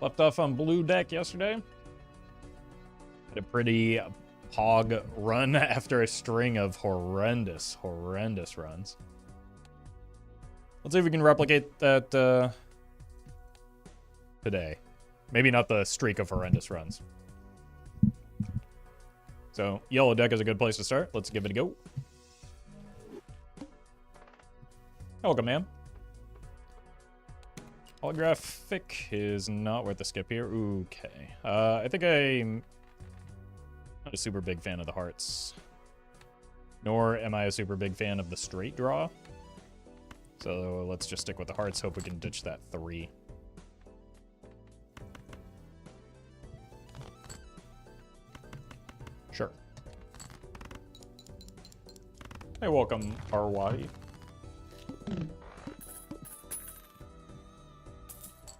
Left off on blue deck yesterday. Had a pretty pog run after a string of horrendous runs. Let's see if we can replicate that today. Maybe not the streak of horrendous runs. So, yellow deck is a good place to start. Let's give it a go. Welcome, ma'am. Holographic is not worth the skip here. Okay. I think I'm not a super big fan of the hearts. Nor am I a super big fan of the straight draw. So let's just stick with the hearts. Hope we can ditch that 3. Sure. Hey, welcome, RY.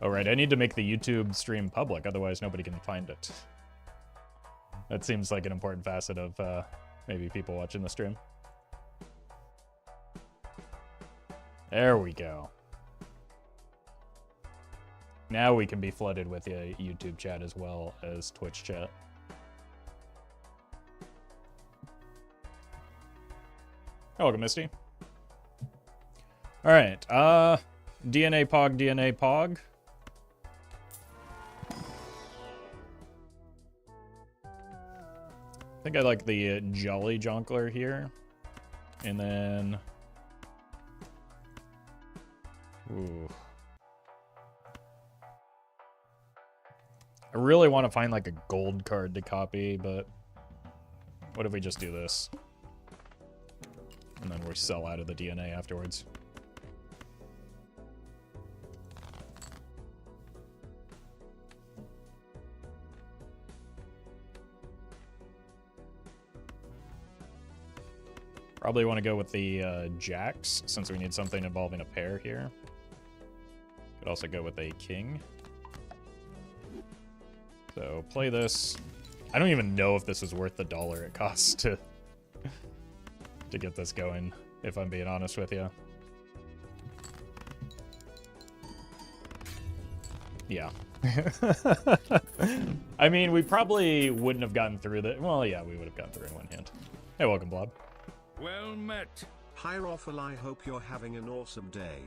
Oh, right, I need to make the YouTube stream public, otherwise nobody can find it. That seems like an important facet of maybe people watching the stream. There we go. Now we can be flooded with the YouTube chat as well as Twitch chat. Oh, welcome, Misty. All right, DNA Pog, DNA Pog. I think I like the Jolly Jonkler here. And then... Ooh. I really want to find like a gold card to copy, but... What if we just do this? And then we sell out of the DNA afterwards. Probably want to go with the jacks, since we need something involving a pair here. Could also go with a king. So play this. I don't even know if this is worth the $1 it costs to get this going, if I'm being honest with you. Yeah. I mean, we probably wouldn't have gotten through that. Well, yeah, we would have gotten through in one hand. Hey, welcome, Blob. Well met. Hi, Roffle. I hope you're having an awesome day.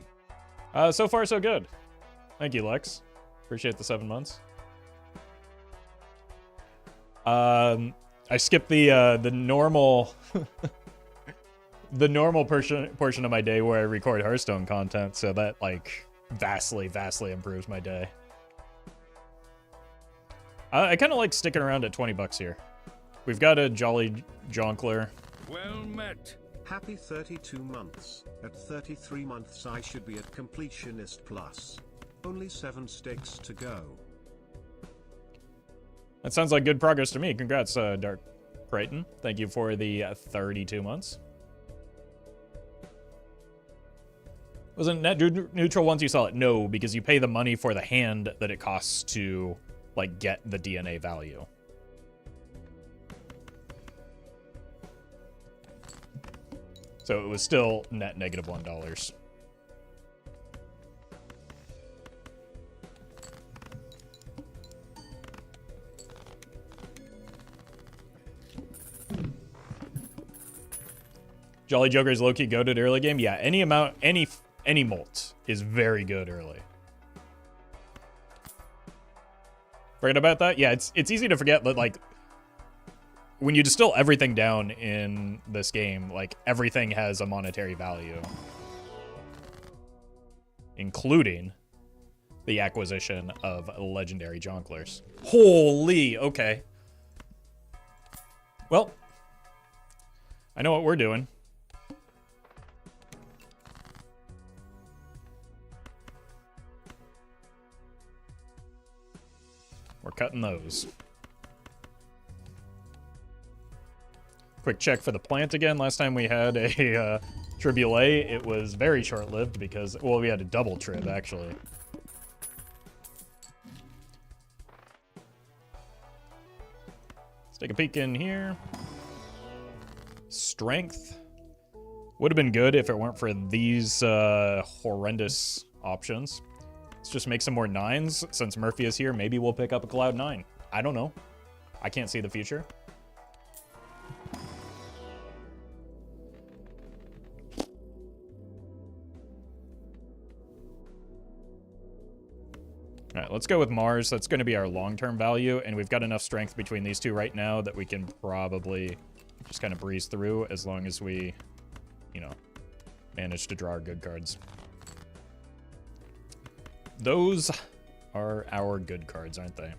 So far, so good. Thank you, Lex. Appreciate the 7 months. I skipped the normal the normal portion of my day where I record Hearthstone content, so that like vastly improves my day. I kind of like sticking around at 20 bucks here. We've got a Jolly Jonkler. Well met. Happy 32 months. At 33 months I should be at completionist plus. Only 7 stakes to go. That sounds like good progress to me. Congrats, Dark Crichton. Thank you for the 32 months. Wasn't net neutral once you saw it? No, because you pay the money for the hand that it costs to, like, get the DNA value. So it was still net negative $1. Jolly Joker is low-key goated early game. Yeah, any amount, any molt is very good early. Forget about that? Yeah, it's easy to forget that, like, when you distill everything down in this game, like, everything has a monetary value. Including the acquisition of legendary Jonklers. Holy, okay. Well, I know what we're doing. We're cutting those. Quick check for the plant again. Last time we had a Tribulate, it was very short-lived because, well, we had a double trib, actually. Let's take a peek in here. Strength. Would have been good if it weren't for these horrendous options. Let's just make some more 9s. Since Murphy is here, maybe we'll pick up a Cloud 9. I don't know. I can't see the future. All right, let's go with Mars. That's going to be our long-term value, and we've got enough strength between these two right now that we can probably just kind of breeze through as long as we, you know, manage to draw our good cards. Those are our good cards, aren't they?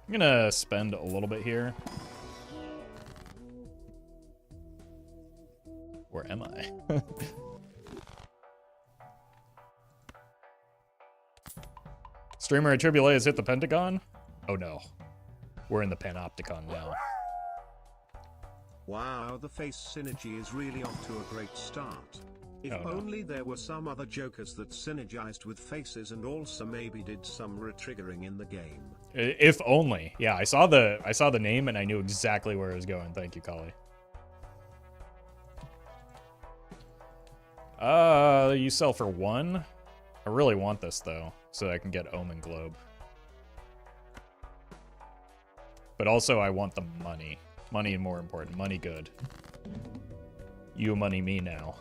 I'm gonna spend a little bit here. Where am I? Streamer at AAA has hit the Pentagon? Oh no. We're in the Panopticon now. Wow, the face synergy is really off to a great start. If only there were some other jokers that synergized with faces and also maybe did some retriggering in the game. If only. Yeah, I saw the name and I knew exactly where it was going. Thank you, Kali. You sell for 1? I really want this though, so I can get Omen Globe. But also I want the money. Money more important. Money good. You money me now.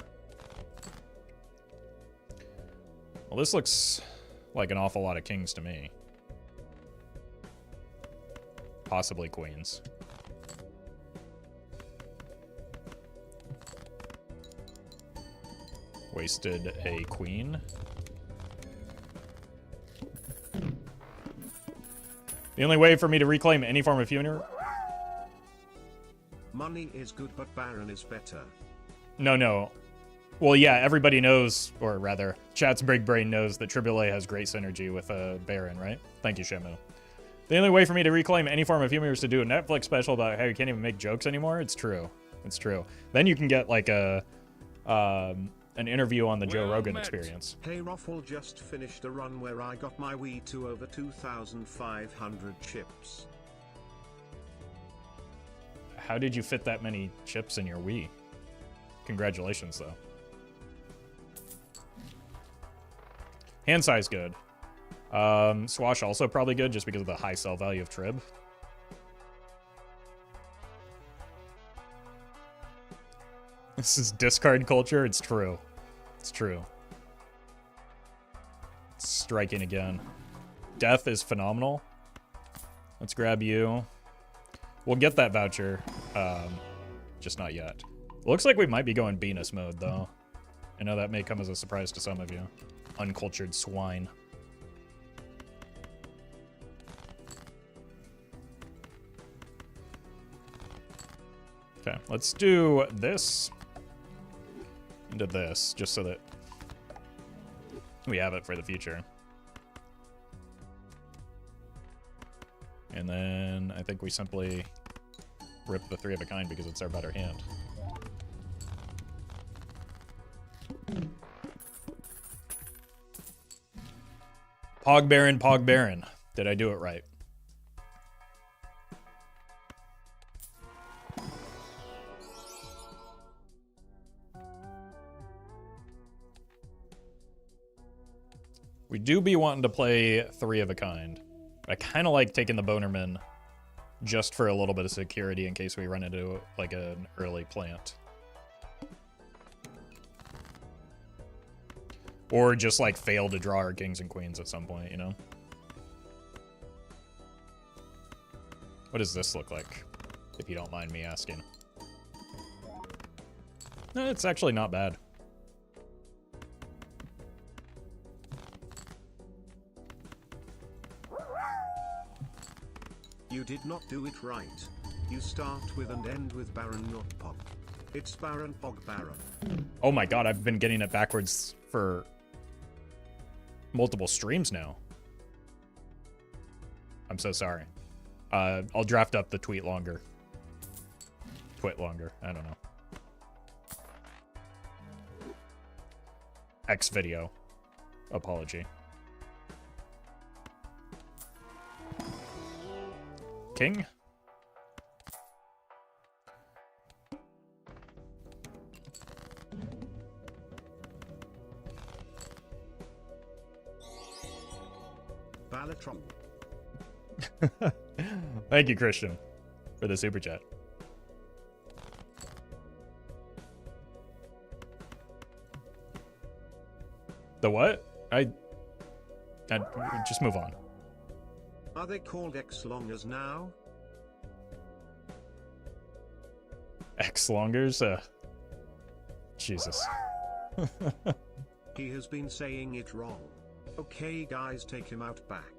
Well, this looks like an awful lot of kings to me. Possibly queens. Wasted a queen. The only way for me to reclaim any form of funeral. Money is good, but Baron is better. No. Well, yeah, everybody knows, or rather, Chat's Big Brain knows that AAA has great synergy with Baron, right? Thank you, Shamu. The only way for me to reclaim any form of humor is to do a Netflix special about how you can't even make jokes anymore. It's true. It's true. Then you can get like an interview on the Joe Rogan Experience. Hey, Roffle just finished a run where I got my Wii to over 2,500 chips. How did you fit that many chips in your Wii? Congratulations, though. Hand size good. Swash also probably good just because of the high sell value of Trib. This is discard culture. It's true. It's true. It's striking again. Death is phenomenal. Let's grab you. We'll get that voucher. Just not yet. Looks like we might be going Venus mode, though. I know that may come as a surprise to some of you. Uncultured swine. Okay, let's do this into this, just so that we have it for the future. And then I think we simply rip the 3 of a kind because it's our better hand. Pog Baron, Pog Baron. Did I do it right? We do be wanting to play 3 of a kind. I kind of like taking the Bonerman just for a little bit of security in case we run into like an early plant. Or just like fail to draw our kings and queens at some point, you know? What does this look like, if you don't mind me asking? No, it's actually not bad. You did not do it right. You start with and end with Baron, not Pog. It's Baron, Pog, Baron. Oh my god, I've been getting it backwards for multiple streams now. I'm so sorry. I'll draft up the tweet longer. Twit longer. I don't know. X video. Apology. king. Balatron. Thank you, Christian, for the super chat. The what? I just move on. Are they called X-longers now? X-longers? Jesus. He has been saying it wrong. Okay guys, take him out back.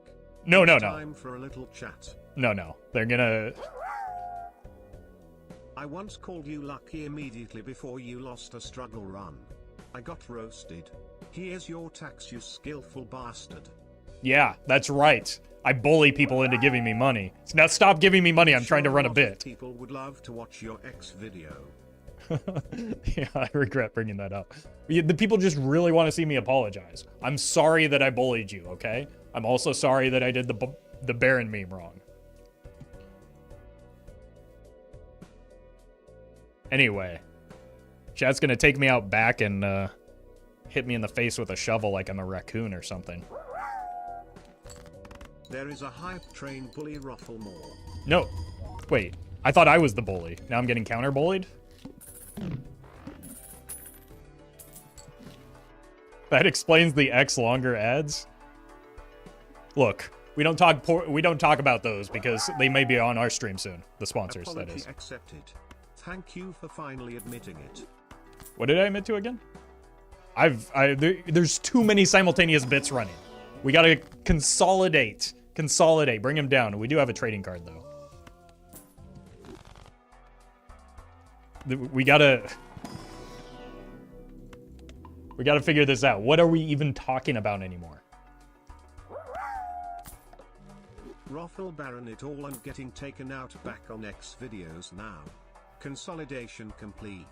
No, no, no. Time for a little chat. No, no. They're gonna... I once called you lucky immediately before you lost a struggle run. I got roasted. Here's your tax, you skillful bastard. Yeah, that's right. I bully people into giving me money. Now stop giving me money, I'm trying to run a bit. People would love to watch your X video. Yeah, I regret bringing that up. The people just really want to see me apologize. I'm sorry that I bullied you, okay? I'm also sorry that I did the Baron meme wrong. Anyway, chat's gonna take me out back and hit me in the face with a shovel like I'm a raccoon or something. There is a hype train bully Roffle more. No, wait. I thought I was the bully. Now I'm getting counter-bullied? That explains the X longer ads. Look, we don't talk about those because they may be on our stream soon. The sponsors, Apology that is. accepted. Thank you for finally admitting it. What did I admit to again? There's too many simultaneous bits running. We gotta consolidate. Consolidate. Bring him down. We do have a trading card though. We gotta figure this out. What are we even talking about anymore? Roffle Baron it all and getting taken out back on X videos now. Consolidation complete.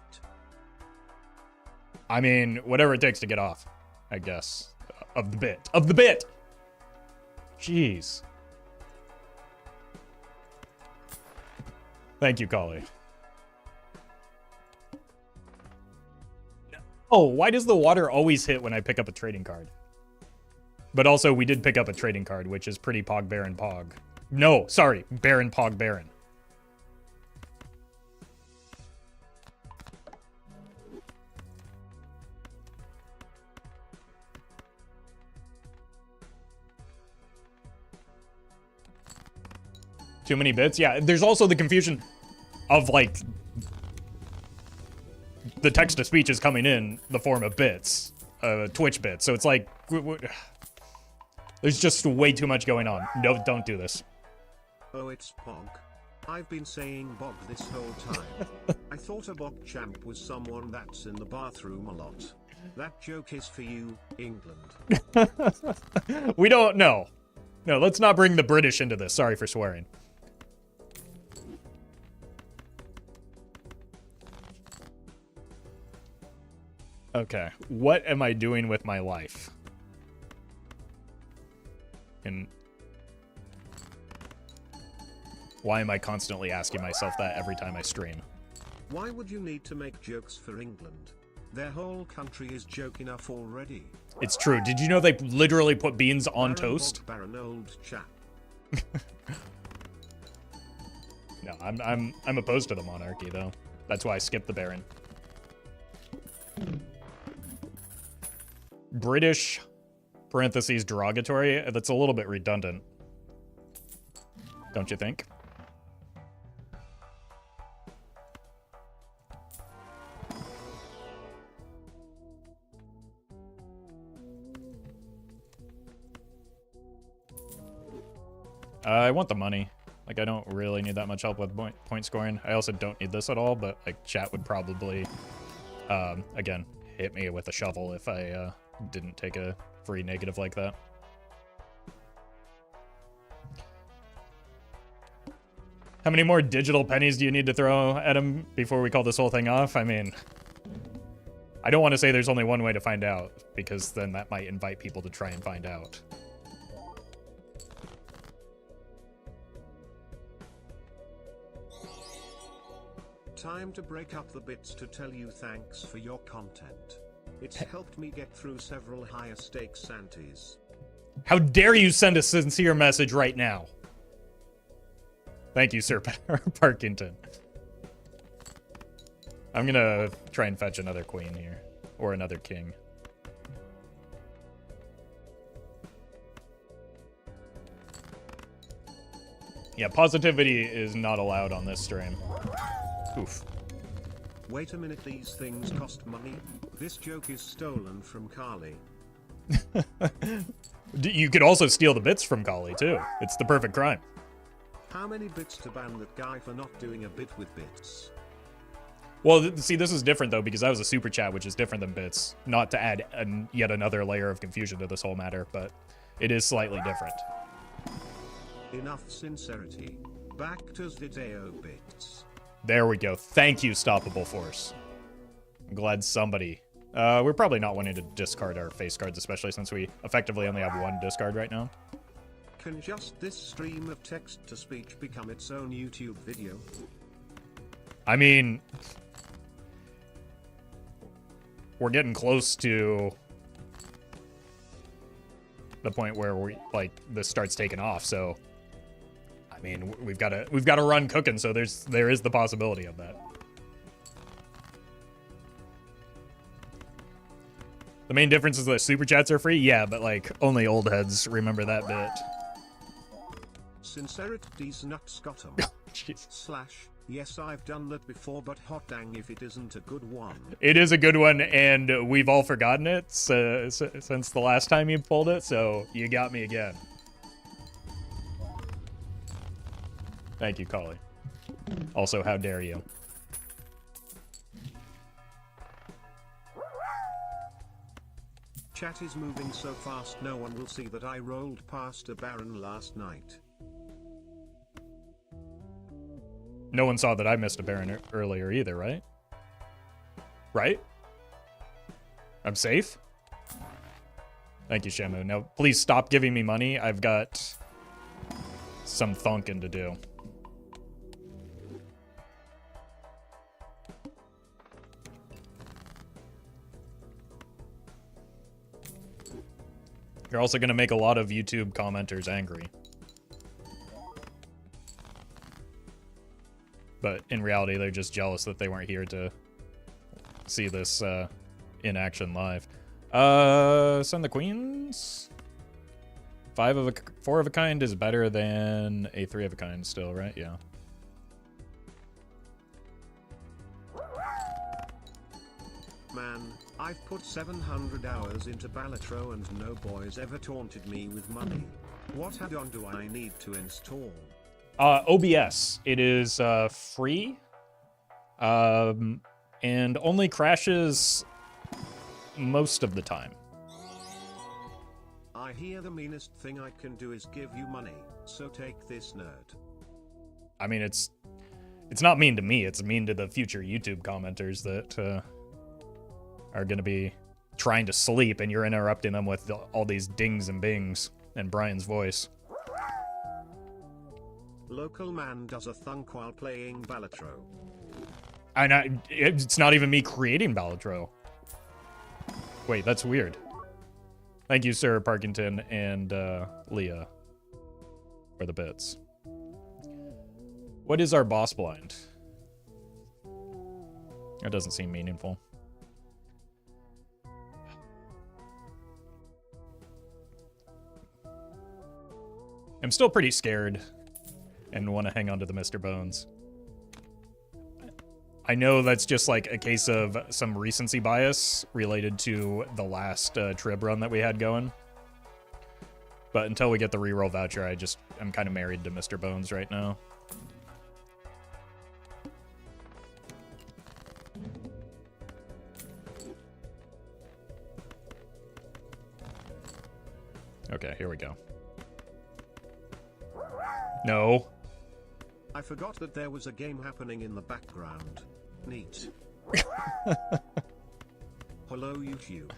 I mean, whatever it takes to get off, I guess. Of the bit. Of the bit! Jeez. Thank you, Kali. Oh, why does the water always hit when I pick up a trading card? But also, we did pick up a trading card, which is pretty Pog Baron Pog. No, sorry, Baron Pog Baron. Too many bits? Yeah, there's also the confusion of, like, the text-to-speech is coming in the form of bits, Twitch bits. So it's like, there's just way too much going on. No, don't do this. Oh, it's Pog. I've been saying Bog this whole time. I thought a Bog champ was someone that's in the bathroom a lot. That joke is for you, England. We don't know. No, let's not bring the British into this. Sorry for swearing. Okay, what am I doing with my life? And why am I constantly asking myself that every time I stream? Why would you need to make jokes for England? Their whole country is joke enough already. It's true. Did you know they literally put beans on Baron toast? Bog, Baron old chap. No, I'm opposed to the monarchy though. That's why I skipped the Baron. British, parentheses, derogatory, that's a little bit redundant. Don't you think? I want the money. Like, I don't really need that much help with point scoring. I also don't need this at all, but like chat would probably, again, hit me with a shovel if I didn't take a free negative like that. How many more digital pennies do you need to throw at him before we call this whole thing off? I mean, I don't want to say there's only one way to find out, because then that might invite people to try and find out. Time to break up the bits to tell you thanks for your content. It's helped me get through several higher stakes Santies. How dare you send a sincere message right now? Thank you, Sir Parkington. I'm gonna try and fetch another queen here. Or another king. Yeah, positivity is not allowed on this stream. Oof. Wait a minute, these things cost money? This joke is stolen from Carly. You could also steal the bits from Kali, too. It's the perfect crime. How many bits to ban that guy for not doing a bit with bits? Well, see, this is different, though, because that was a super chat, which is different than bits. Not to add yet another layer of confusion to this whole matter, but it is slightly different. Enough sincerity. Back to Zideo bits. There we go. Thank you, Stoppable Force. I'm glad somebody... we're probably not wanting to discard our face cards, especially since we effectively only have one discard right now. Can just this stream of text-to-speech become its own YouTube video? I mean... we're getting close to the point where we this starts taking off, so I mean we've got to run cooking, so there is the possibility of that. The main difference is that super chats are free, yeah, but like only old heads remember that bit. Sincerity's nutscottum. Jeez. / yes, I've done that before, but hot dang if it isn't a good one. It is a good one, and we've all forgotten it since the last time you pulled it, so you got me again. Thank you, Collie. Also, how dare you? Chat is moving so fast no one will see that I rolled past a Baron last night. No one saw that I missed a Baron earlier either, right? Right? I'm safe? Thank you, Shamu. Now, please stop giving me money. I've got some thunking to do. You're also going to make a lot of YouTube commenters angry. But in reality, they're just jealous that they weren't here to see this in action live. Send the queens. 4 of a kind is better than a 3 of a kind still, right? Yeah. Man, I've put 700 hours into Balatro and no boys ever taunted me with money. What add-on do I need to install? OBS. It is free. And only crashes most of the time. I hear the meanest thing I can do is give you money, so take this, nerd. I mean, it's not mean to me. It's mean to the future YouTube commenters that are going to be trying to sleep, and you're interrupting them with all these dings and bings and Brian's voice. Local man does a thunk while playing Balatro. And it's not even me creating Balatro. Wait, that's weird. Thank you, Sir Parkington and Leah, for the bits. What is our boss blind? That doesn't seem meaningful. I'm still pretty scared and want to hang on to the Mr. Bones. I know that's just like a case of some recency bias related to the last trib run that we had going. But until we get the reroll voucher, I'm kind of married to Mr. Bones right now. Okay, here we go. No. I forgot that there was a game happening in the background. Neat. Hello YouTube.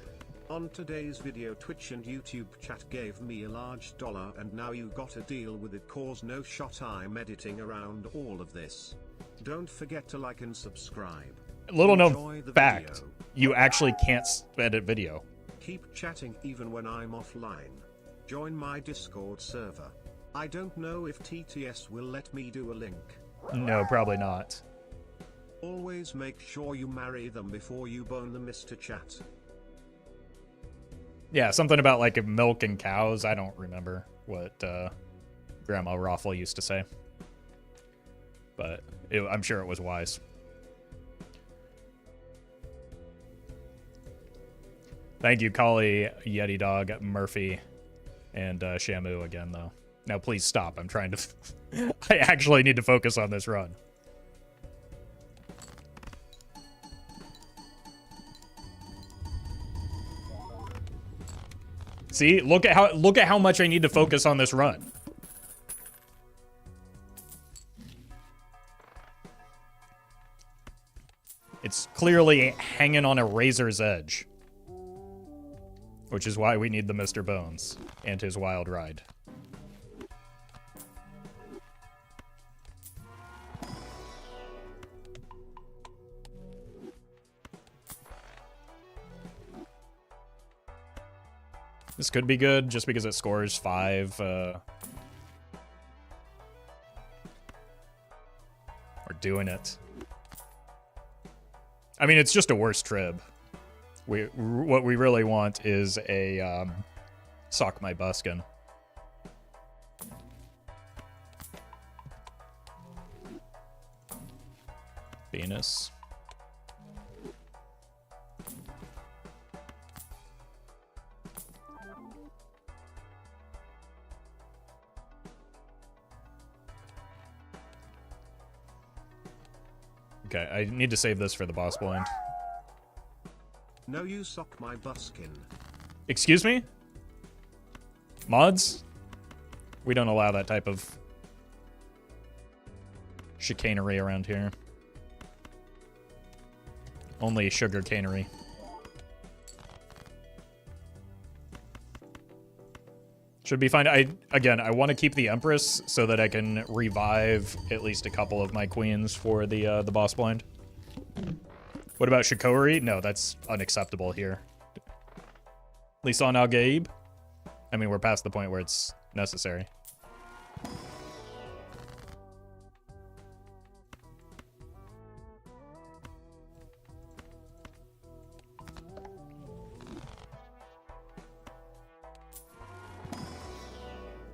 On today's video, Twitch and YouTube chat gave me a large dollar and now you gotta deal with it cause no shot I'm editing around all of this. Don't forget to like and subscribe. Little known Enjoy the fact, video. you actually can't edit video. Keep chatting even when I'm offline. Join my Discord server. I don't know if TTS will let me do a link. No, probably not. Always make sure you marry them before you bone them, Mr. Chat. Yeah, something about like milk and cows. I don't remember what Grandma Roffle used to say. But I'm sure it was wise. Thank you, Kali, Yeti Dog, Murphy, and Shamu again, though. Now, please stop. I'm trying to... I actually need to focus on this run. See? Look at how much I need to focus on this run. It's clearly hanging on a razor's edge. Which is why we need the Mr. Bones and his wild ride. This could be good just because it scores 5. We're doing it. I mean, it's just a worse trib. What we really want is a Sock My Buskin. Venus. Okay, I need to save this for the boss blind. No, you sock my buskin. Excuse me? Mods? We don't allow that type of chicanery around here. Only sugar canery. Should be fine. I want to keep the Empress so that I can revive at least a couple of my queens for the boss blind. What about Shikori? No, that's unacceptable here. At least on Al-Gaib. I mean, we're past the point where it's necessary.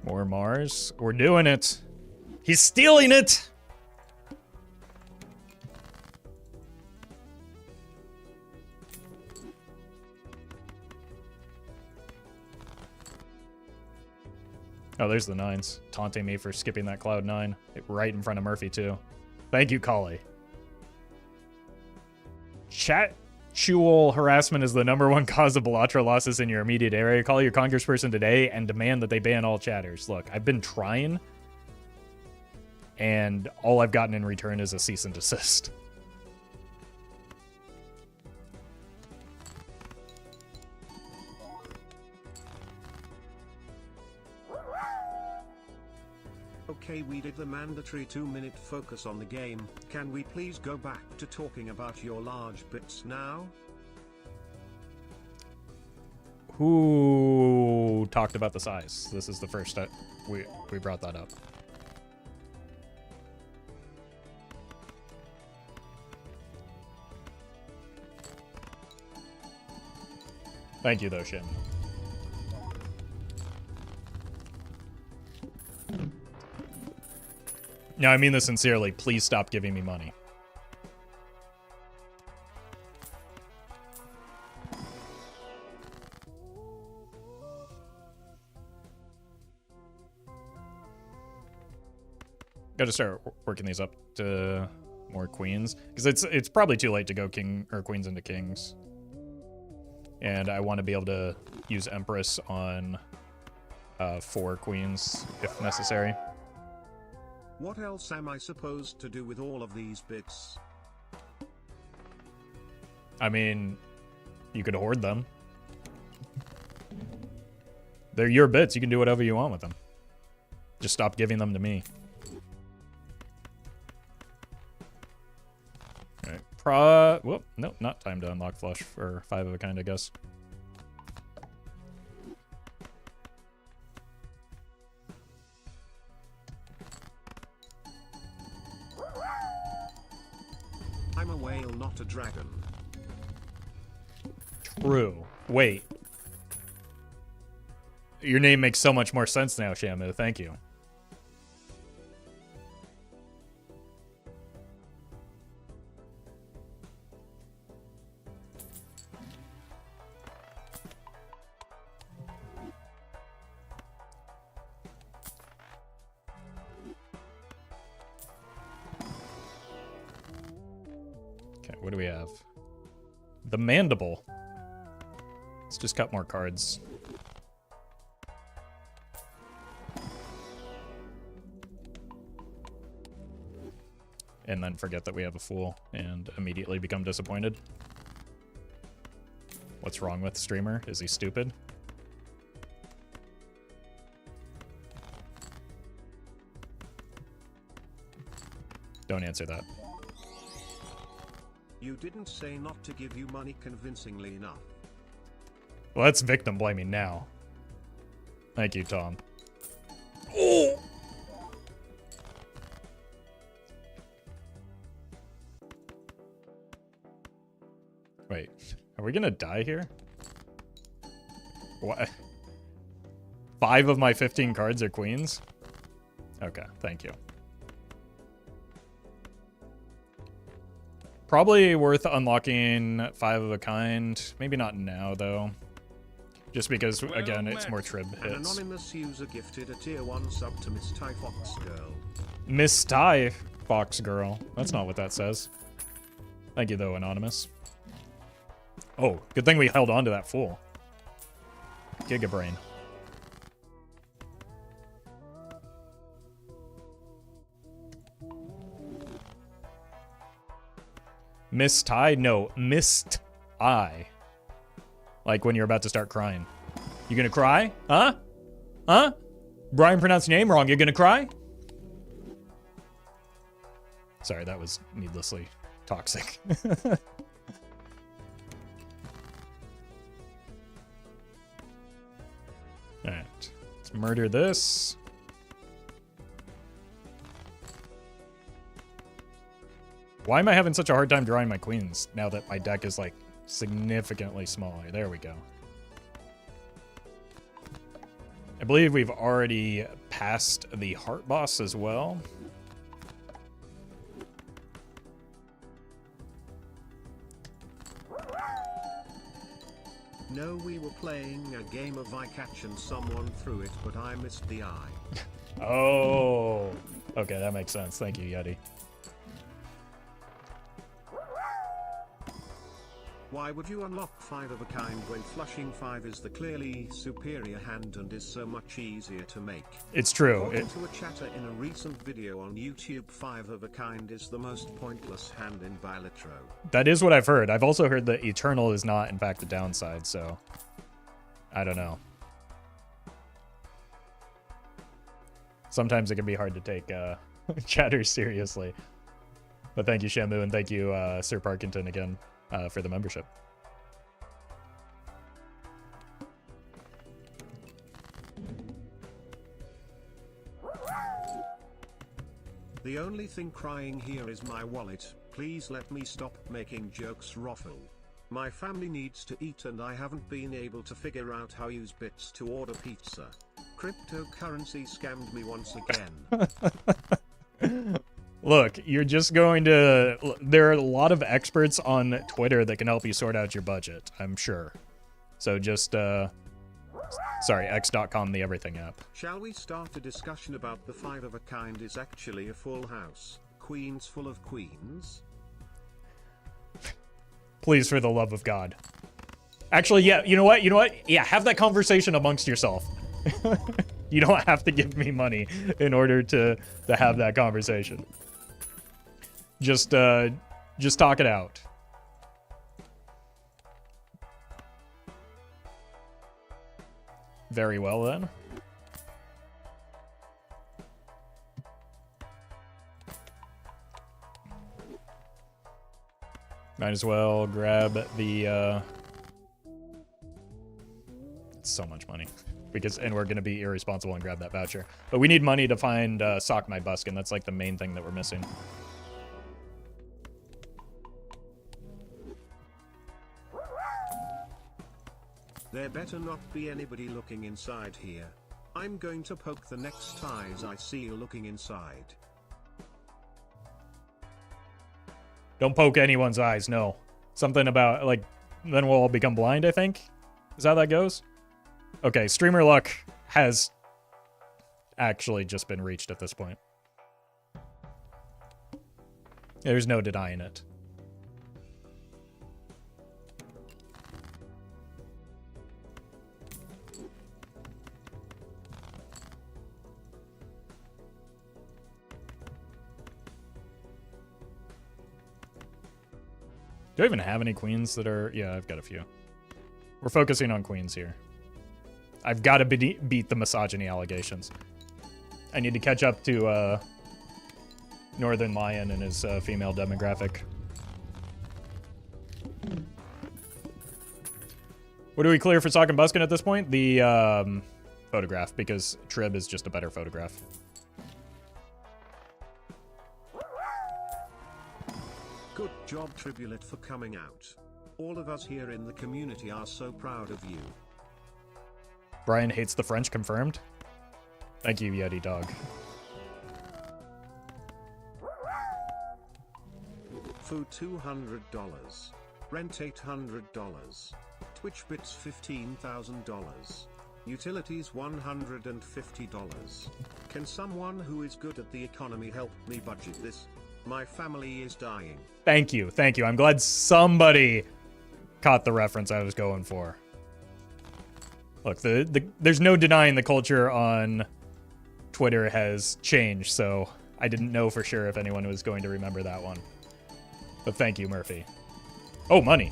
More Mars. We're doing it. He's stealing it. Oh, there's the 9s. Taunting me for skipping that Cloud 9. Right in front of Murphy, too. Thank you, Kali. Chat-tual harassment is the #1 cause of Bellatra losses in your immediate area. Call your congressperson today and demand that they ban all chatters. Look, I've been trying, and all I've gotten in return is a cease and desist. Okay, we did the mandatory 2-minute focus on the game. Can we please go back to talking about your large bits now? Who talked about the size? This is the first time we brought that up. Thank you, though, Shin. No, I mean this sincerely. Please stop giving me money. Gotta start working these up to more queens, because it's probably too late to go king or queens into kings, and I want to be able to use Empress on 4 queens if necessary. What else am I supposed to do with all of these bits? I mean, you could hoard them. They're your bits. You can do whatever you want with them. Just stop giving them to me. Whoop, nope, not time to unlock flush for 5 of a kind, I guess. I'm a whale, not a dragon. True. Wait. Your name makes so much more sense now, Shamu. Thank you. Okay, what do we have? The mandible. Let's just cut more cards. And then forget that we have a fool and immediately become disappointed. What's wrong with the streamer? Is he stupid? Don't answer that. You didn't say not to give you money convincingly enough. Well, that's victim blaming now. Thank you, Tom. Oh! Wait, are we gonna die here? What? 5 of my 15 cards are queens? Okay, thank you. Probably worth unlocking 5 of a kind. Maybe not now, though. Just because, again, it's more trib An hits. anonymous user gifted a tier 1 sub to Miss Ty Fox Girl. Miss Ty Fox Girl. That's not what that says. Thank you, though, Anonymous. Oh, good thing we held on to that fool. Gigabrain. Missed Ty? No, missed eye. Like when you're about to start crying. You gonna cry? Huh? Huh? Brian pronounced your name wrong. You gonna cry? Sorry, that was needlessly toxic. Alright. Let's murder this. Why am I having such a hard time drawing my queens now that my deck is like significantly smaller? There we go. I believe we've already passed the heart boss as well. No, we were playing a game of eye catch and someone threw it, but I missed the eye. Oh, okay, that makes sense. Thank you, Yeti. Why would you unlock 5 of a kind when flushing 5 is the clearly superior hand and is so much easier to make? It's true. According to a chatter in a recent video on YouTube, 5 of a kind is the most pointless hand in Bilatro. That is what I've heard. I've also heard that Eternal is not, in fact, the downside, so I don't know. Sometimes it can be hard to take chatter seriously. But thank you, Shamu, and thank you, Sir Parkington, again. For the membership. The only thing crying here is my wallet. Please let me stop making jokes, Roffle. My family needs to eat and I haven't been able to figure out how to use bits to order pizza. Cryptocurrency scammed me once again. Look, you're just going to... There are a lot of experts on Twitter that can help you sort out your budget, I'm sure. So just, sorry, x.com, the everything app. Shall we start a discussion about the 5 of a kind is actually a full house? Queens full of queens? Please, for the love of God. Actually, yeah, you know what? Yeah, have that conversation amongst yourself. You don't have to give me money in order to have that conversation. Just talk it out. Very well, then. Might as well grab the, it's so much money. And we're gonna be irresponsible and grab that voucher. But we need money to find, Sock My Buskin. That's like the main thing that we're missing. There better not be anybody looking inside here. I'm going to poke the next eyes I see you looking inside. Don't poke anyone's eyes, no. Something about, like, then we'll all become blind, I think? Is that how that goes? Okay, streamer luck has actually just been reached at this point. There's no denying it. Do I even have any queens that are... Yeah, I've got a few. We're focusing on queens here. I've got to beat the misogyny allegations. I need to catch up to Northern Lion and his female demographic. What do we clear for Sock and Buskin at this point? The photograph, because Trib is just a better photograph. Good job, Tribulate, for coming out. All of us here in the community are so proud of you. Brian hates the French, confirmed. Thank you, Yeti Dog. Food $200. Rent $800. Twitch bits $15,000. Utilities $150. Can someone who is good at the economy help me budget this? My family is dying. Thank you, thank you. I'm glad somebody caught the reference I was going for. Look, there's no denying the culture on Twitter has changed, so I didn't know for sure if anyone was going to remember that one. But thank you, Murphy. Oh, money.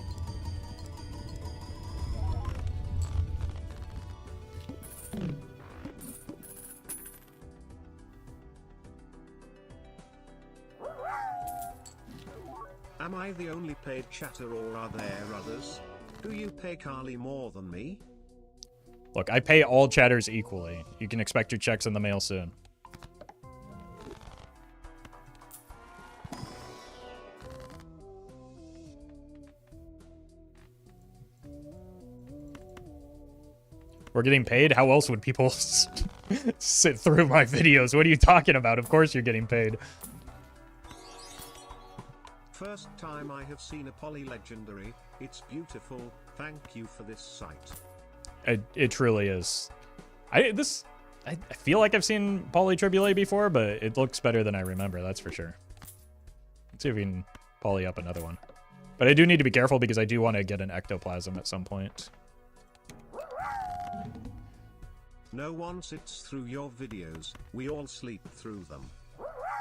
Am I the only paid chatter or are there others? Do you pay Carly more than me? Look, I pay all chatters equally. You can expect your checks in the mail soon. We're getting paid? How else would people sit through my videos? What are you talking about? Of course you're getting paid. First time I have seen a poly legendary. It's beautiful. Thank you for this site. It truly is. I feel like I've seen Poly Tribulate before, but it looks better than I remember, that's for sure. Let's see if we can poly up another one. But I do need to be careful because I do want to get an ectoplasm at some point. No one sits through your videos. We all sleep through them.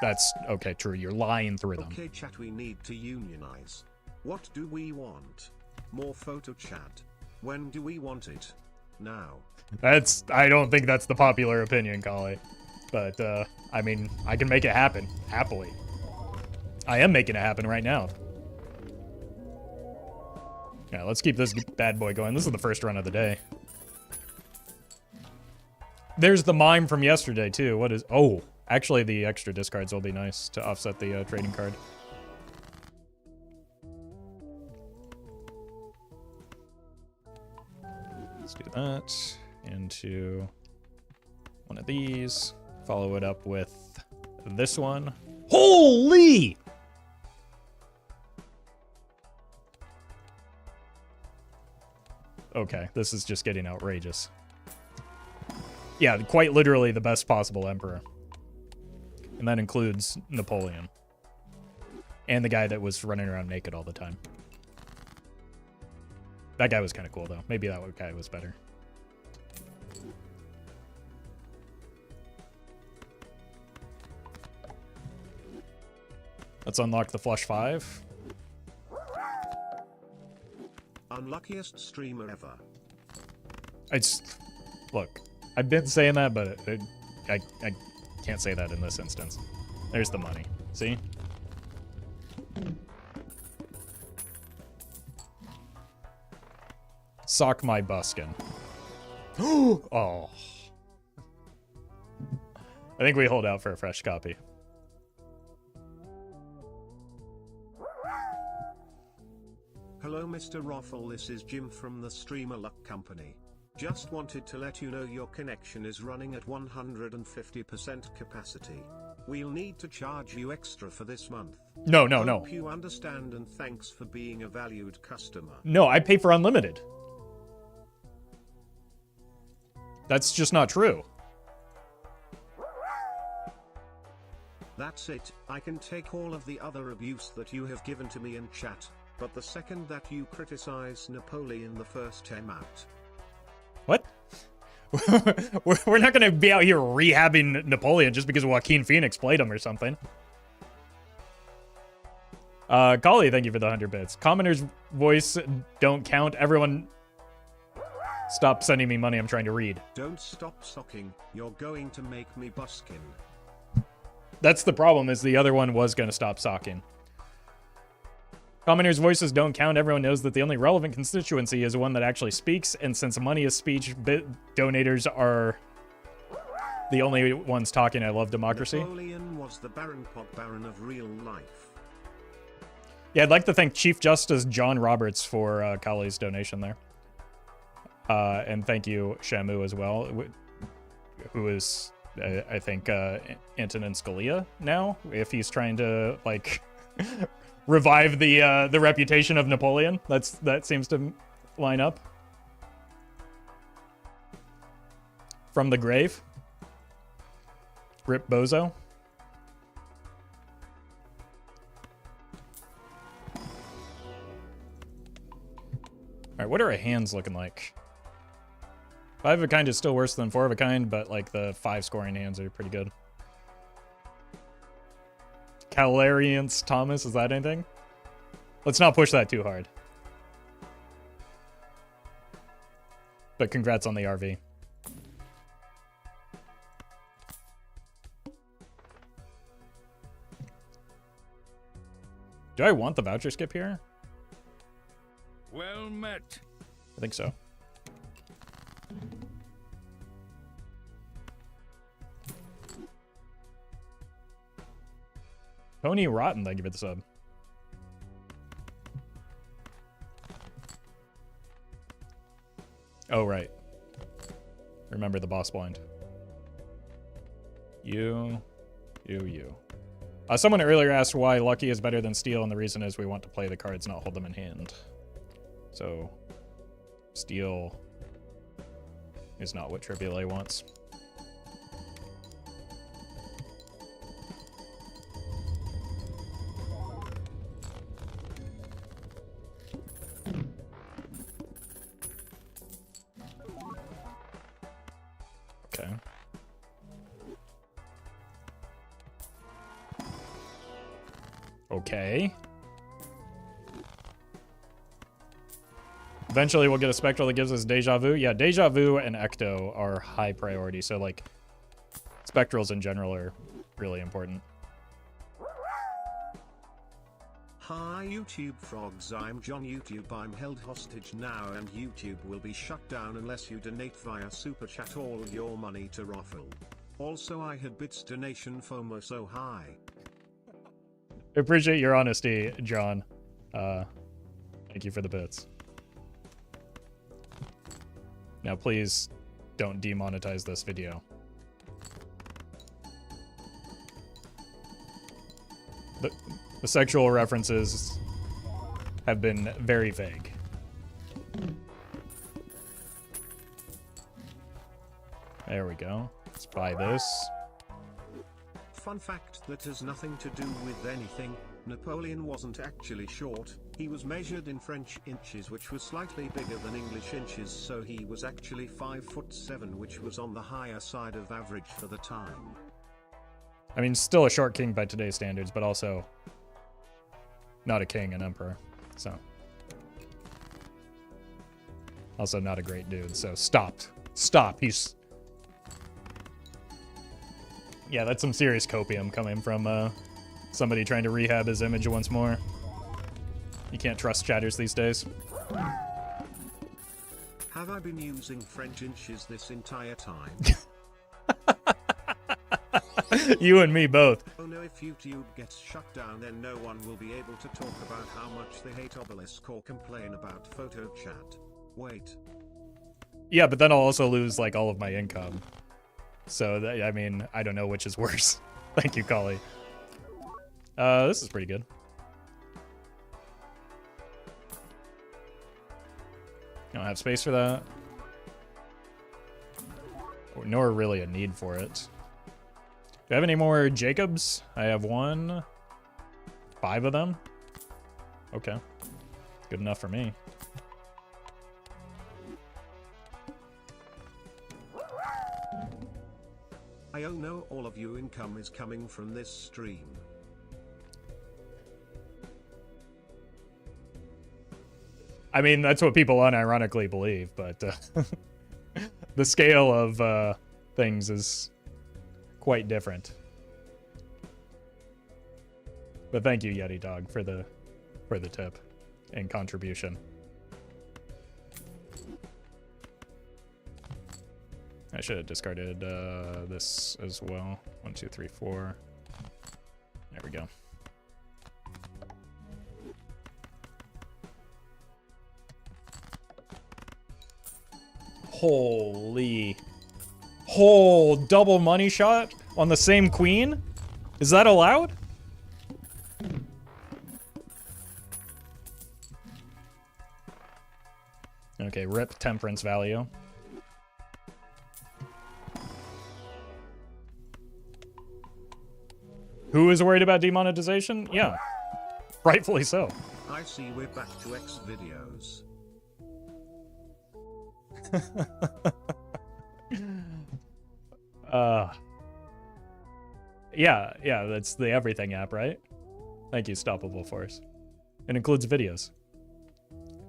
That's okay, true. You're lying through them. Okay, chat, we need to unionize. What do we want? More photo chat. When do we want it? Now. I don't think that's the popular opinion, Kali. But, I mean, I can make it happen, happily. I am making it happen right now. Yeah, let's keep this bad boy going. This is the first run of the day. There's the mime from yesterday, too. What is... Oh, actually, the extra discards will be nice to offset the trading card. Let's do that. Into one of these. Follow it up with this one. Holy! Okay, this is just getting outrageous. Yeah, quite literally the best possible emperor. And that includes Napoleon. And the guy that was running around naked all the time. That guy was kind of cool, though. Maybe that guy was better. Let's unlock the flush 5. Unluckiest streamer ever. Look, I've been saying that, but I can't say that in this instance. There's the money. See? Sock my buskin. Oh. I think we hold out for a fresh copy. Hello Mr. Roffle, this is Jim from the Streamer Luck Company. Just wanted to let you know your connection is running at 150% capacity. We'll need to charge you extra for this month. No. Hope you understand, and thanks for being a valued customer. No, I pay for unlimited. That's just not true. That's it. I can take all of the other abuse that you have given to me in chat, but the second that you criticize Napoleon, the first time out. What? We're not going to be out here rehabbing Napoleon just because Joaquin Phoenix played him or something. Golly, thank you for the 100 bits. Commoner's voice don't count. Everyone, stop sending me money. I'm trying to read. Don't stop socking. You're going to make me buskin. That's the problem, is the other one was going to stop socking. Commoners' voices don't count. Everyone knows that the only relevant constituency is one that actually speaks, and since money is speech, donators are the only ones talking. I love democracy. Napoleon was the Baron of real life. Yeah, I'd like to thank Chief Justice John Roberts for Kali's donation there. And thank you, Shamu, as well, who is, I think, Antonin Scalia now, if he's trying to, like... revive the reputation of Napoleon. That seems to line up. From the grave. Rip Bozo. Alright, what are our hands looking like? 5 of a kind is still worse than 4 of a kind, but like the 5 scoring hands are pretty good. Calarians Thomas, is that anything? Let's not push that too hard. But congrats on the RV. Do I want the voucher skip here? Well met. I think so. Tony Rotten, thank you for the sub. Oh, right. Remember the boss blind. You. Someone earlier asked why Lucky is better than Steel, and the reason is we want to play the cards, not hold them in hand. So, Steel is not what Triple A wants. Okay. Okay. Eventually we'll get a Spectral that gives us Deja Vu. Yeah, Deja Vu and Ecto are high priority, so like Spectrals in general are really important. Hi YouTube frogs, I'm John YouTube. I'm held hostage now and YouTube will be shut down unless you donate via Super Chat all your money to Roffle. Also I had bits donation FOMO so high. I appreciate your honesty, John. Thank you for the bits. Now please don't demonetize this video. The sexual references have been very vague. There we go. Let's buy this. Fun fact that has nothing to do with anything, Napoleon wasn't actually short, he was measured in French inches, which was slightly bigger than English inches, so he was actually 5'7", which was on the higher side of average for the time. I mean, still a short king by today's standards, but also not a king, an emperor, so. Also not a great dude, so stop. Stop, he's... Yeah, that's some serious copium coming from somebody trying to rehab his image once more. You can't trust chatters these days. Have I been using French inches this entire time? You and me both. Oh no, if YouTube gets shut down then no one will be able to talk about how much they hate obelisk or complain about photo chat. Wait. Yeah, but then I'll also lose like all of my income. So I mean, I don't know which is worse. Thank you, Collie. This is pretty good. Don't have space for that. Nor really a need for it. Do I have any more Jacobs? I have 1. 5 of them? Okay. Good enough for me. I know all of your income is coming from this stream. I mean, that's what people unironically believe, but the scale of things is quite different. But thank you, Yeti Dog, for the tip and contribution. I should have discarded this as well. 1, 2, 3, 4. There we go. Holy. Whole double money shot on the same queen? Is that allowed? Okay, rip temperance value. Who is worried about demonetization? Yeah, rightfully so. I see we're back to X videos. Yeah, that's the everything app, right? Thank you, Stoppable Force. It includes videos.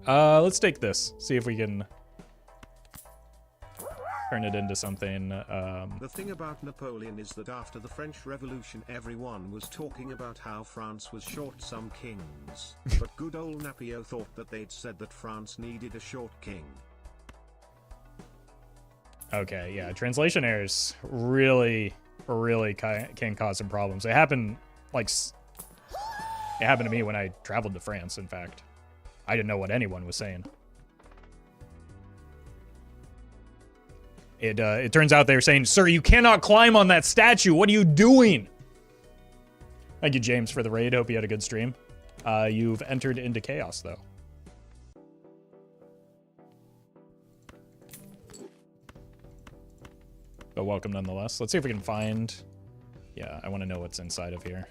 Let's take this. See if we can turn it into something. The thing about Napoleon is that after the French Revolution everyone was talking about how France was short some kings. But good old Napio thought that they'd said that France needed a short king. Okay, yeah, translation errors really can cause some problems. It happened, it happened to me when I traveled to France, in fact. I didn't know what anyone was saying. It turns out they were saying, "Sir, you cannot climb on that statue. What are you doing?" Thank you, James, for the raid. Hope you had a good stream. You've entered into chaos, though. But welcome nonetheless. Let's see if we can find... Yeah, I want to know what's inside of here.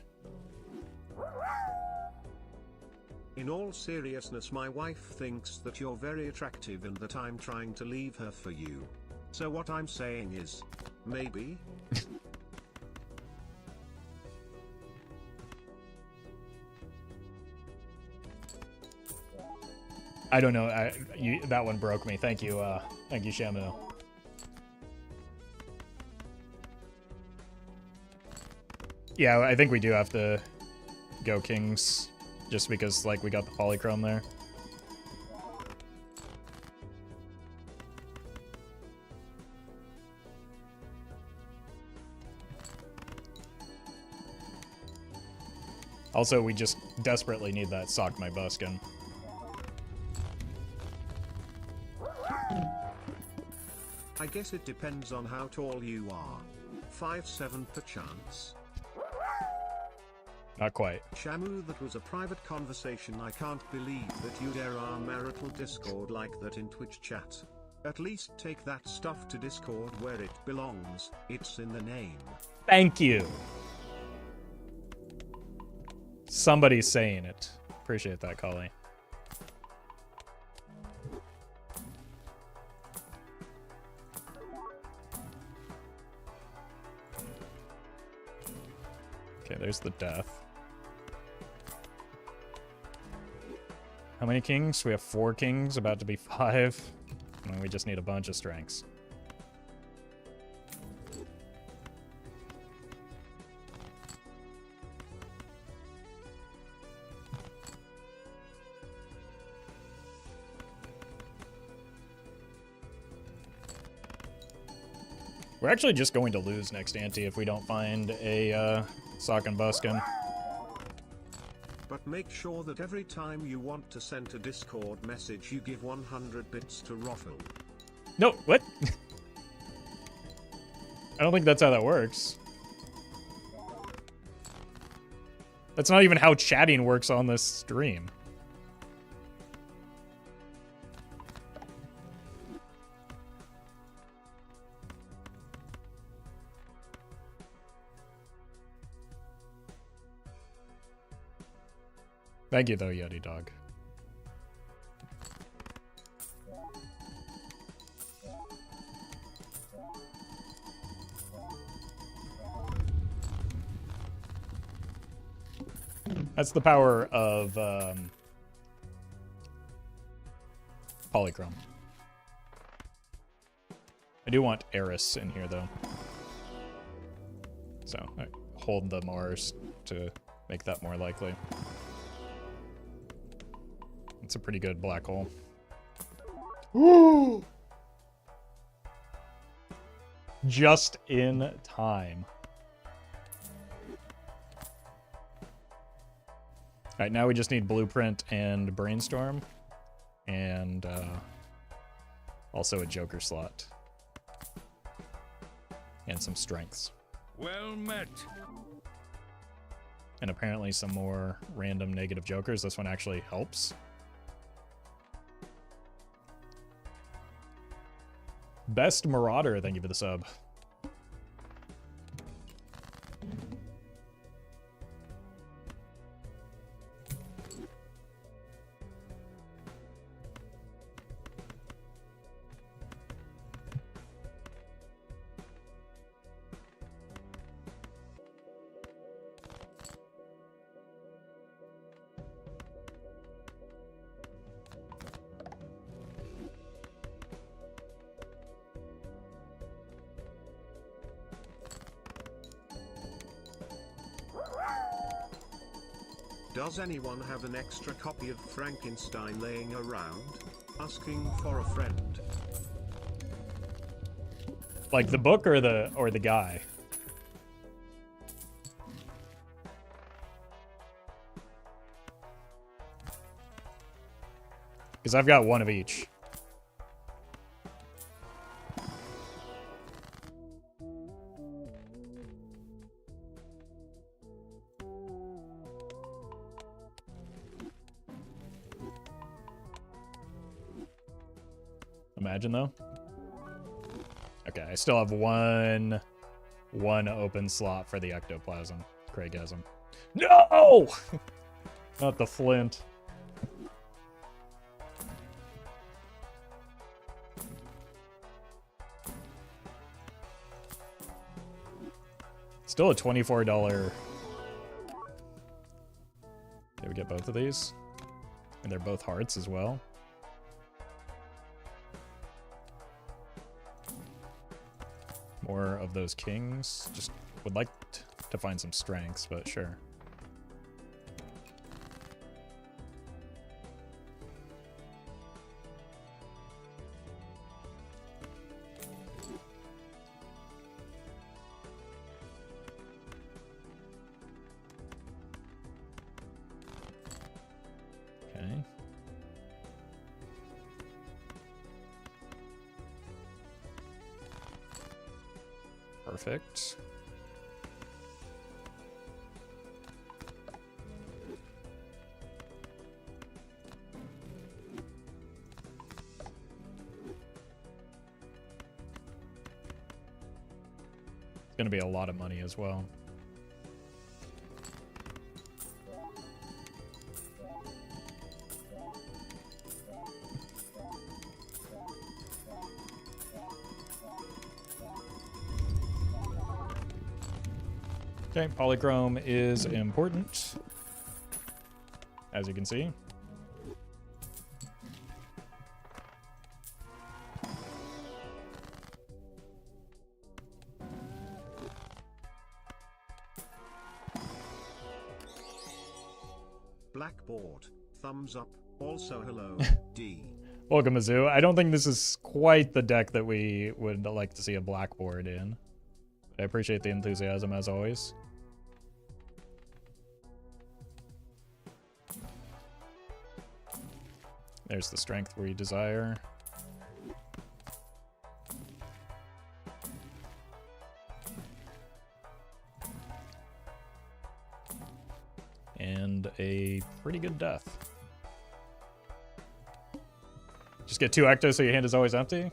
In all seriousness, my wife thinks that you're very attractive and that I'm trying to leave her for you. So what I'm saying is, maybe? I don't know. That one broke me. Thank you, Shamu. Yeah, I think we do have to go kings, just because, like, we got the polychrome there. Also, we just desperately need that sock my buskin. I guess it depends on how tall you are. 5'7" perchance. Not quite. Shamu, that was a private conversation. I can't believe that you'd air our marital Discord like that in Twitch chat. At least take that stuff to Discord where it belongs. It's in the name. Thank you. Somebody's saying it. Appreciate that, Collie. Okay, there's the death. How many kings? We have 4 kings, about to be 5. And we just need a bunch of strengths. We're actually just going to lose next ante if we don't find a sock and buskin. But make sure that every time you want to send a Discord message you give 100 bits to Roffle. No, what? I don't think that's how that works. That's not even how chatting works on this stream. Thank you, though, Yeti Dog. That's the power of polychrome. I do want Eris in here, though. So I hold the Mars to make that more likely. It's a pretty good black hole. Ooh! Just in time. All right, now we just need Blueprint and Brainstorm. And also a Joker slot. And some strengths. Well met. And apparently some more random negative Jokers. This one actually helps. Best Marauder, thank you for the sub. Does anyone have an extra copy of Frankenstein laying around? Asking for a friend. Like the book or the guy? Because I've got one of each. Imagine though. Okay, I still have one open slot for the ectoplasm. Craigasm. No! Not the flint. Still a $24. Did we get both of these? And they're both hearts as well. More of those kings. Just would like to find some strengths, but sure. Okay. Perfect. It's gonna be a lot of money as well. Okay, polychrome is important, as you can see. Blackboard, thumbs up, also hello, D. Welcome, Mizzou. I don't think this is quite the deck that we would like to see a blackboard in. I appreciate the enthusiasm as always. There's the strength we desire. And a pretty good death. Just get 2 ectos so your hand is always empty?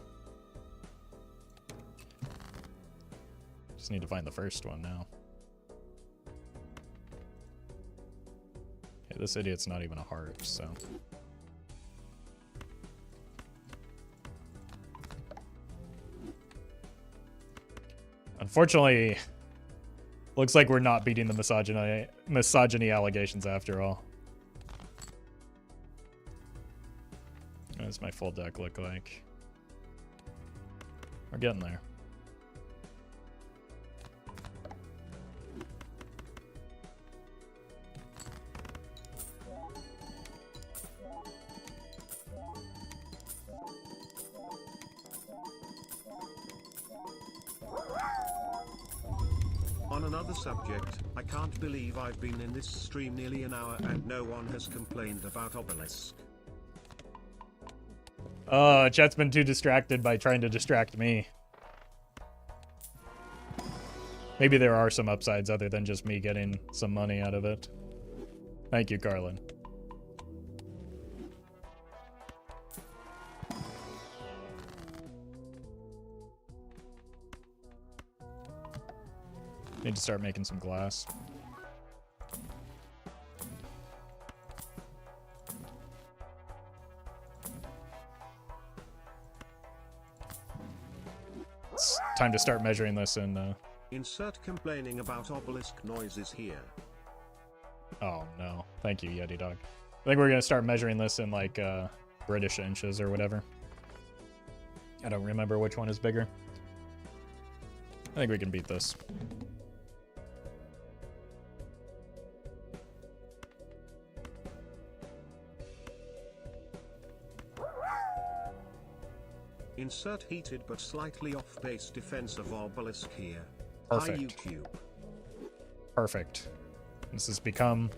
Just need to find the first one now. Okay, this idiot's not even a heart, so... Unfortunately, looks like we're not beating the misogyny allegations after all. What does my full deck look like? We're getting there. On another subject, I can't believe I've been in this stream nearly an hour and no one has complained about Obelisk. Chat's been too distracted by trying to distract me. Maybe there are some upsides other than just me getting some money out of it. Thank you, Carlin. Need to start making some glass. It's time to start measuring this in, Insert complaining about obelisk noises here. Oh, no. Thank you, Yeti Dog. I think we're gonna start measuring this in, like, British inches or whatever. I don't remember which one is bigger. I think we can beat this. Insert heated but slightly off-base defense of obelisk here. Perfect. Hi YouTube. Perfect. This has become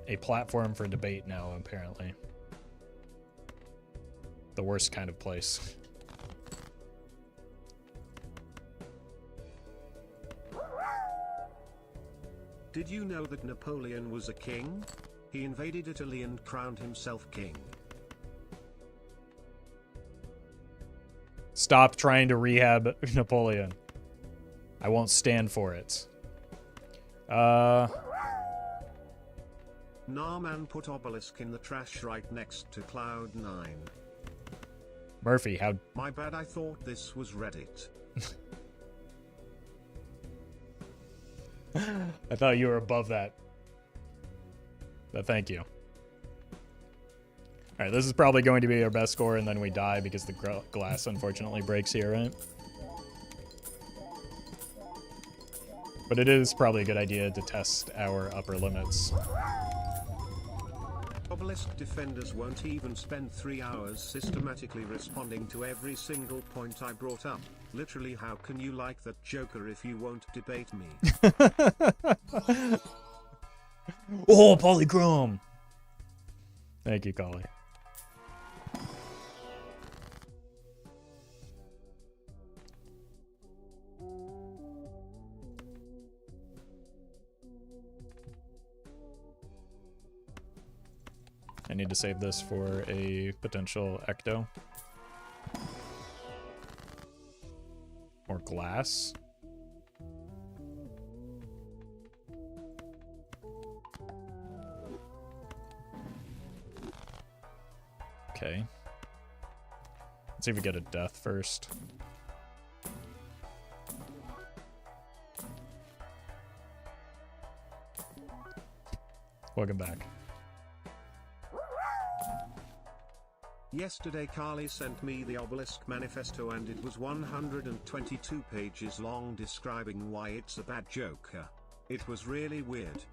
a platform for debate now, apparently. The worst kind of place. Did you know that Napoleon was a king? He invaded Italy and crowned himself king. Stop trying to rehab Napoleon. I won't stand for it. Nah man, put obelisk in the trash right next to Cloud9. Murphy, how... My bad, I thought this was Reddit. I thought you were above that. But thank you. Alright, this is probably going to be our best score, and then we die because the glass unfortunately breaks here, right? But it is probably a good idea to test our upper limits. Obelisk defenders won't even spend 3 hours systematically responding to every single point I brought up. Literally, how can you like that Joker if you won't debate me? Oh, polychrome! Thank you, Collie. I need to save this for a potential ecto. Or glass. Okay. Let's see if we get a death first. Welcome back. Yesterday Carly sent me the Obelisk Manifesto and it was 122 pages long describing why it's a bad Joker. It was really weird.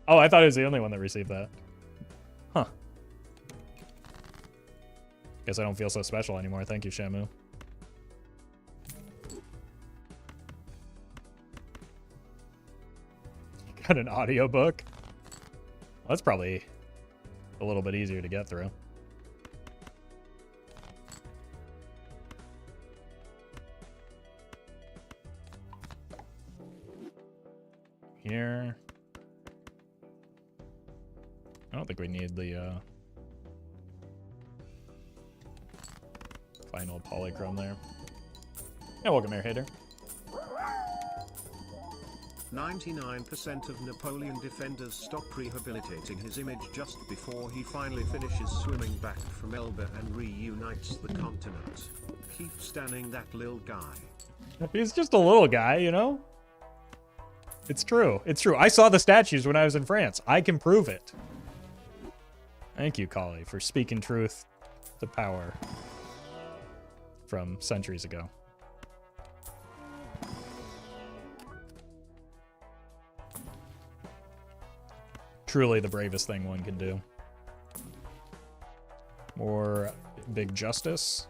Oh, I thought I was the only one that received that. Huh. Guess I don't feel so special anymore. Thank you, Shamu. Got an audiobook? Well, that's probably a little bit easier to get through. Here. I don't think we need the final polychrome there. Yeah, welcome here, Hater. 99% of Napoleon defenders stop rehabilitating his image just before he finally finishes swimming back from Elba and reunites the continent. Keep standing that little guy. He's just a little guy, you know? It's true. It's true. I saw the statues when I was in France. I can prove it. Thank you, Kali, for speaking truth to power from centuries ago. Truly the bravest thing one can do. More big justice.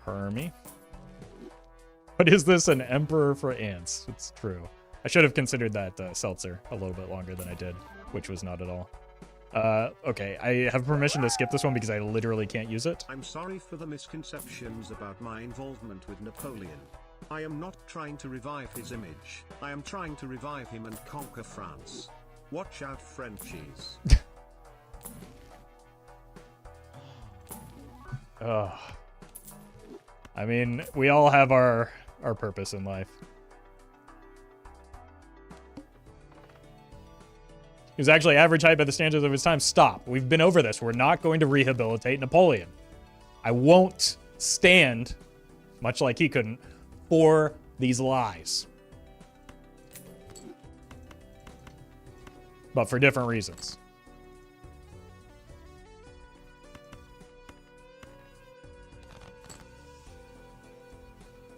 Hermie. What is this, an emperor for ants? It's true. I should have considered that seltzer a little bit longer than I did, which was not at all. Okay, I have permission to skip this one because I literally can't use it. I'm sorry for the misconceptions about my involvement with Napoleon. I am not trying to revive his image. I am trying to revive him and conquer France. Watch out, Frenchies. Ugh. I mean, we all have our purpose in life. He was actually average height by the standards of his time. Stop. We've been over this. We're not going to rehabilitate Napoleon. I won't stand, much like he couldn't, for these lies. But for different reasons.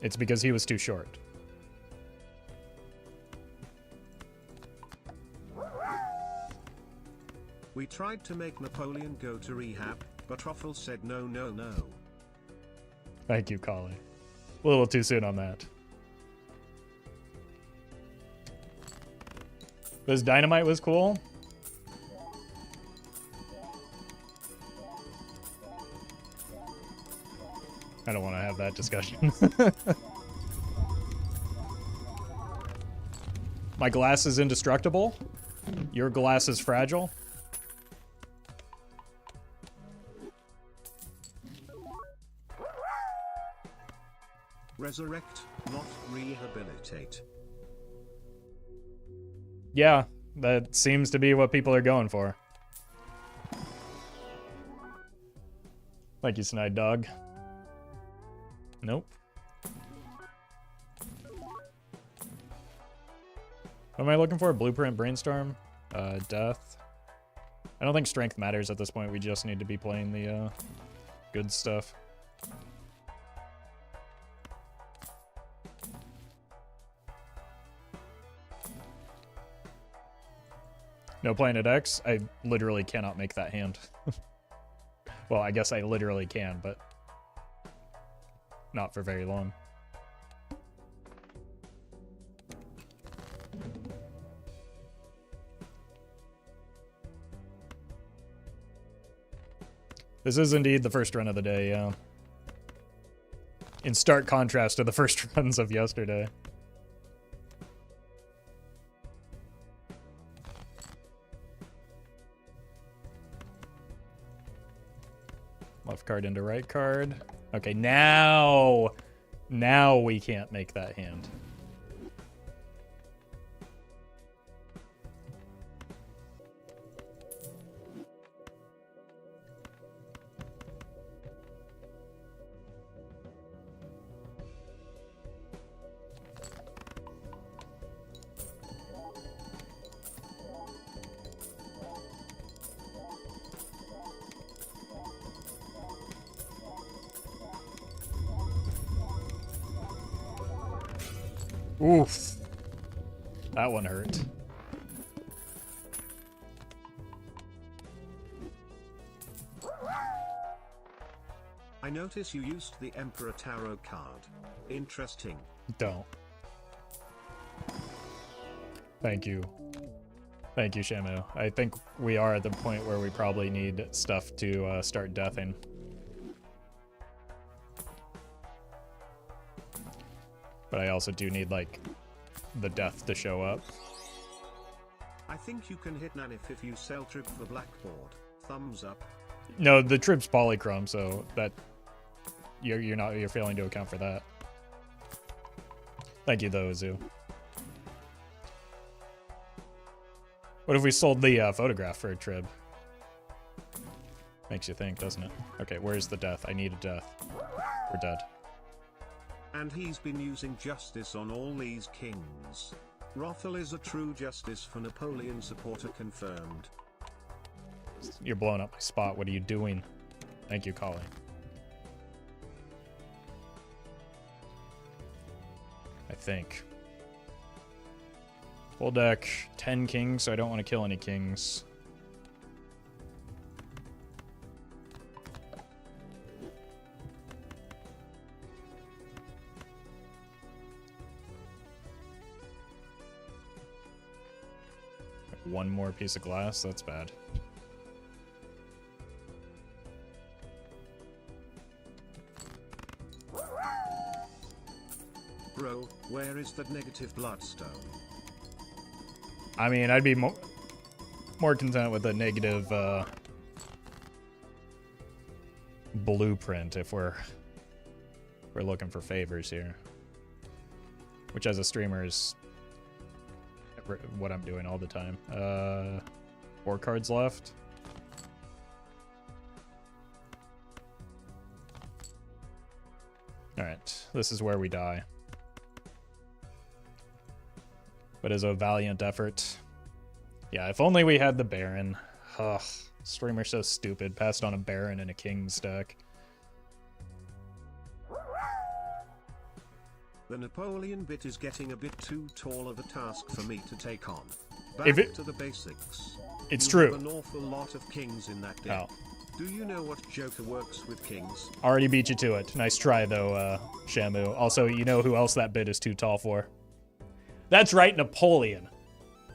It's because he was too short. We tried to make Napoleon go to rehab, but Roffle said no, no, no. Thank you, Kali. A little too soon on that. This dynamite was cool. I don't want to have that discussion. My glass is indestructible. Your glass is fragile. Resurrect, not rehabilitate. Yeah, that seems to be what people are going for. Thank you, Snide Dog. Nope. What am I looking for? Blueprint, Brainstorm, Death. I don't think strength matters at this point. We just need to be playing the good stuff. No Planet X? I literally cannot make that hand. Well, I guess I literally can, but not for very long. This is indeed the first run of the day, yeah. In stark contrast to the first runs of yesterday. Left card into right card. Okay, now we can't make that hand. Oof. That one hurt. I notice you used the Emperor Tarot card. Interesting. Don't. Thank you. Thank you, Shamu. I think we are at the point where we probably need stuff to start deathing. But I also do need, like, the death to show up. I think you can hit Nanif if you sell trip the blackboard. Thumbs up. No, the trip's polychrome, so that you're failing to account for that. Thank you though, Zoo. What if we sold the photograph for a trib? Makes you think, doesn't it? Okay, where's the death? I need a death. We're dead. And he's been using justice on all these kings. Roffle is a true justice for Napoleon supporter confirmed. You're blowing up my spot. What are you doing? Thank you, Colin. I think. Full deck, 10 kings, so I don't want to kill any kings. One more piece of glass, that's bad. Bro, where is that negative bloodstone? I mean, I'd be more content with a negative blueprint if we're looking for favors here. Which as a streamer is what I'm doing all the time. 4 cards left. Alright, this is where we die. But as a valiant effort. Yeah, if only we had the Baron. Ugh, streamer's so stupid. Passed on a Baron and a King's deck. The Napoleon bit is getting a bit too tall of a task for me to take on. If Back to the basics. It's You true. have an awful lot of kings in that deck. Do you know what Joker works with kings? Already beat you to it. Nice try, though, Shamu. Also, you know who else that bit is too tall for? That's right, Napoleon.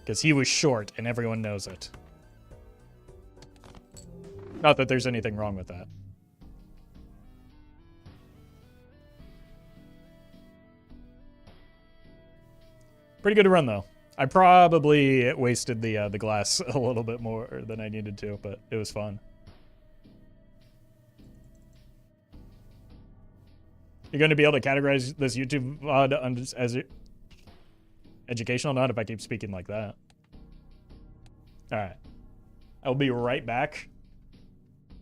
Because he was short, and everyone knows it. Not that there's anything wrong with that. Pretty good run, though. I probably wasted the glass a little bit more than I needed to, but it was fun. You're going to be able to categorize this YouTube VOD as educational? Not if I keep speaking like that. Alright. I'll be right back.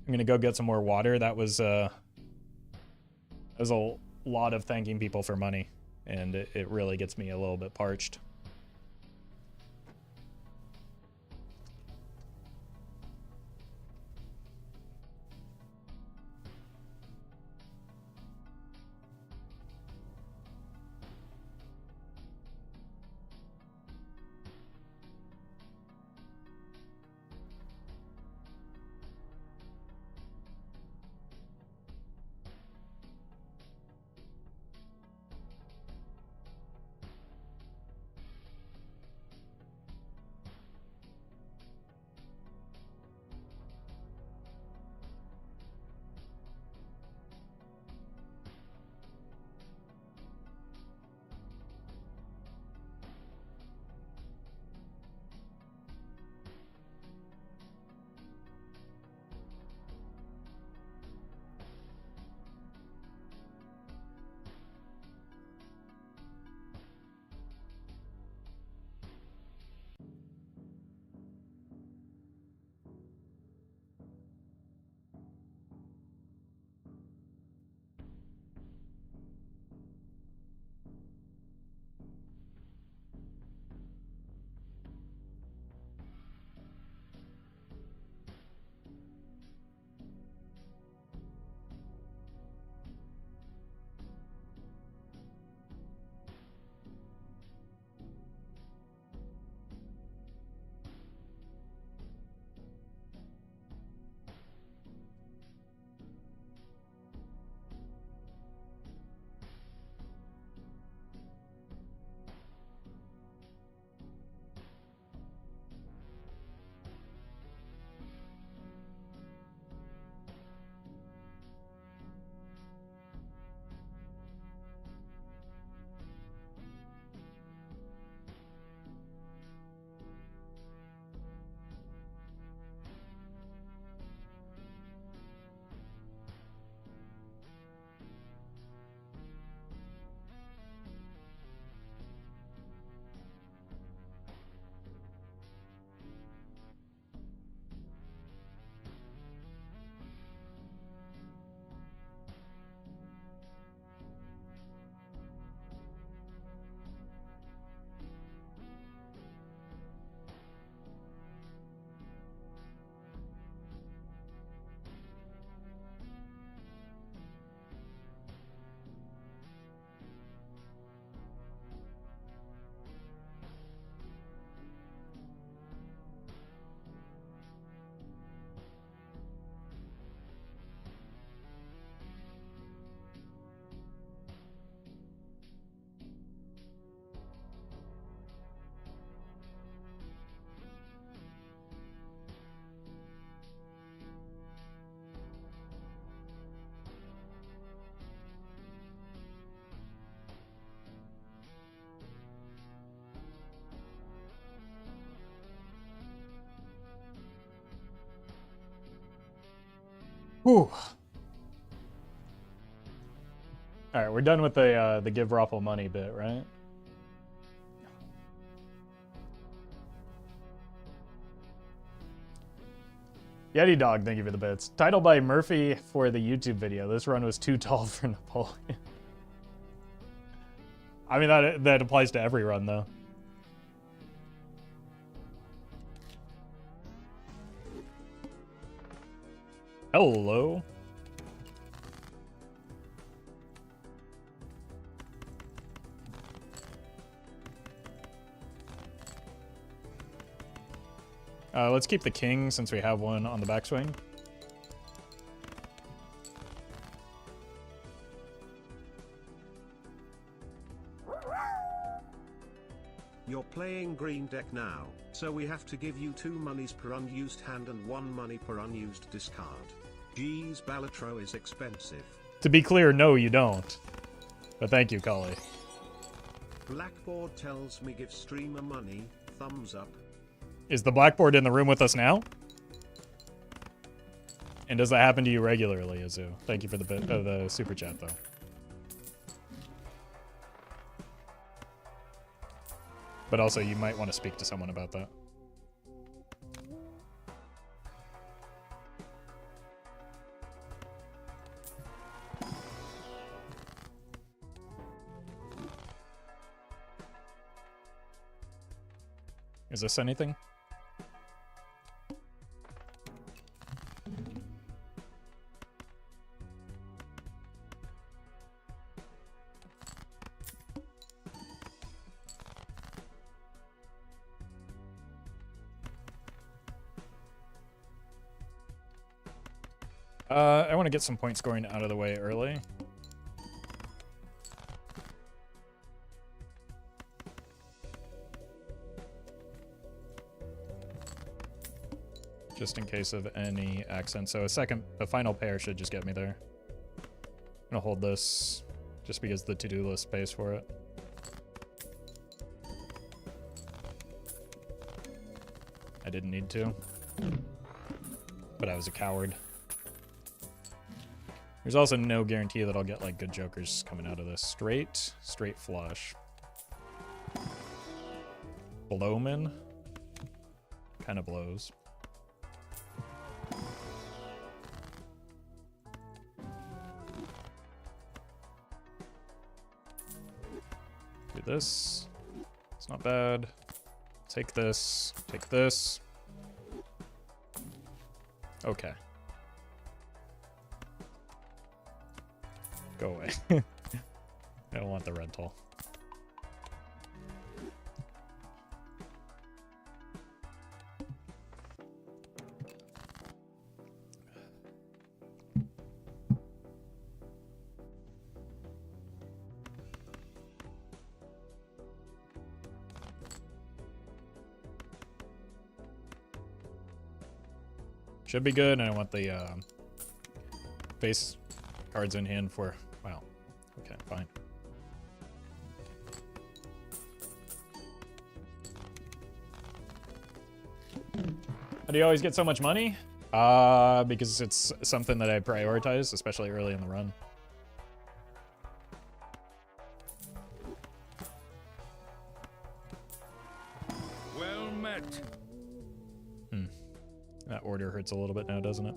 I'm going to go get some more water. That was a lot of thanking people for money. And it really gets me a little bit parched. Whew. All right, we're done with the give Roffle money bit, right? Yeti Dog, thank you for the bits. Title by Murphy for the YouTube video. This run was too tall for Napoleon. I mean, that applies to every run, though. Hello. Let's keep the king since we have one on the backswing. You're playing green deck now, so we have to give you 2 monies per unused hand and 1 money per unused discard. Geez, Balatro is expensive. To be clear, no, you don't. But thank you, Cully. Blackboard tells me give streamer money, thumbs up. Is the Blackboard in the room with us now? And does that happen to you regularly, Azu? Thank you for the super chat, though. But also, you might want to speak to someone about that. Is this anything? I want to get some point scoring out of the way early. Just in case of any accent. So the final pair should just get me there. I'm gonna hold this just because the to-do list pays for it. I didn't need to, but I was a coward. There's also no guarantee that I'll get like good jokers coming out of this. Straight flush. Blowman kind of blows. Do this. It's not bad. Take this. Take this. Okay. Go away. I don't want the rental. Should be good, and I want the base cards in hand for... Wow. Okay, fine. How do you always get so much money? Because it's something that I prioritize, especially early in the run. Well met. That order hurts a little bit now, doesn't it?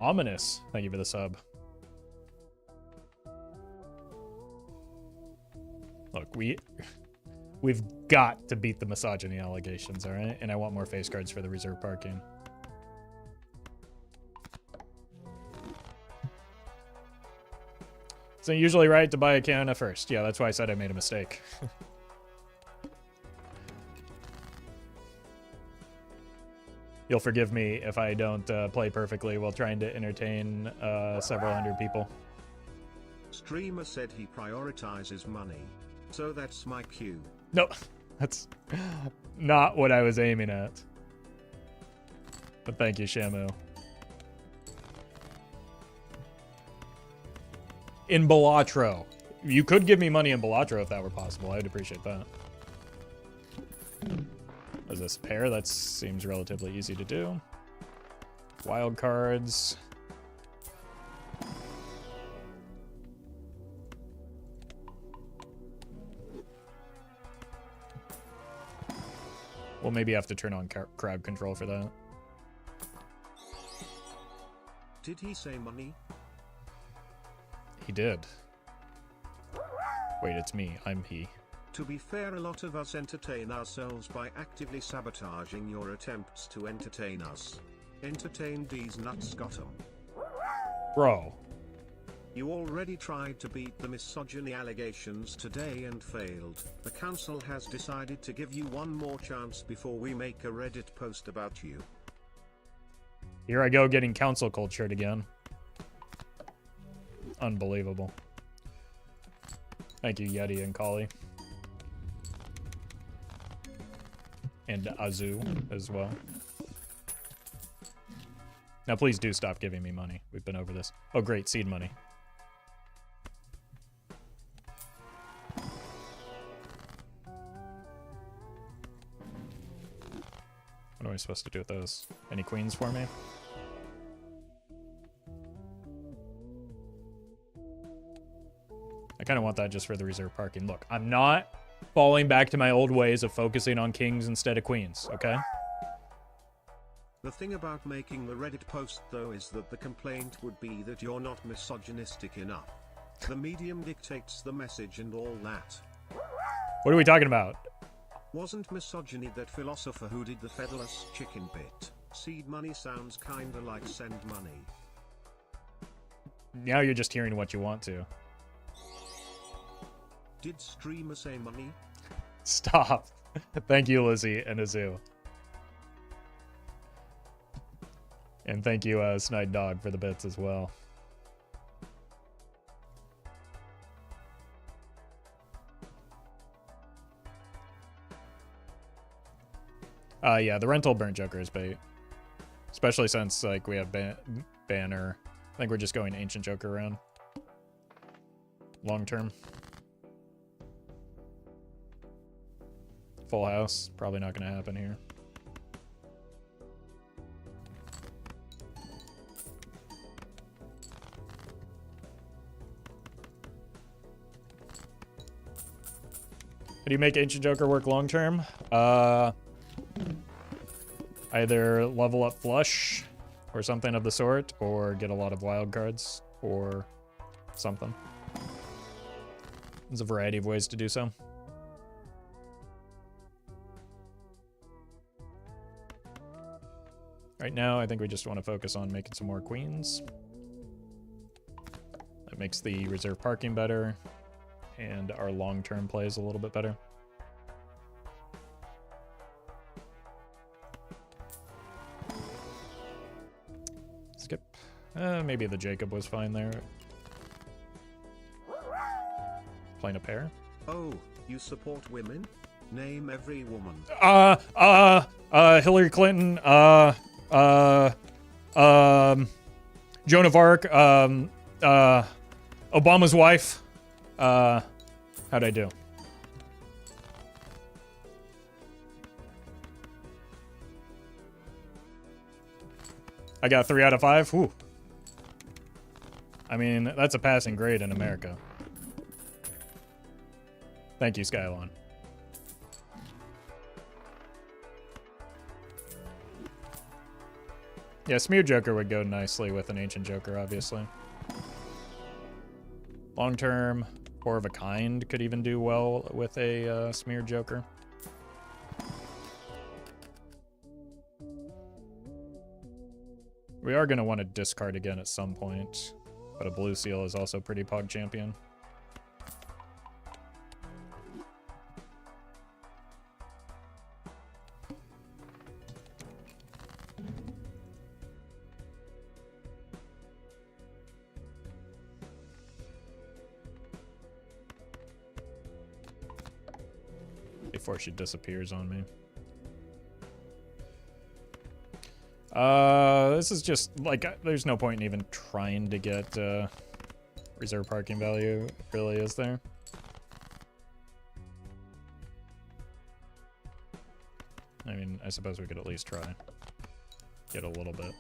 Ominous. Thank you for the sub. Look, we've got to beat the misogyny allegations, all right? And I want more face cards for the reserve parking. It's usually right to buy a Kiana first. Yeah, that's why I said I made a mistake. You'll forgive me if I don't play perfectly while trying to entertain several hundred people. Streamer said he prioritizes money, so that's my cue. No, that's not what I was aiming at. But thank you, Shamu. In Balatro. You could give me money in Balatro if that were possible. I'd appreciate that. Is this a pair? That seems relatively easy to do. Wild cards. We'll maybe have to turn on crowd control for that. Did he say money? He did. Wait, it's me. I'm he. To be fair, a lot of us entertain ourselves by actively sabotaging your attempts to entertain us. Entertain these nuts, got 'em. Bro. You already tried to beat the misogyny allegations today and failed. The council has decided to give you one more chance before we make a Reddit post about you. Here I go getting council cultured again. Unbelievable. Thank you, Yeti and Kali. And Azu as well. Now please do stop giving me money. We've been over this. Oh great, seed money. What am I supposed to do with those? Any queens for me? I kind of want that just for the reserve parking. Look, I'm not falling back to my old ways of focusing on kings instead of queens, okay? The thing about making the Reddit post though is that the complaint would be that you're not misogynistic enough. The medium dictates the message and all that. What are we talking about? Wasn't misogyny that philosopher who did the featherless chicken bit? Seed money sounds kinda like send money. Now you're just hearing what you want to. Did streamer say money? Stop. Thank you, Lizzie and Azu. And thank you, Snide Dog, for the bits as well. Yeah, the rental burnt Joker is bait. Especially since, like, we have Banner. I think we're just going Ancient Joker around. Long term. Full house. Probably not going to happen here. How do you make Ancient Joker work long term? Either level up flush or something of the sort, or get a lot of wild cards or something. There's a variety of ways to do so. Right now, I think we just want to focus on making some more queens. That makes the reserve parking better, and our long-term plays a little bit better. Skip. Maybe the Jacob was fine there. Playing a pair. Oh, you support women? Name every woman. Hillary Clinton, Joan of Arc, Obama's wife. How'd I do? I got 3 out of 5. Whew. I mean, that's a passing grade in America. Thank you, Skylon. Yeah, Smear Joker would go nicely with an Ancient Joker, obviously. Long term, Four of a Kind could even do well with a Smear Joker. We are going to want to discard again at some point, but a Blue Seal is also pretty pog champion. Before she disappears on me. This is just, like, there's no point in even trying to get, reserve parking value, really, is there? I mean, I suppose we could at least try. Get a little bit.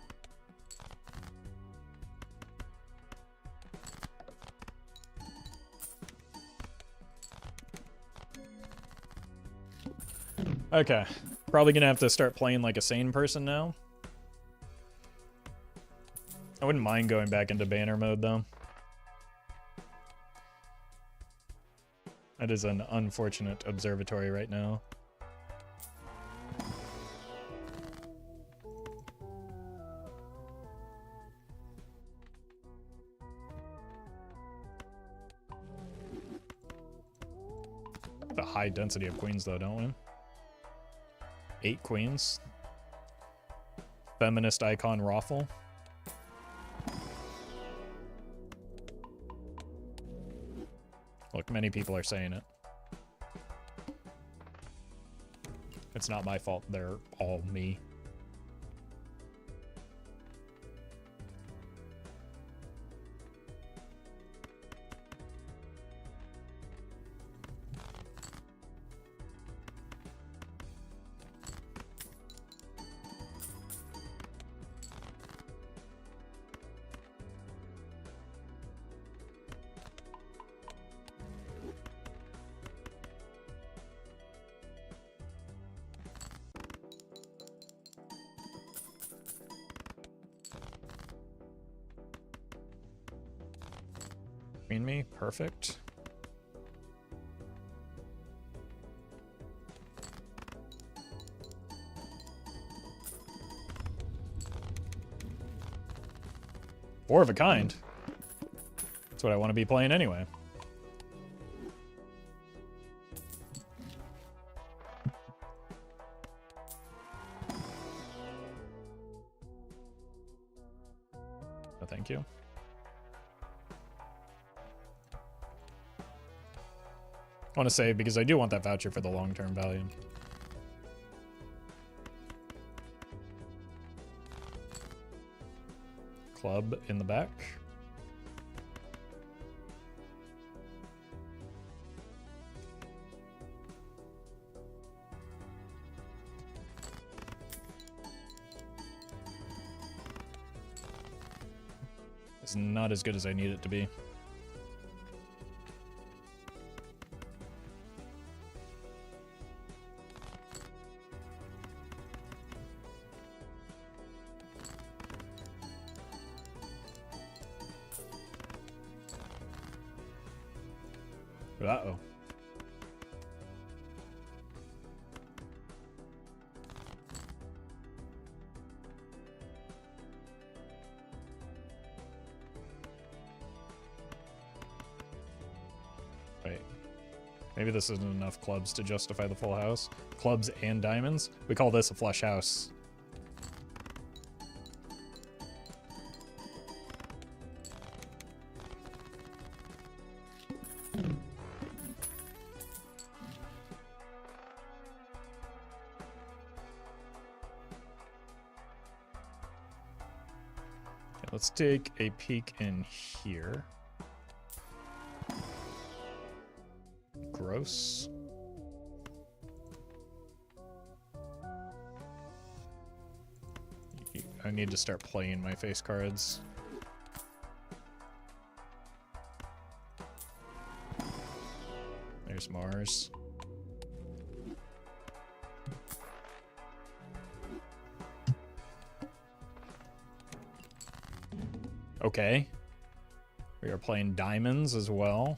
Okay. Probably gonna have to start playing like a sane person now. I wouldn't mind going back into banner mode, though. That is an unfortunate observatory right now. The high density of queens, though, don't we? 8 queens. Feminist icon Roffle. Look, many people are saying it. It's not my fault. They're all me. Queen me, perfect. Four of a kind. That's what I want to be playing anyway. No, thank you. I want to save because I do want that voucher for the long-term value. Club in the back. It's not as good as I need it to be. Uh-oh. Wait. Maybe this isn't enough clubs to justify the full house. Clubs and diamonds? We call this a flush house. Let's take a peek in here. Gross. I need to start playing my face cards. There's Mars. Okay. We are playing diamonds as well.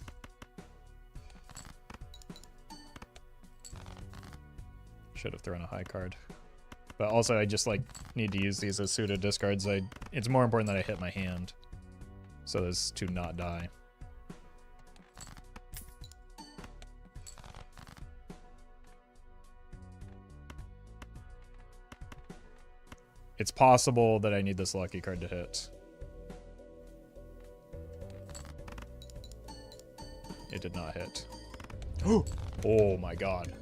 Should have thrown a high card. But also I just like need to use these as pseudo discards. It's more important that I hit my hand so as to not die. It's possible that I need this lucky card to hit. It did not hit. Oh my god.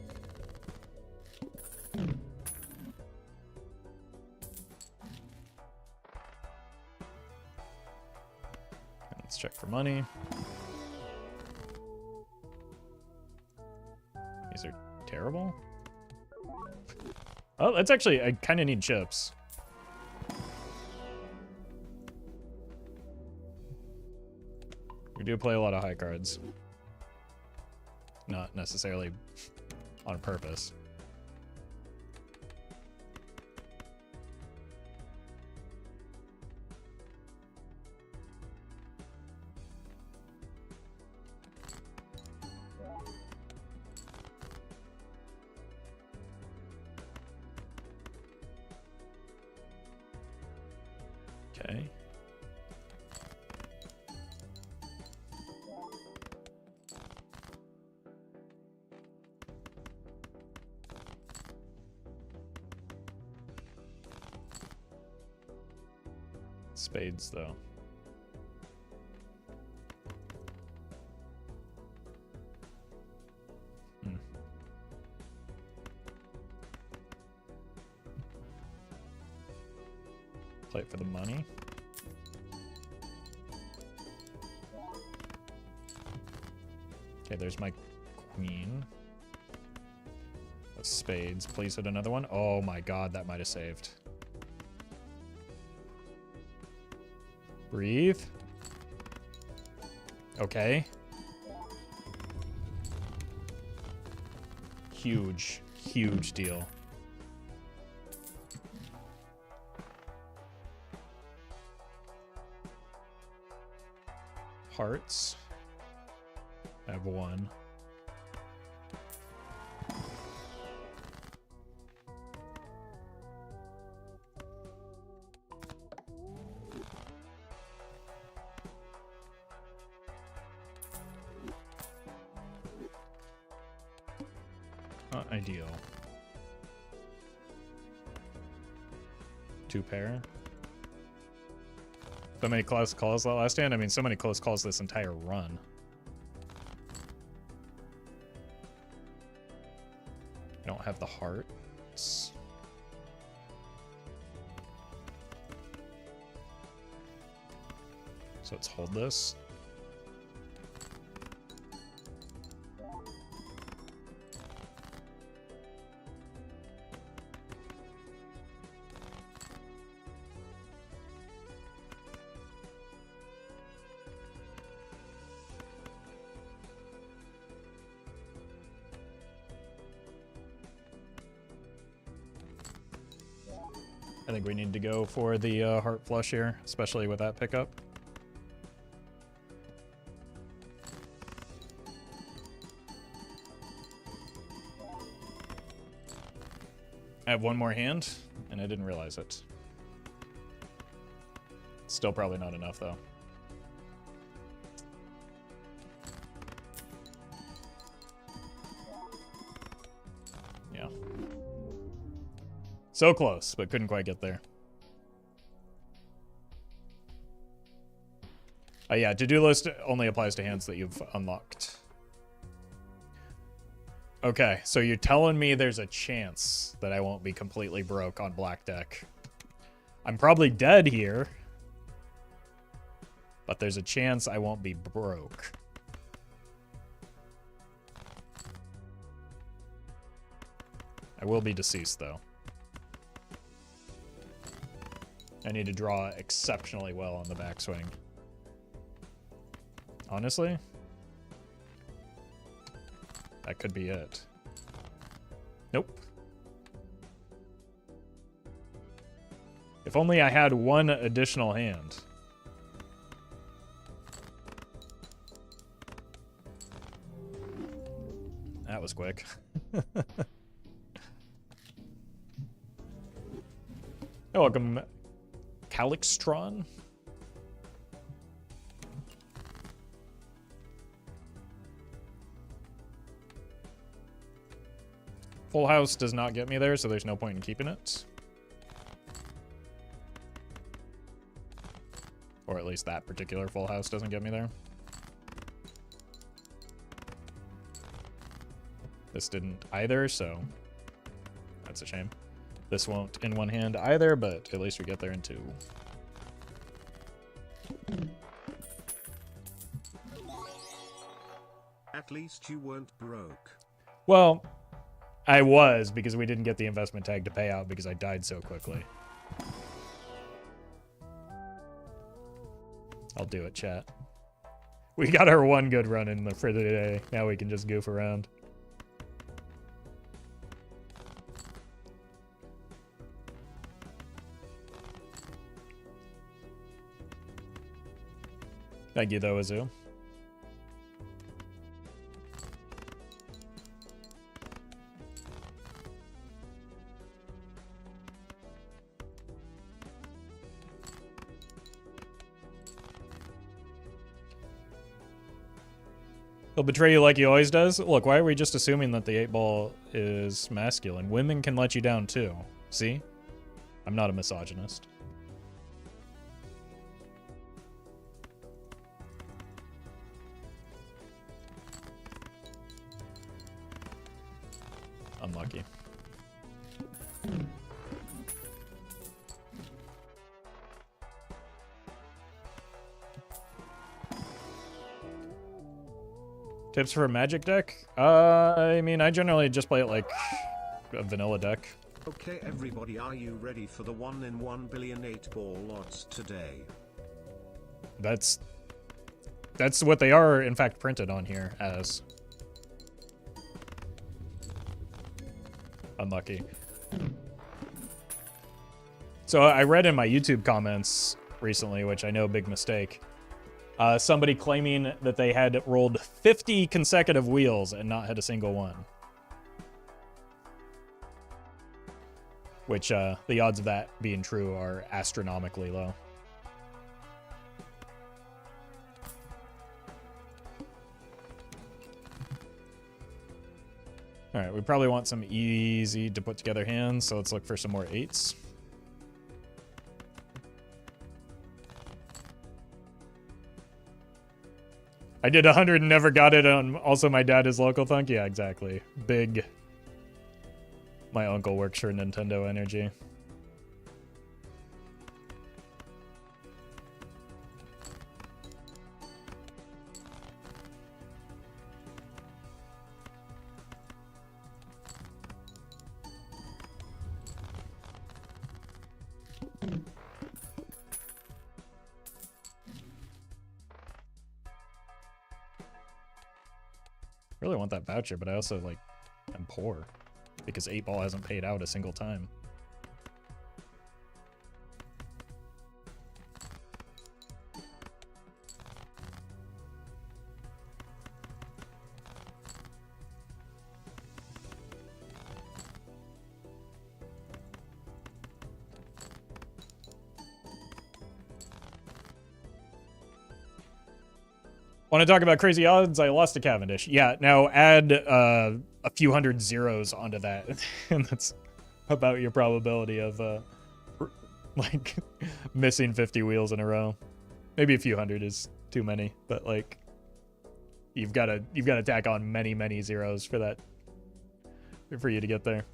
Let's check for money. These are terrible. Oh, that's actually, I kind of need chips. We do play a lot of high cards. Not necessarily on purpose. Okay. Spades, though. Play it for the money. Okay, there's my queen. Of spades. Please hit another one. Oh my god, that might have saved. Breathe. Okay. Huge, huge deal. Hearts. I have one. Not ideal. Two pair. So many close calls that last hand. I mean, so many close calls this entire run. I don't have the hearts. So let's hold this. I think we need to go for the heart flush here, especially with that pickup. I have one more hand, and I didn't realize it. Still probably not enough, though. Yeah. So close, but couldn't quite get there. Yeah, to-do list only applies to hands that you've unlocked. Okay, so you're telling me there's a chance that I won't be completely broke on black deck. I'm probably dead here, but there's a chance I won't be broke. I will be deceased, though. I need to draw exceptionally well on the backswing. Honestly, that could be it. Nope. If only I had one additional hand. That was quick. Oh, welcome, Calixtron. Full house does not get me there, so there's no point in keeping it. Or at least that particular full house doesn't get me there. This didn't either, so that's a shame. This won't in one hand either, but at least we get there in two. At least you weren't broke. Well, I was, because we didn't get the investment tag to pay out because I died so quickly. I'll do it, chat. We got our one good run in for the day. Now we can just goof around. Thank you, though, Azu. He'll betray you like he always does? Look, why are we just assuming that the 8-ball is masculine? Women can let you down, too. See? I'm not a misogynist. Unlucky. Tips for a magic deck? I mean, I generally just play it like a vanilla deck. Okay everybody, are you ready for the 1 in 1 billion 8-ball odds today? That's what they are, in fact, printed on here as. Unlucky. So I read in my YouTube comments recently, which I know, big mistake, somebody claiming that they had rolled 50 consecutive wheels and not had a single one. Which, the odds of that being true are astronomically low. Alright, we probably want some easy to put together hands, so let's look for some more 8s. I did 100 and never got it on. Also, my dad is local thunk. Yeah, exactly. Big. My uncle works for Nintendo Energy. Really want that voucher, but I also, like, am poor because 8-ball hasn't paid out a single time. Want to talk about crazy odds? I lost to Cavendish. Yeah, now add a few hundred zeros onto that, and that's about your probability of like missing 50 wheels in a row. Maybe a few hundred is too many, but like you've got to tack on many zeros for that, for you to get there.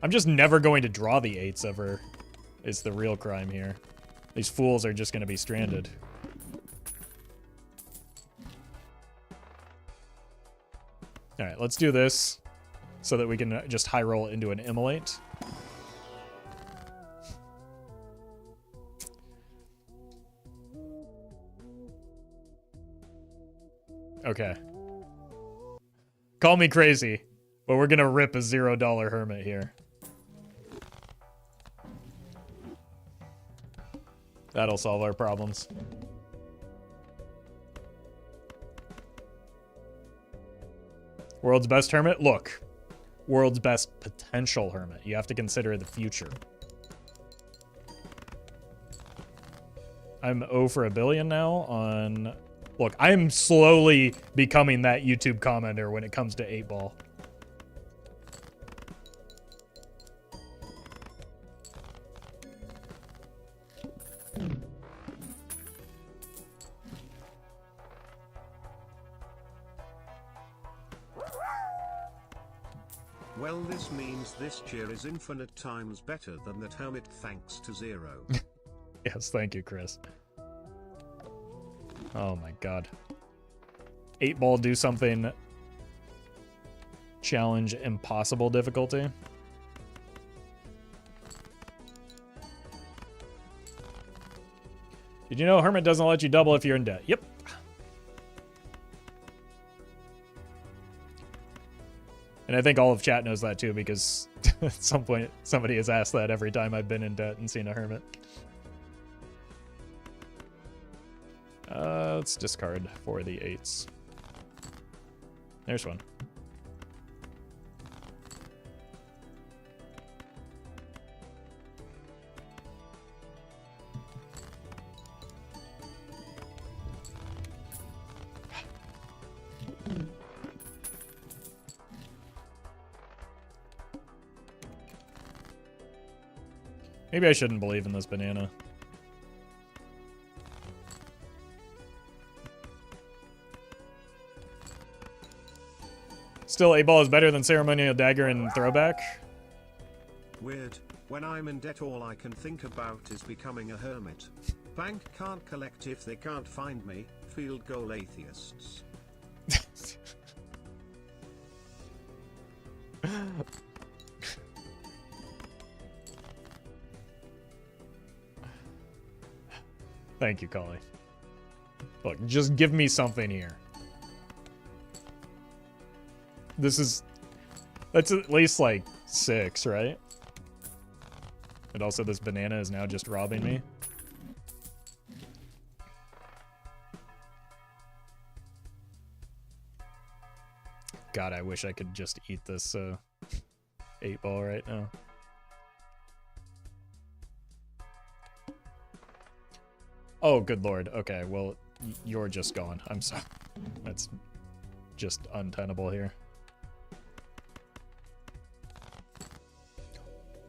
I'm just never going to draw the 8s ever. Is the real crime here. These fools are just going to be stranded. Alright, let's do this so that we can just high roll into an immolate. Okay. Call me crazy, but we're going to rip a $0 hermit here. That'll solve our problems. World's best hermit? Look. World's best potential hermit. You have to consider the future. I'm 0 for a billion now on... Look, I'm slowly becoming that YouTube commenter when it comes to 8-ball. Well, this means this cheer is infinite times better than that hermit thanks to Zero. Yes, thank you, Chris. Oh my god. 8-ball do something. Challenge impossible difficulty. Did you know Hermit doesn't let you double if you're in debt? Yep. And I think all of chat knows that too, because at some point somebody has asked that every time I've been in debt and seen a Hermit. Let's discard for the 8s. There's one. Maybe I shouldn't believe in this banana. Still, 8-ball is better than Ceremonial Dagger and Throwback. Weird. When I'm in debt, all I can think about is becoming a hermit. Bank can't collect if they can't find me. Field goal atheists. Thank you, Collie. Look, just give me something here. That's at least like 6, right? And also this banana is now just robbing me. God, I wish I could just eat this 8-ball right now. Oh, good lord. Okay, well, you're just gone. I'm sorry. That's just untenable here.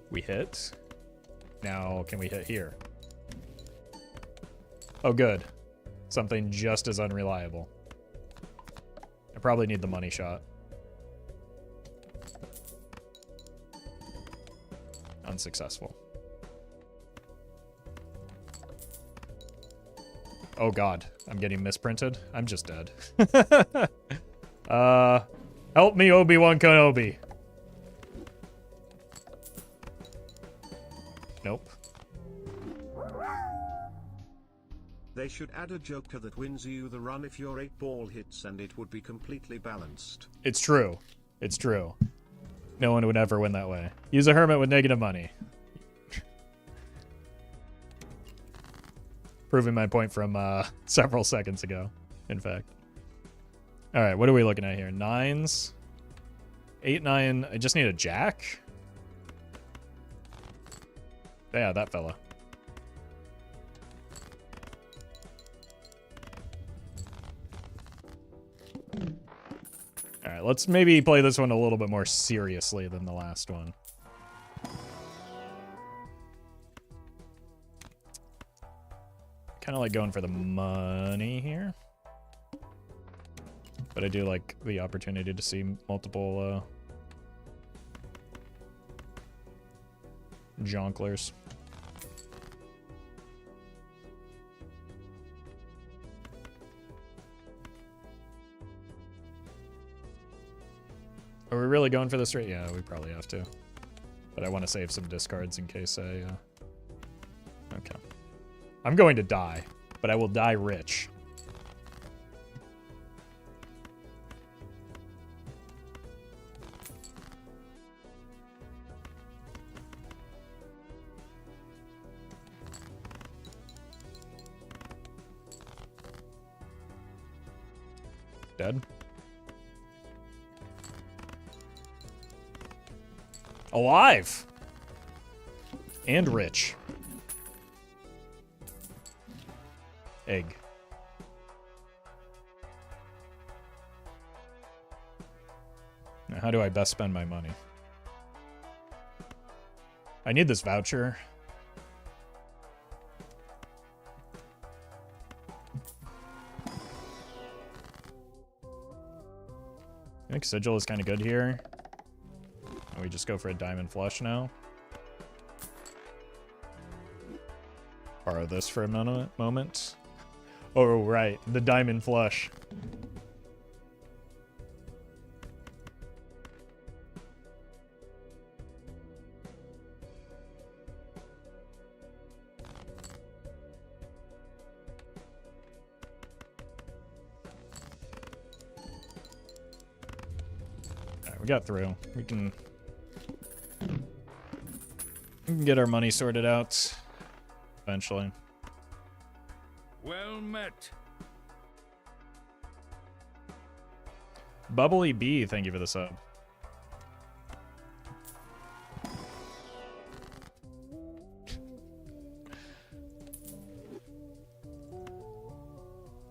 We hit. Now, can we hit here? Oh, good. Something just as unreliable. I probably need the money shot. Unsuccessful. Oh god, I'm getting misprinted. I'm just dead. Help me, Obi-Wan Kenobi. Nope. They should add a joker that wins you the run if your 8-ball hits, and it would be completely balanced. It's true. It's true. No one would ever win that way. Use a hermit with negative money. Proving my point from several seconds ago, in fact. All right, what are we looking at here? 9s. 8, 9. I just need a jack. Yeah, that fella. All right, let's maybe play this one a little bit more seriously than the last one. Kind of like going for the money here. But I do like the opportunity to see multiple jonglers. Are we really going for this right? Yeah, we probably have to. But I want to save some discards in case I... Okay. I'm going to die, but I will die rich. Dead. Alive! And rich. Egg. Now, how do I best spend my money? I need this voucher. I think Sigil is kind of good here. And we just go for a diamond flush now. Borrow this for a moment. Oh, right. The diamond flush. Alright, we got through. We can get our money sorted out eventually. Well met. Bubbly B, thank you for the sub.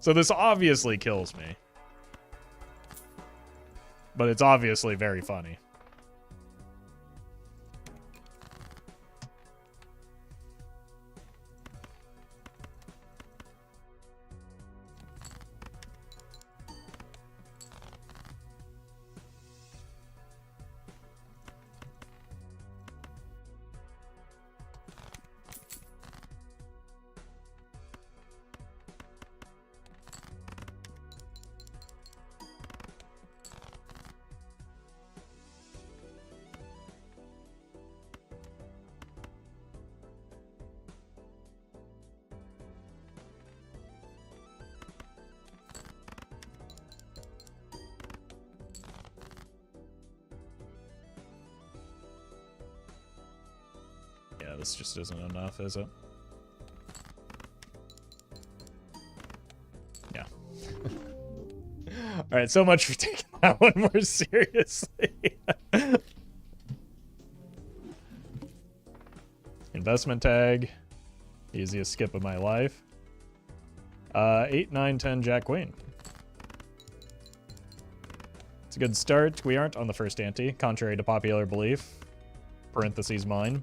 So this obviously kills me. But it's obviously very funny. Yeah, this just isn't enough, is it? Yeah. Alright, so much for taking that one more seriously. Investment tag. Easiest skip of my life. 8, 9, 10, Jack Queen. It's a good start. We aren't on the first ante, contrary to popular belief. Parentheses mine.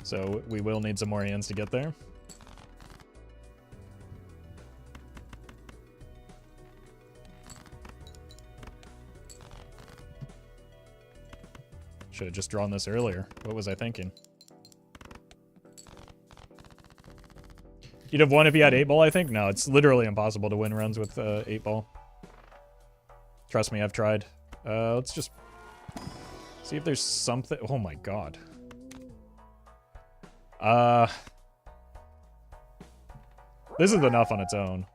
So we will need some more hands to get there. Should have just drawn this earlier. What was I thinking? You'd have won if you had 8-ball, I think? No, it's literally impossible to win runs with 8-ball. Trust me, I've tried. Let's just see if there's something. Oh my god. This is enough on its own.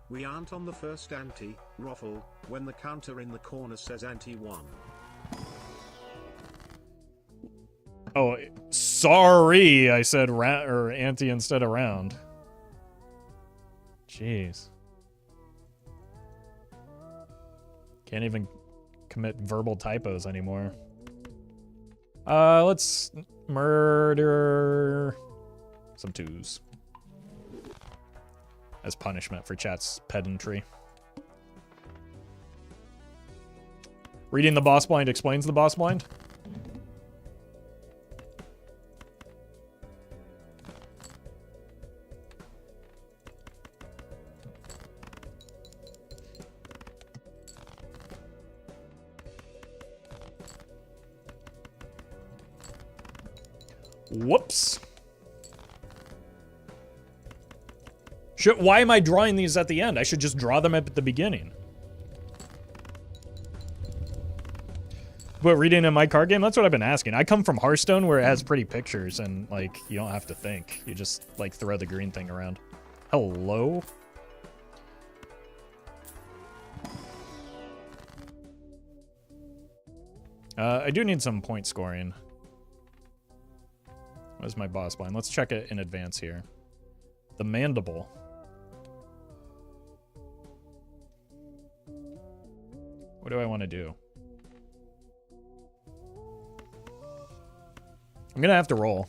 We aren't on the first ante, Roffle, when the counter in the corner says ante 1. Oh, sorry, I said or ante instead of round. Jeez. Can't even commit verbal typos anymore. Let's murder some 2s as punishment for chat's pedantry. Reading the boss blind explains the boss blind. Whoops. Why am I drawing these at the end? I should just draw them up at the beginning. But reading in my card game, that's what I've been asking. I come from Hearthstone where it has pretty pictures and, like, you don't have to think. You just, like, throw the green thing around. Hello? I do need some point scoring. Where's my boss blind? Let's check it in advance here. The mandible. What do I want to do? I'm gonna have to roll.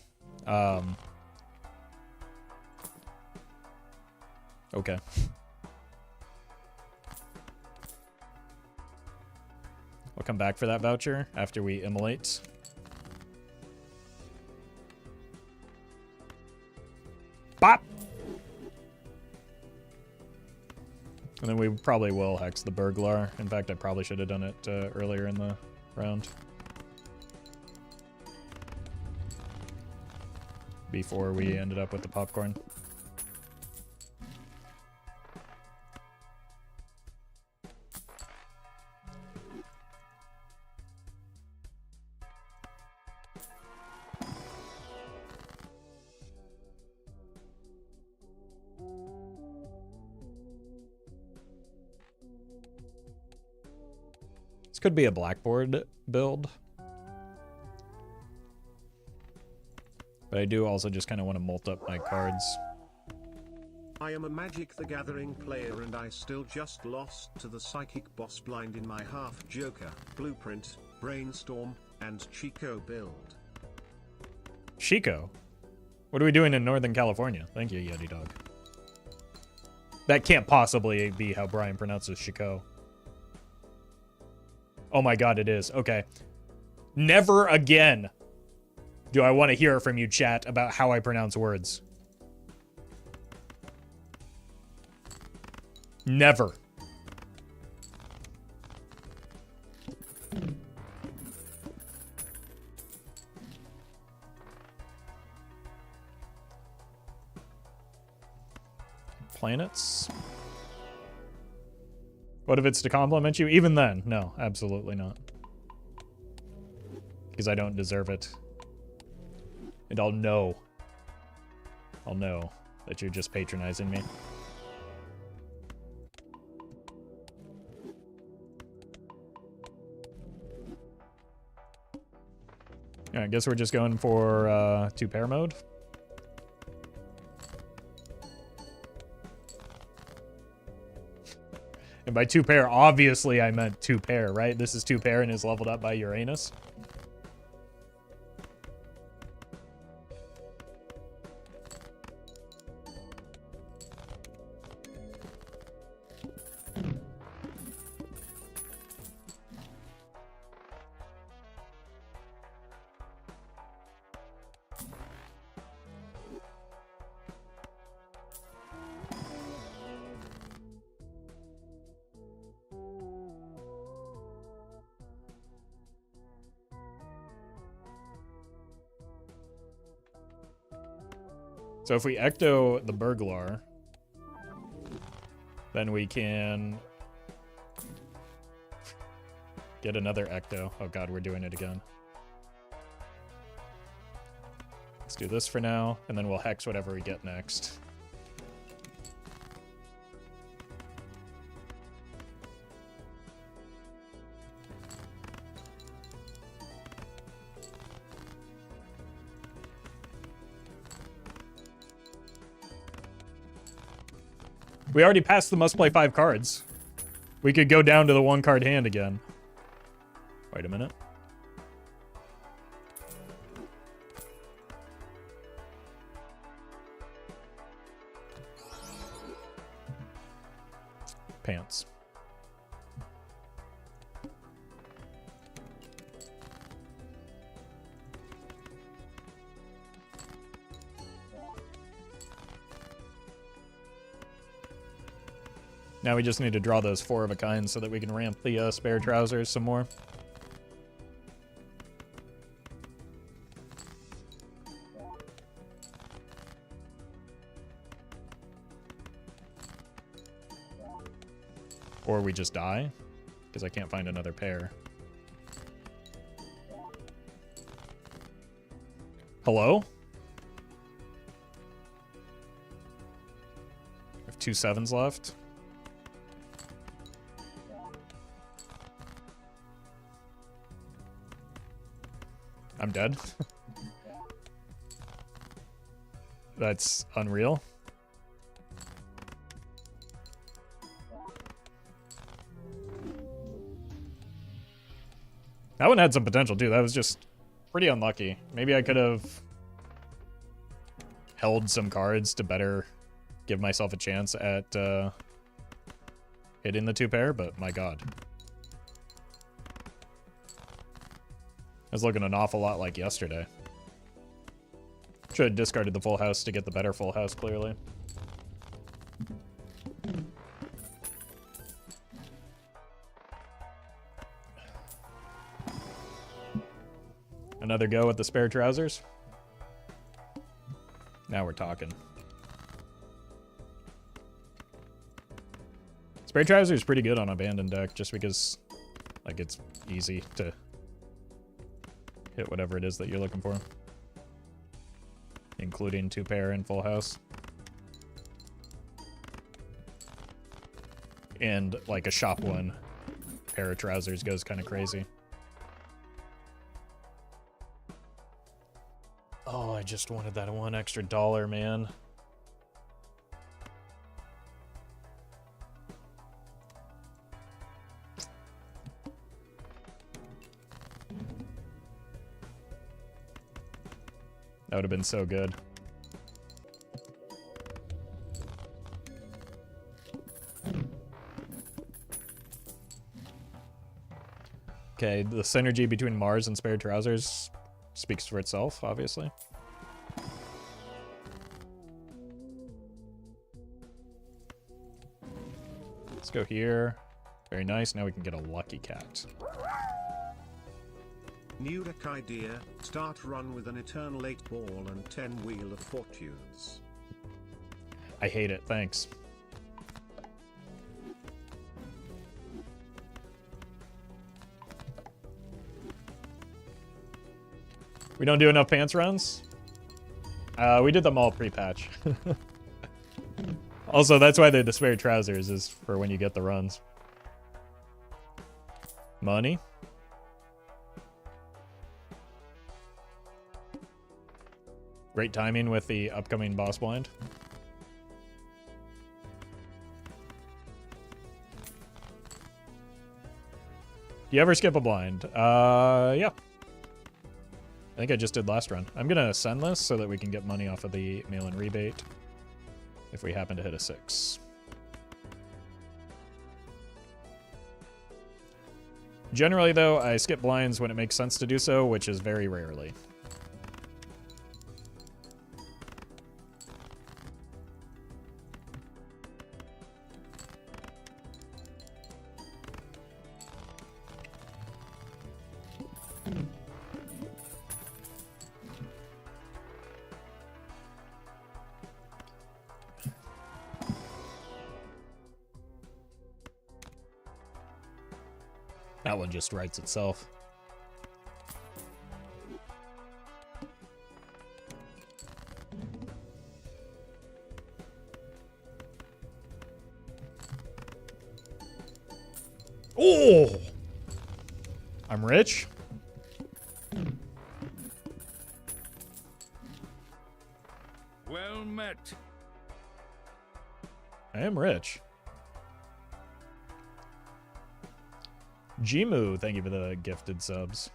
Okay. I'll come back for that voucher after we immolate. Bop! And then we probably will hex the burglar. In fact, I probably should have done it earlier in the round. before we ended up with the popcorn. This could be a blackboard build. But I do also just kind of want to mult up my cards. I am a Magic the Gathering player and I still just lost to the Psychic Boss Blind in my half Joker, Blueprint, Brainstorm, and Chico build. Chico? What are we doing in Northern California? Thank you, Yeti Dog. That can't possibly be how Brian pronounces Chico. Oh my god, it is. Okay. Never again do I want to hear from you, chat, about how I pronounce words. Never. Planets? What if it's to compliment you? Even then, no, absolutely not. Because I don't deserve it. And I'll know that you're just patronizing me. Yeah, I guess we're just going for 2-pair mode. And by 2-pair, obviously I meant 2-pair, right? This is 2-pair and is leveled up by Uranus. So if we ecto the burglar, then we can get another ecto. Oh god, we're doing it again. Let's do this for now, and then we'll hex whatever we get next. We already passed the must play 5 cards. We could go down to the 1-card hand again. Wait a minute. Pants. Now we just need to draw those 4 of a kind so that we can ramp the spare trousers some more. Or we just die, because I can't find another pair. Hello? I have 2 7s left. I'm dead. That's unreal. That one had some potential too. That was just pretty unlucky. Maybe I could have held some cards to better give myself a chance at hitting the 2-pair, but my god. I was looking an awful lot like yesterday. Should have discarded the full house to get the better full house, clearly. Another go at the spare trousers. Now we're talking. Spare Trouser is pretty good on Abandoned deck, just because, like, it's easy to hit whatever it is that you're looking for. Including 2-pair and Full House. And, like, a shop one pair of Trousers goes kind of crazy. Oh, I just wanted that $1 extra, man. That would have been so good. Okay, the synergy between Mars and Spare Trousers speaks for itself, obviously. Let's go here. Very nice. Now we can get a Lucky Cat. New deck idea, start run with an Eternal 8 ball and 10 Wheel of Fortunes. I hate it, thanks. We don't do enough pants runs? We did them all pre-patch. Also, that's why the Spare Trousers is for when you get the runs. Money. Great timing with the upcoming boss blind. Do you ever skip a blind? Yeah. I think I just did last run. I'm gonna send this so that we can get money off of the mail-in rebate if we happen to hit a 6. Generally, though, I skip blinds when it makes sense to do so, which is very rarely. That one just writes itself. Oh! I'm rich? Well met. I am rich. Jimu, thank you for the gifted subs.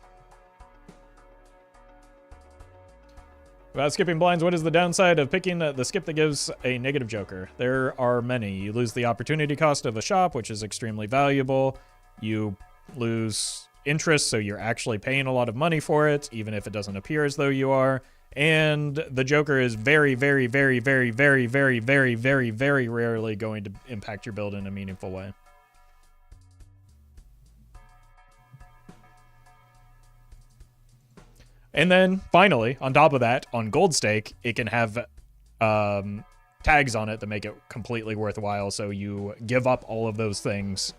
Without skipping blinds, what is the downside of picking the skip that gives a negative joker? There are many. You lose the opportunity cost of a shop, which is extremely valuable. You lose interest, so you're actually paying a lot of money for it, even if it doesn't appear as though you are. And the joker is very, very, very, very, very, very, very, very, very rarely going to impact your build in a meaningful way. And then, finally, on top of that, on Gold Stake, it can have tags on it that make it completely worthwhile, so you give up all of those things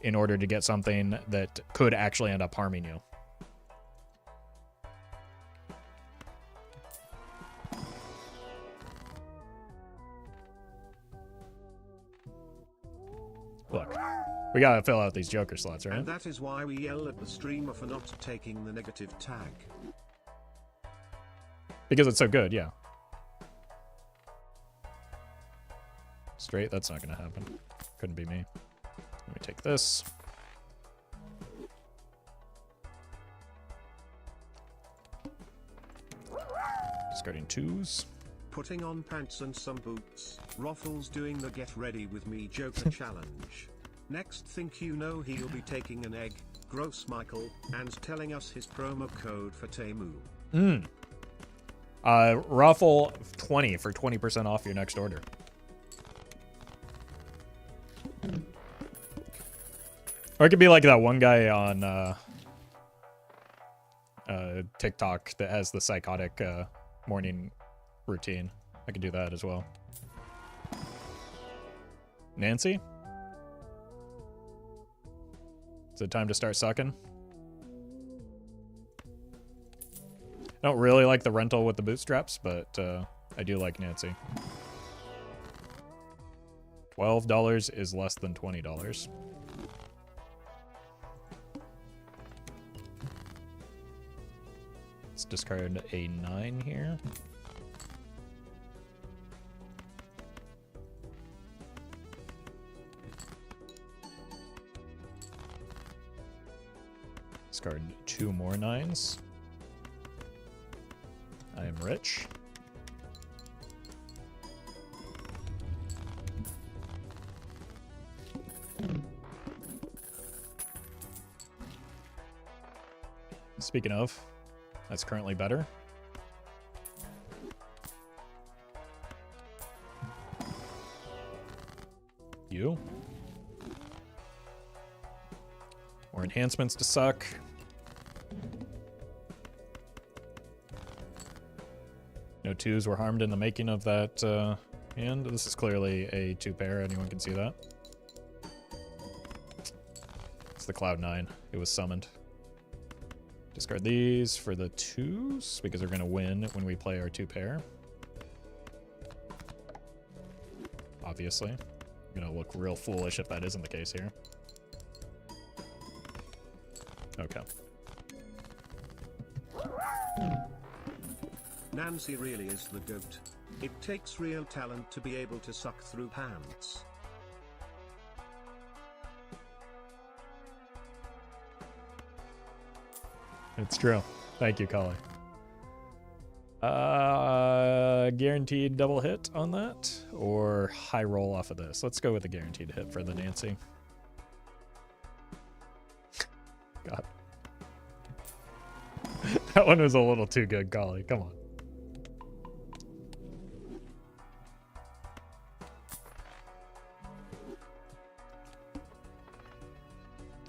in order to get something that could actually end up harming you. Look, we gotta fill out these joker slots, right? And that is why we yell at the streamer for not taking the negative tag. Because it's so good, yeah. Straight, that's not gonna happen. Couldn't be me. Let me take this. Discarding 2s. Putting on pants and some boots. Roffle's doing the get ready with me Joker challenge. Next think you know he'll be taking an egg, gross Michael, and telling us his promo code for Temu. Roffle 20 for 20% off your next order. Or it could be like that one guy on TikTok that has the psychotic morning routine. I I could do that as well. Nancy? Is it time to start sucking? I don't really like the rental with the bootstraps, but I do like Nancy. $12 is less than $20. Let's discard a 9 here. Discard 2 more 9s. I am rich. Speaking of, that's currently better. You. More enhancements to suck. No 2s were harmed in the making of that hand. This is clearly a 2-pair. Anyone can see that. It's the Cloud 9. It was summoned. Discard these for the 2s because they're going to win when we play our 2-pair. Obviously. I'm going to look real foolish if that isn't the case here. Okay. Nancy really is the goat. It takes real talent to be able to suck through pants. It's true. Thank you, Collie. Guaranteed double hit on that, or high roll off of this. Let's go with the guaranteed hit for the Nancy. God. That one was a little too good, Collie. Come on.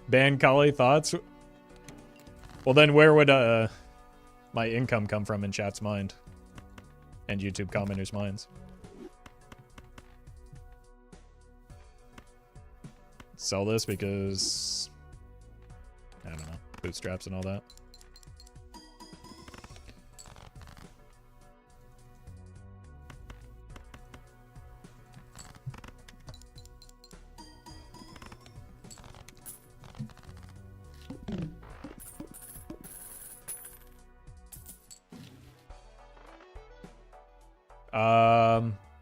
Ban Collie, thoughts? Well, then where would my income come from in chat's mind? And YouTube commenters' minds? Sell this because... I don't know. Bootstraps and all that.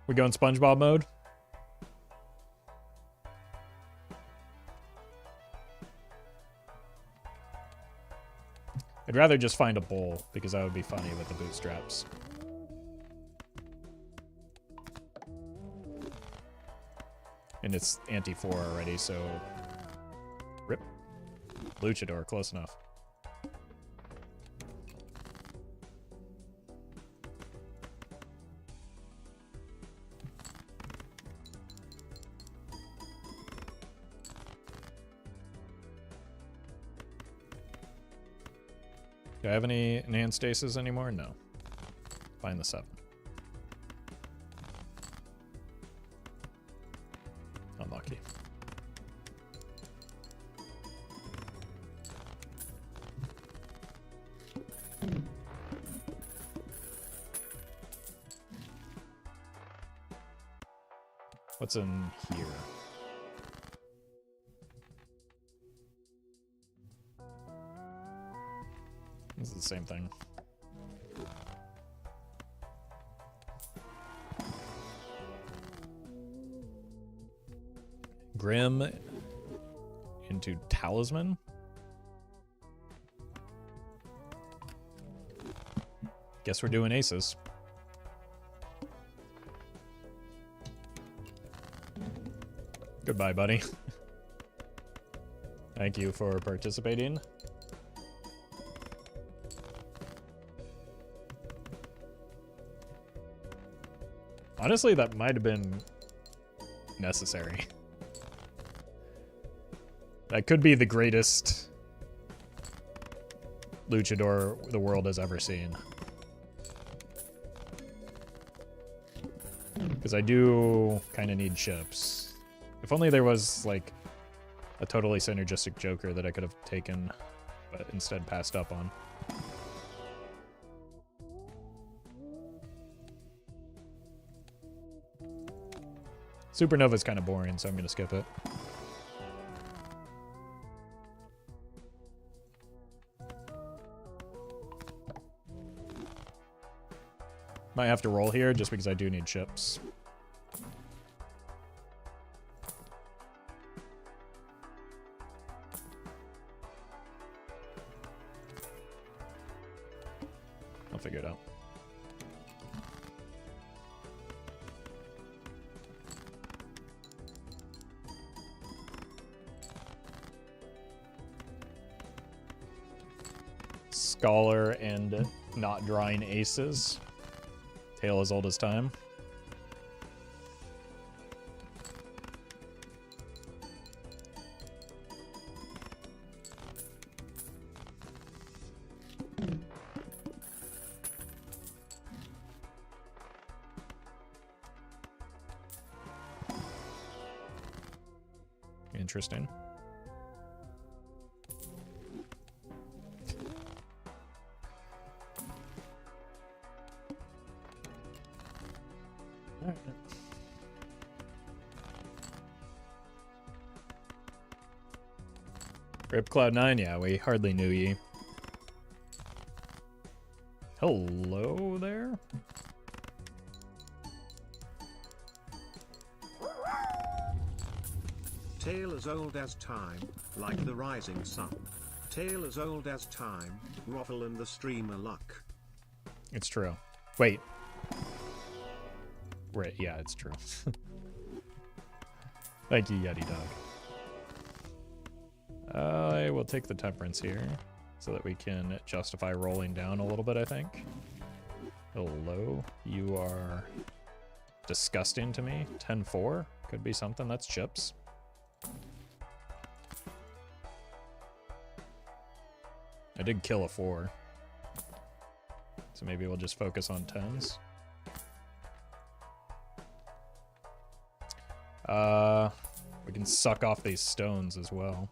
We go in SpongeBob mode. I'd rather just find a bowl because that would be funny with the bootstraps. And it's anti-4 already, so... Rip. Luchador, close enough. Do I have any enhanced stasis anymore? No. Find the 7. Unlucky. What's in here? This is the same thing. Grim into Talisman. Guess we're doing aces. Goodbye, buddy. Thank you for participating. Honestly, that might have been necessary. That could be the greatest luchador the world has ever seen. Because I do kind of need chips. If only there was, like, a totally synergistic Joker that I could have taken, but instead passed up on. Supernova's kind of boring, so I'm going to skip it. Might have to roll here just because I do need chips. I'll figure it out. Scholar and not drawing aces. Tale as old as time. Interesting. Rip Cloud9, yeah, we hardly knew ye. Hello there? Tale as old as time, like the rising sun. Tale as old as time, Roffle and the streamer luck. It's true. Wait. Right, yeah, it's true. Thank you, Yeti Dog. I will take the temperance here so that we can justify rolling down a little bit, I think. Hello. You are disgusting to me. 10-4 could be something. That's chips. I did kill a 4. So maybe we'll just focus on 10s. We can suck off these stones as well.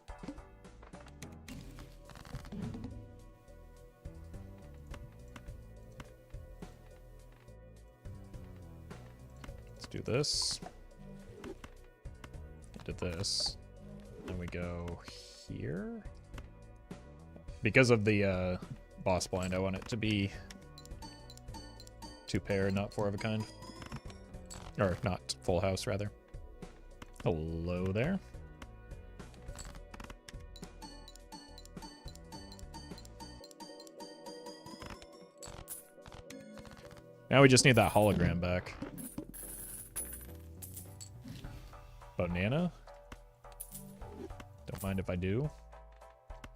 Let's do this. Did this. Then we go here. Because of the boss blind, I want it to be 2-pair, not 4 of a kind. Or not full house, rather. Hello there. Now we just need that hologram back. Banana? Don't mind if I do.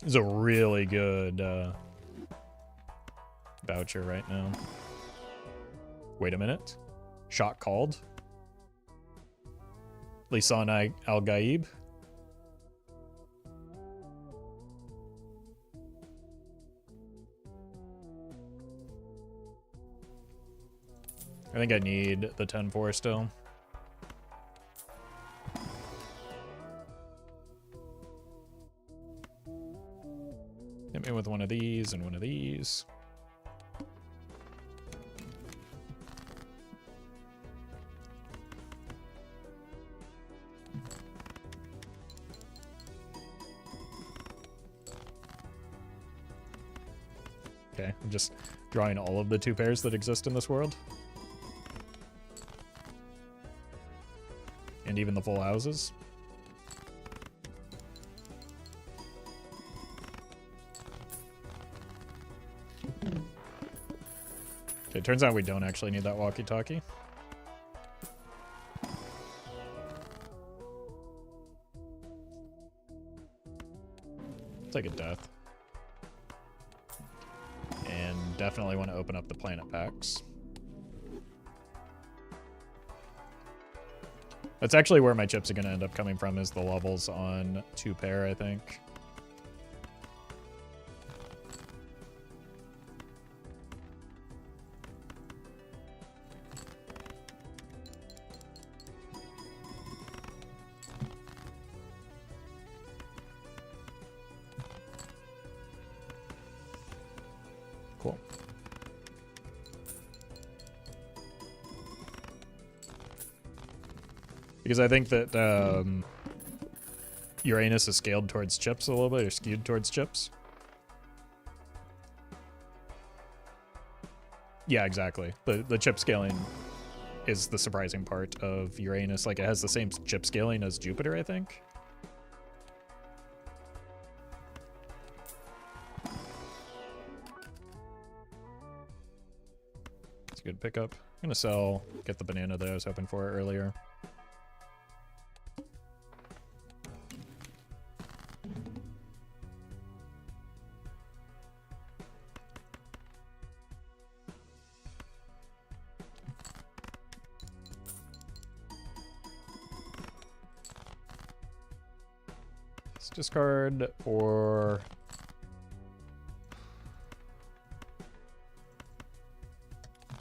This is a really good voucher right now. Wait a minute. Shot called. Lisan Al-Gaib. I think I need the 10-4 still. Hit me with one of these and one of these. Okay, I'm just drawing all of the 2 pairs that exist in this world. And even the full houses. Okay, turns out we don't actually need that walkie-talkie. Take a death. And definitely want to open up the planet packs. That's actually where my chips are going to end up coming from, is the levels on 2-pair, I think. Cool. Because I think that Uranus is scaled towards chips a little bit, or skewed towards chips. Yeah, exactly. The chip scaling is the surprising part of Uranus. Like, it has the same chip scaling as Jupiter, I think. It's a good pickup. I'm gonna sell, get the banana that I was hoping for earlier. Let's discard or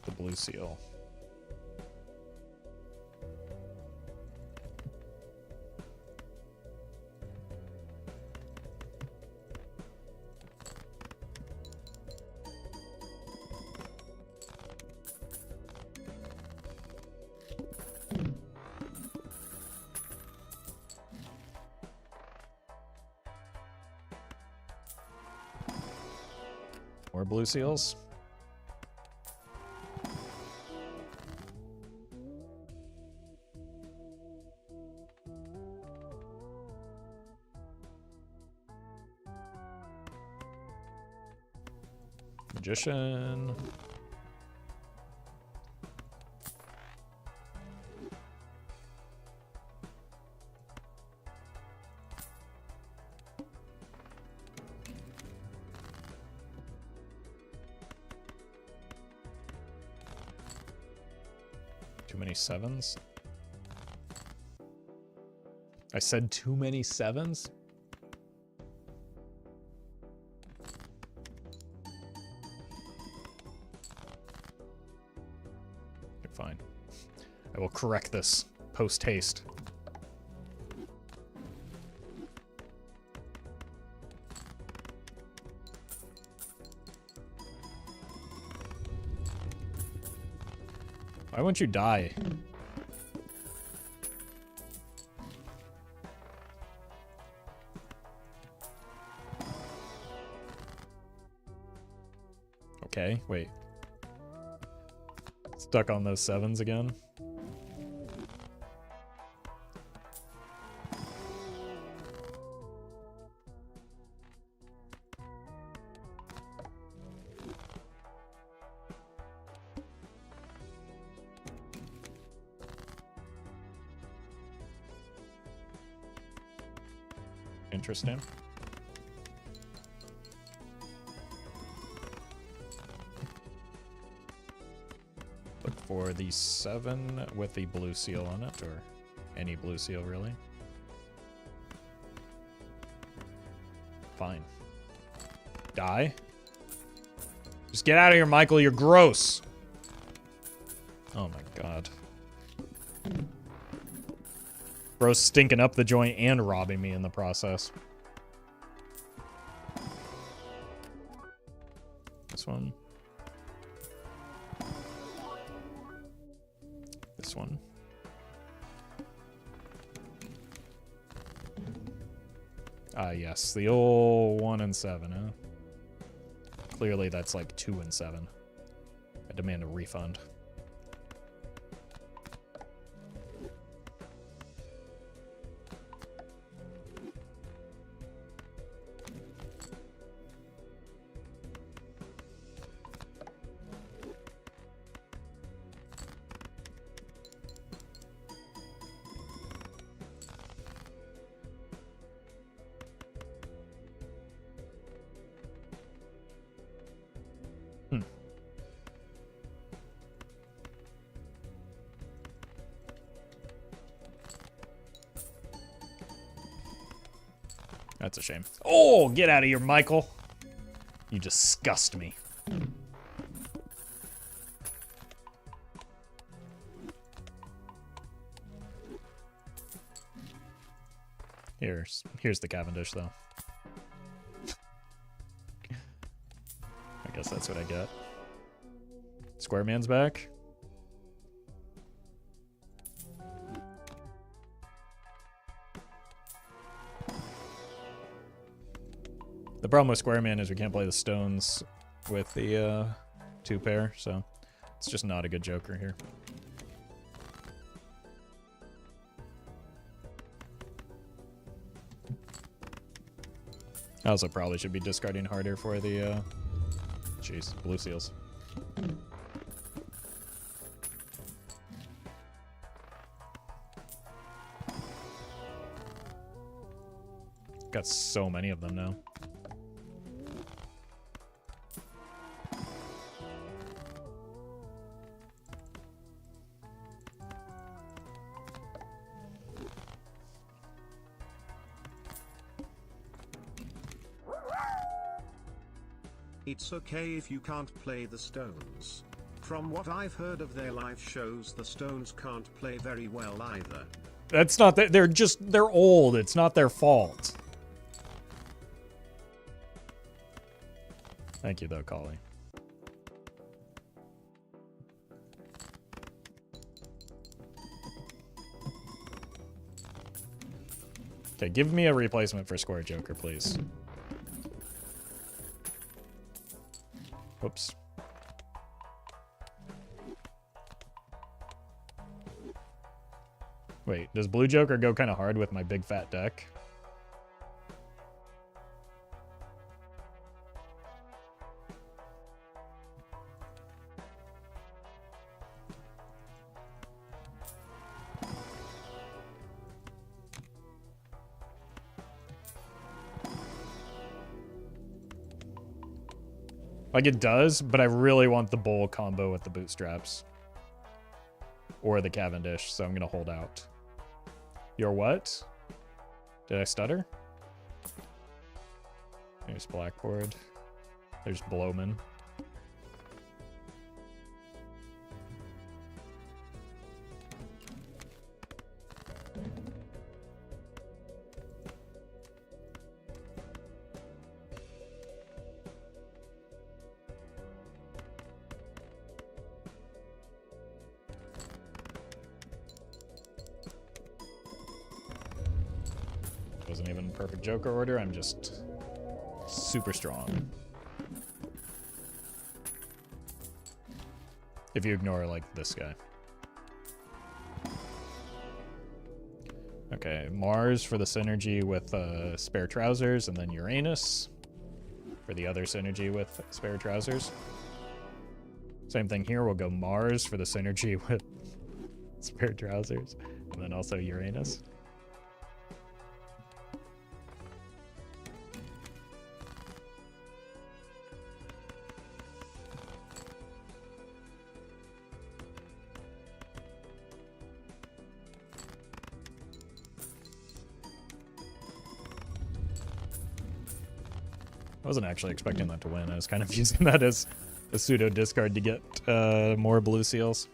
the blue seal. More blue seals. Magician. Too many sevens? I said too many sevens? Okay, fine. I will correct this post-haste. Why won't you die? Okay, wait. Stuck on those sevens again. Interesting. Look for the 7 with the blue seal on it, or any blue seal, really. Fine. Die. Just get out of here, Michael. You're gross. Oh my god. Bro's stinking up the joint and robbing me in the process. This one. This one. Ah, yes. The old 1 and 7, huh? Clearly that's like 2 and 7. I demand a refund. That's a shame. Oh, get out of here, Michael. You disgust me. Here's the Cavendish, though. I Guess that's what I get. Square man's back. The problem with Square Man is we can't play the stones with the 2-pair, so it's just not a good joker here. I also probably should be discarding harder for the, jeez, blue seals. Got so many of them now. It's okay if you can't play the Stones. From what I've heard of their live shows, the Stones can't play very well either. That's not that, they're old. It's not their fault. Thank you though, Collie. Okay, give me a replacement for Square Joker, please. Whoops. Wait, does Blue Joker go kind of hard with my big fat deck? Like it does, but I really want the bowl combo with the bootstraps. Or the Cavendish, so I'm gonna hold out. Your what? Did I stutter? There's Blackboard. There's Blowman. Wasn't even perfect Joker order, I'm just super strong. If you ignore, like, this guy. Okay, Mars for the synergy with spare trousers, and then Uranus for the other synergy with spare trousers. Same thing here, we'll go Mars for the synergy with spare trousers, and then also Uranus. I wasn't actually expecting that to win. I was kind of using that as a pseudo discard to get more blue seals.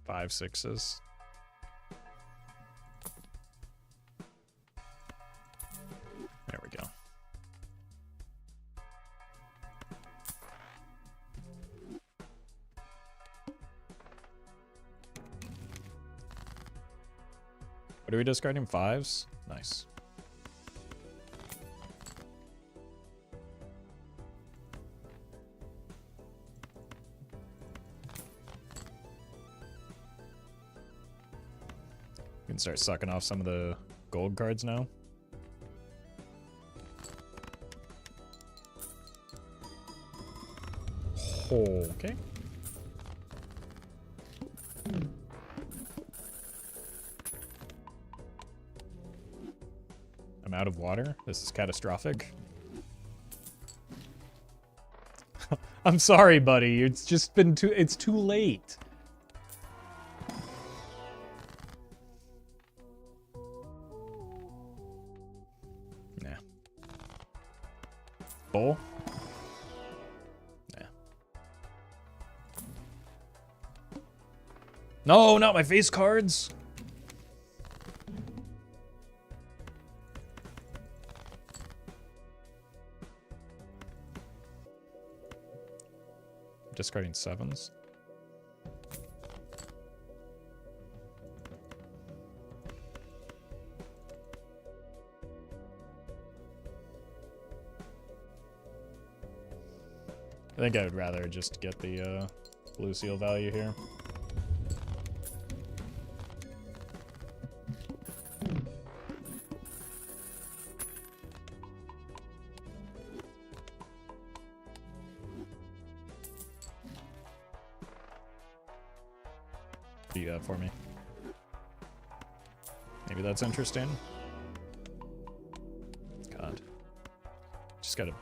Five sixes. There we go. What are we discarding? Fives? Nice. We can start sucking off some of the gold cards now. Okay. I'm out of water. This is catastrophic. I'm sorry, buddy. It's just been it's too late. Bull? Yeah. No, not my face cards. Discarding 7s. I think I would rather just get the blue seal value here. What do you got for me? Maybe that's interesting. God. Just got a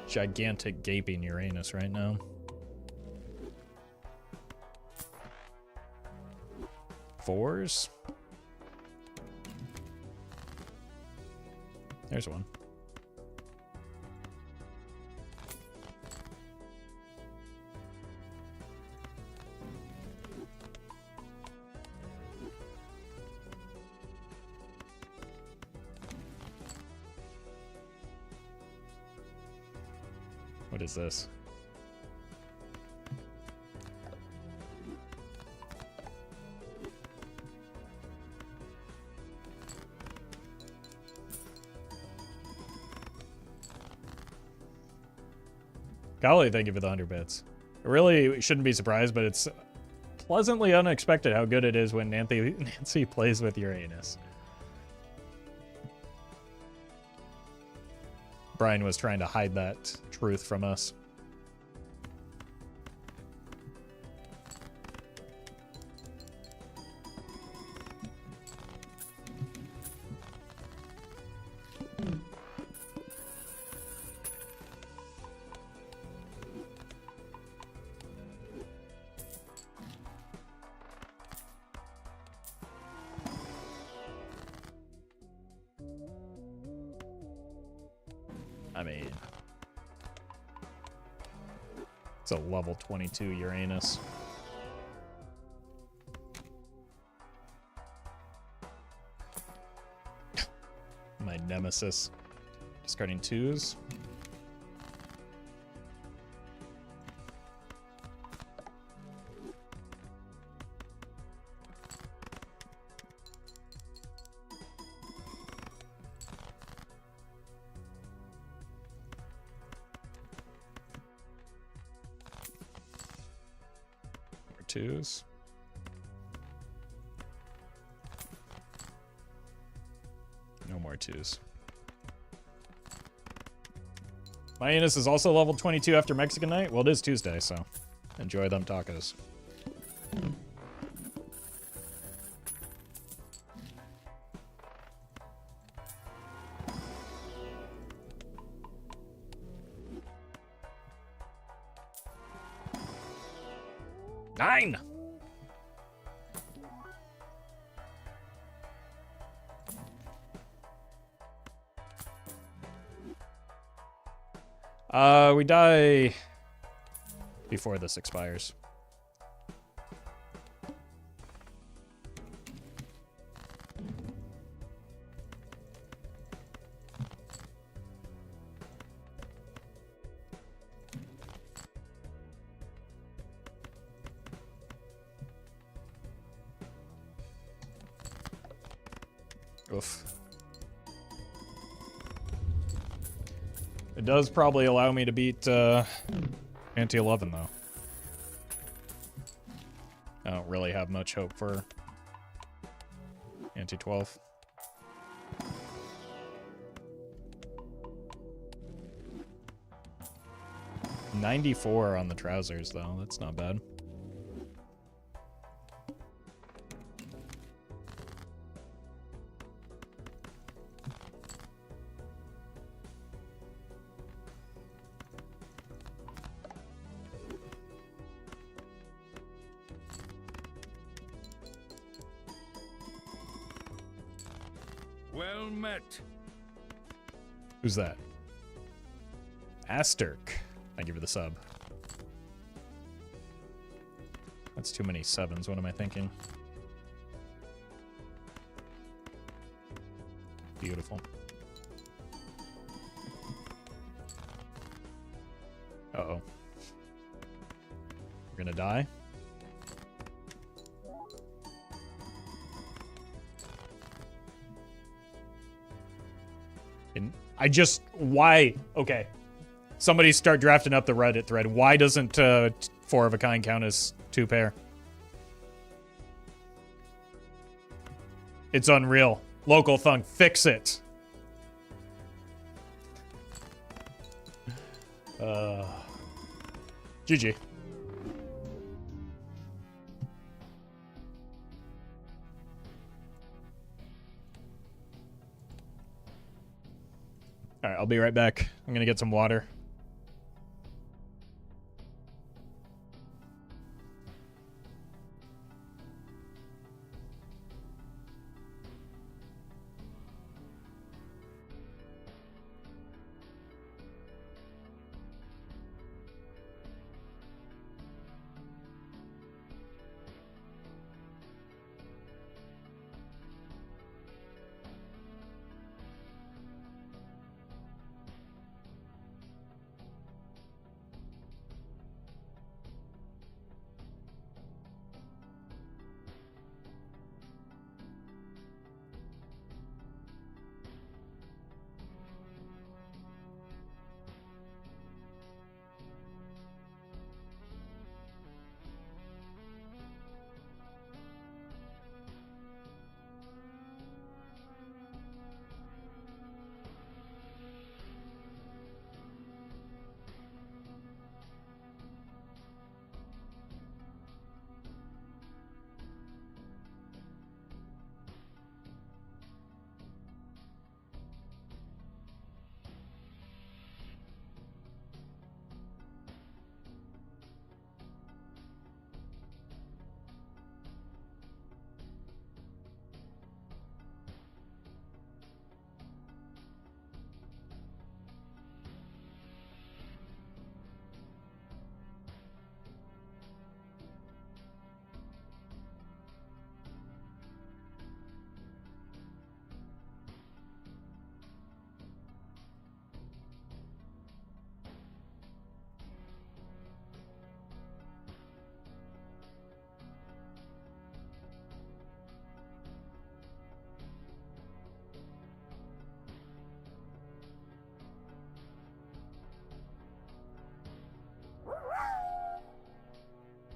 gigantic gaping Uranus right now. Fours? There's one. What is this? Golly, thank you for the 100 bits. I really shouldn't be surprised, but it's pleasantly unexpected how good it is when Nancy plays with Uranus. Brian was trying to hide that truth from us. I mean, it's a level 22 Uranus. My nemesis. Discarding 2s. Twos. No more twos. My anus is also level 22 after Mexican night. Well, it is Tuesday, so enjoy them tacos. Nine! We die before this expires. Oof. It does probably allow me to beat anti-11 though. I don't really have much hope for anti-12. $94 on the trousers though, that's not bad. Well met. Who's that? Asterk. Thank you for the sub. That's too many sevens. What am I thinking? Beautiful. Uh-oh. We're gonna die. And why? Okay. Somebody start drafting up the Reddit thread. Why doesn't 4 of a kind count as 2 pair? It's unreal. Local thunk, fix it. GG. All right, I'll be right back. I'm gonna get some water.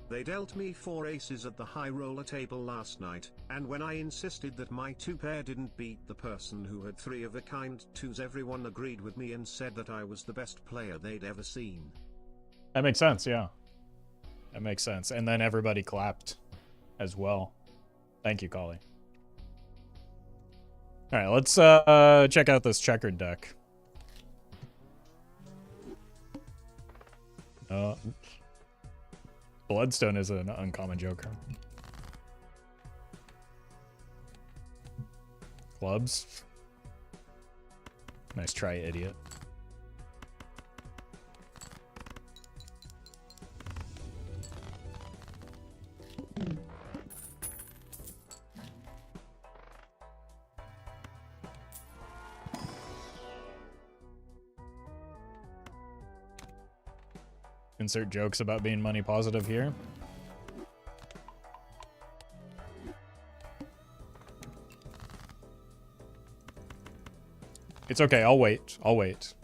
They dealt me 4 aces at the high roller table last night, and when I insisted that my 2 pair didn't beat the person who had 3 of a kind 2s, everyone agreed with me and said that I was the best player they'd ever seen. That makes sense, yeah. That makes sense. And then everybody clapped as well. Thank you, Collie. All right, let's check out this checkered deck. Bloodstone is an uncommon joker. Clubs. Nice try, idiot. Insert jokes about being money positive here. It's okay, I'll wait. I'll wait.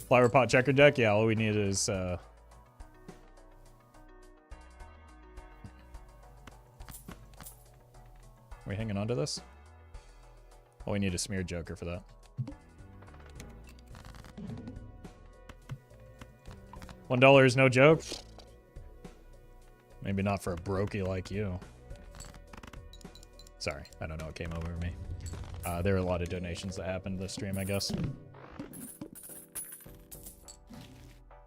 Flower pot checker deck? Yeah, all we need is are we hanging on to this? All we need is smeared joker for that. $1 is no joke. Maybe not for a brokey like you. Sorry, I don't know what came over me. There were a lot of donations that happened this stream, I guess.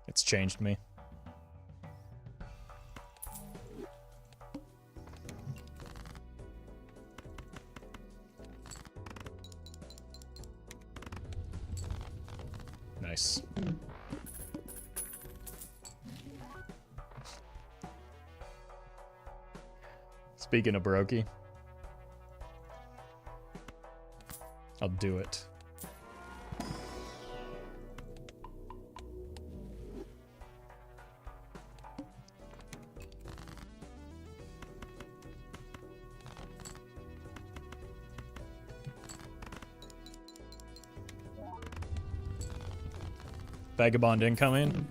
It's changed me. Nice. Speaking of Brokey, I'll do it. Vagabond incoming.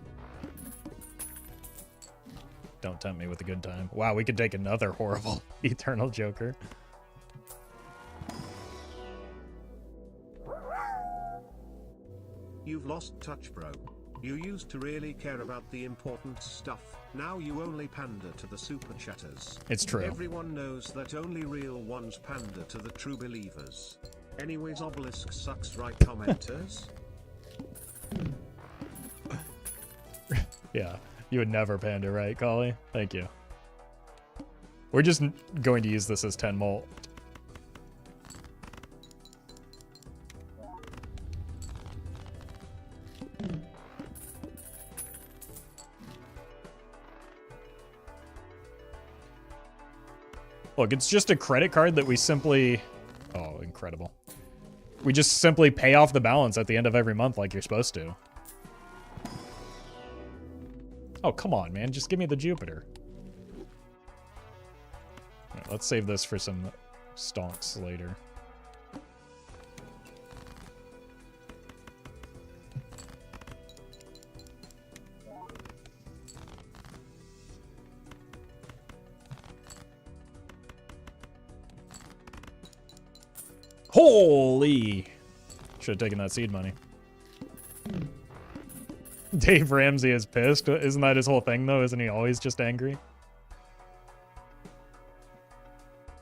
Don't tempt me with a good time. Wow, we could take another horrible Eternal Joker. You've lost touch, bro. You used to really care about the important stuff. Now you only pander to the super chatters. It's true. Everyone knows that only real ones pander to the true believers. Anyways, Obelisk sucks, right, commenters? Yeah, you would never pander, right, Collie? Thank you. We're just going to use this as 10 molt. Look, it's just a credit card that we simply... Oh, incredible. We just simply pay off the balance at the end of every month like you're supposed to. Oh, come on, man. Just give me the Jupiter. All right, let's save this for some stonks later. Holy! Should have taken that seed money. Dave Ramsey is pissed. Isn't that his whole thing, though? Isn't he always just angry?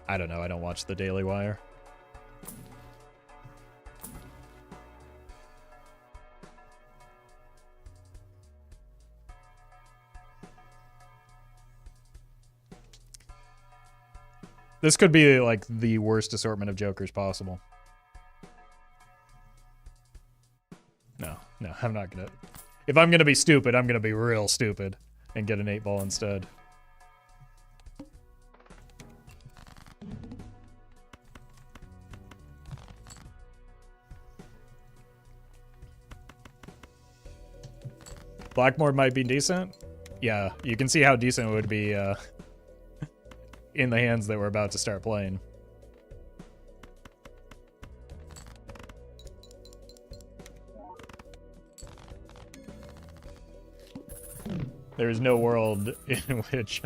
I don't know. I don't watch the Daily Wire. This could be, like, the worst assortment of Jokers possible. No, I'm not gonna... If I'm gonna be stupid, I'm gonna be real stupid and get an 8-ball instead. Blackmore might be decent. Yeah, you can see how decent it would be in the hands that we're about to start playing. There is no world in which,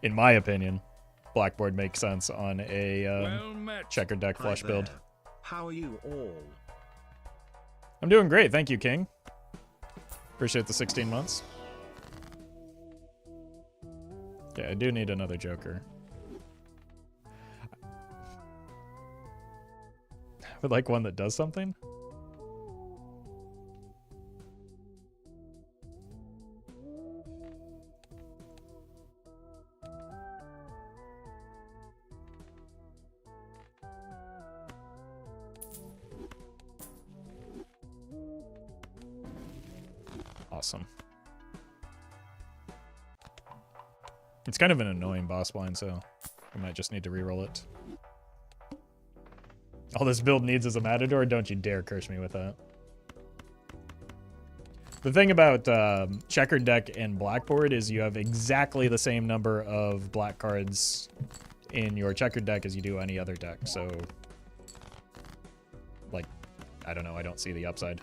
in my opinion, Blackboard makes sense on a checkered deck flush build. How are you all? I'm doing great, thank you, King. Appreciate the 16 months. Yeah, I do need another Joker. I would like one that does something. Awesome. It's kind of an annoying boss blind, so we might just need to reroll it. All this build needs is a Matador? Don't you dare curse me with that. The thing about checkered deck and Blackboard is you have exactly the same number of black cards in your checkered deck as you do any other deck, so... Like, I don't know, I don't see the upside.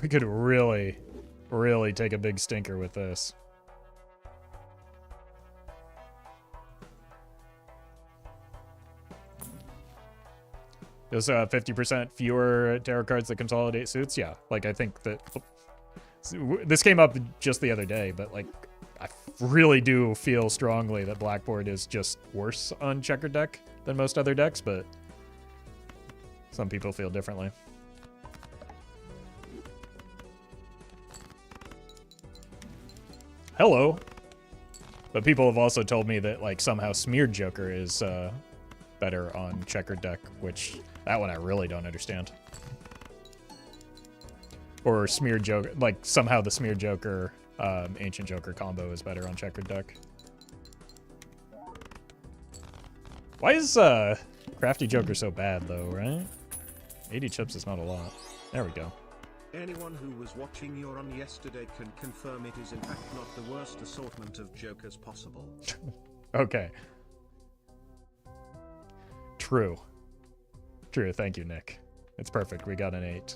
We could really, really take a big stinker with this. There's 50% fewer tarot cards that consolidate suits. Yeah, like I think that this came up just the other day, but like I really do feel strongly that Blackboard is just worse on checker deck than most other decks, but some people feel differently. Hello. But people have also told me that, like, somehow Smeared Joker is better on checkered deck, which, that one I really don't understand. Or Smeared Joker, like, somehow the Smeared Joker, Ancient Joker combo is better on checkered deck. Why is, Crafty Joker so bad, though, right? 80 chips is not a lot. There we go. Anyone who was watching your run yesterday can confirm it is in fact not the worst assortment of jokers possible. Okay. True. True, thank you, Nick. It's perfect, we got an 8.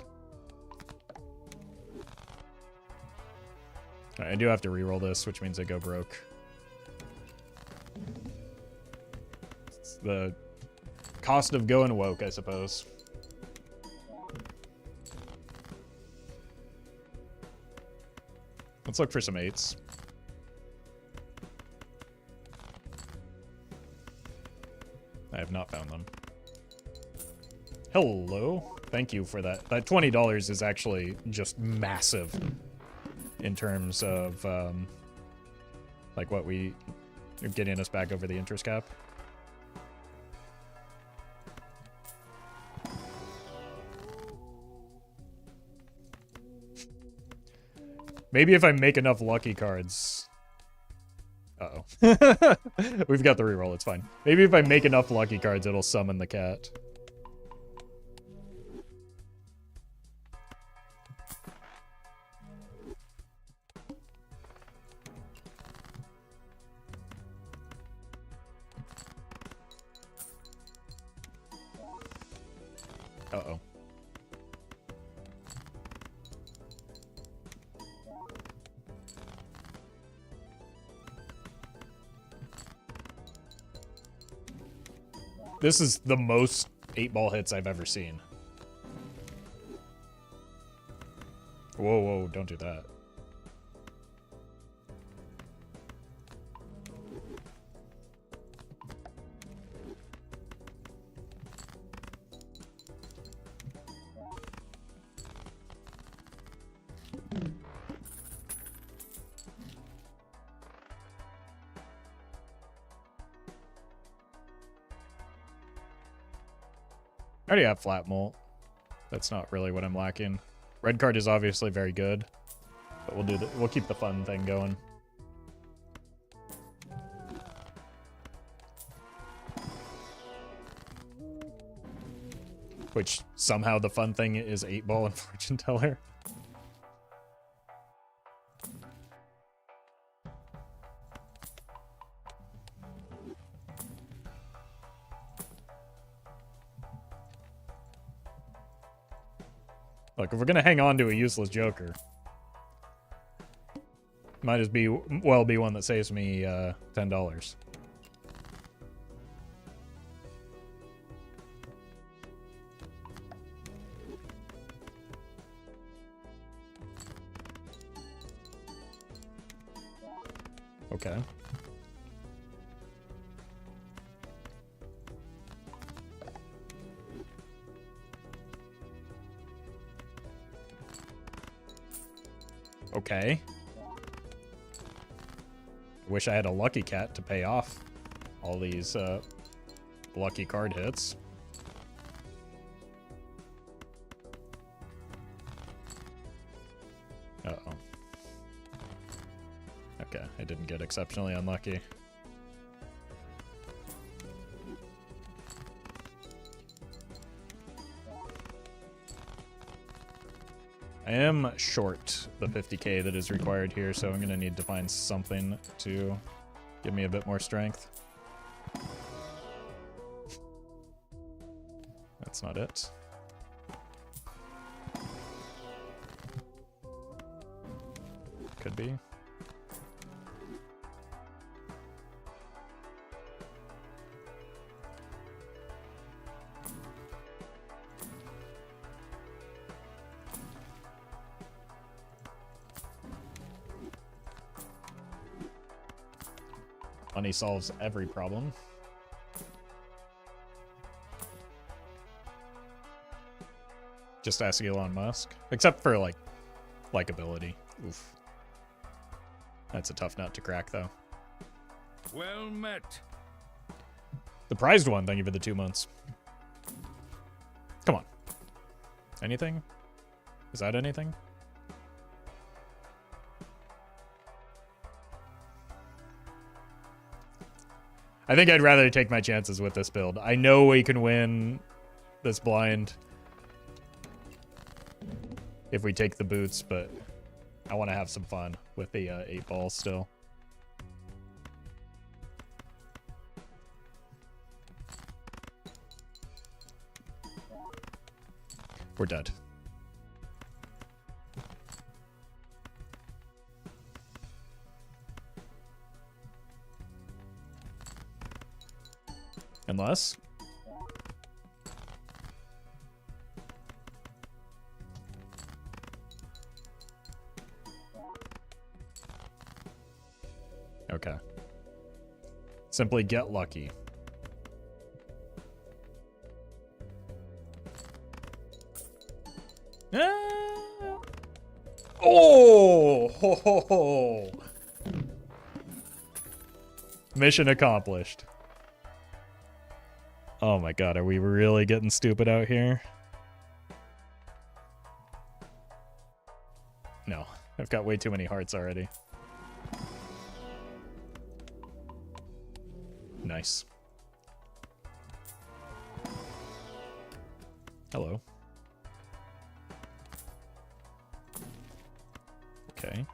Alright, I do have to reroll this, which means I go broke. It's the cost of going woke, I suppose. Let's look for some 8s. I have not found them. Hello. Thank you for that. That $20 is actually just massive in terms of, like, what we are getting us back over the interest cap. Maybe if I make enough lucky cards. Uh-oh. We've got the reroll, it's fine. Maybe if I make enough lucky cards, it'll summon the cat. Uh-oh. This is the most 8-ball hits I've ever seen. Whoa, whoa, don't do that. I already have flat mult. That's not really what I'm lacking. Red card is obviously very good, but we'll keep the fun thing going. Which somehow the fun thing is 8-ball and fortune teller. Look, if we're gonna hang on to a useless Joker, might as well be one that saves me $10. Okay. Okay. Wish I had a lucky cat to pay off all these lucky card hits. Uh-oh. Okay, I didn't get exceptionally unlucky. I am short the 50k that is required here, so I'm going to need to find something to give me a bit more strength. That's not it. Could be. Money solves every problem. Just ask Elon Musk. Except for, like, likability. Oof. That's a tough nut to crack, though. Well met. The prized one, thank you for the 2 months. Come on. Anything? Is that anything? I think I'd rather take my chances with this build. I know we can win this blind if we take the boots, but I want to have some fun with the 8 balls still. We're dead. Unless... Okay. Simply get lucky. Oh! Ho, ho, ho. Mission accomplished. Oh my god, are we really getting stupid out here? No, I've got way too many hearts already. Nice. Hello. Okay.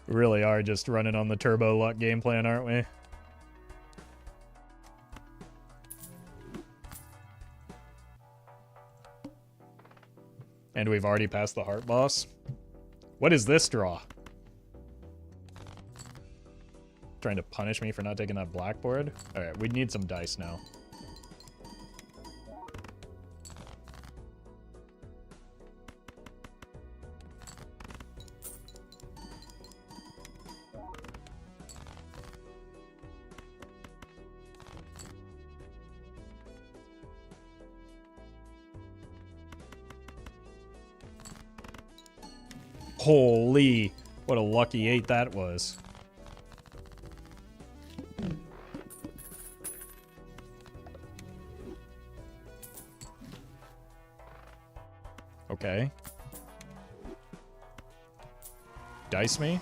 We really are just running on the turbo luck game plan, aren't we? And we've already passed the heart boss. What is this draw? Trying to punish me for not taking that blackboard? Alright, we need some dice now. Holy, what a lucky 8 that was. Okay. Dice me?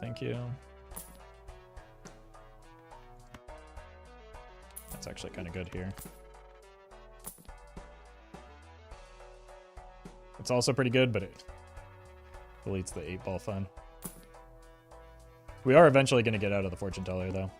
Thank you. That's actually kind of good here. It's also pretty good, but it deletes the 8 ball fun. We are eventually going to get out of the fortune teller, though.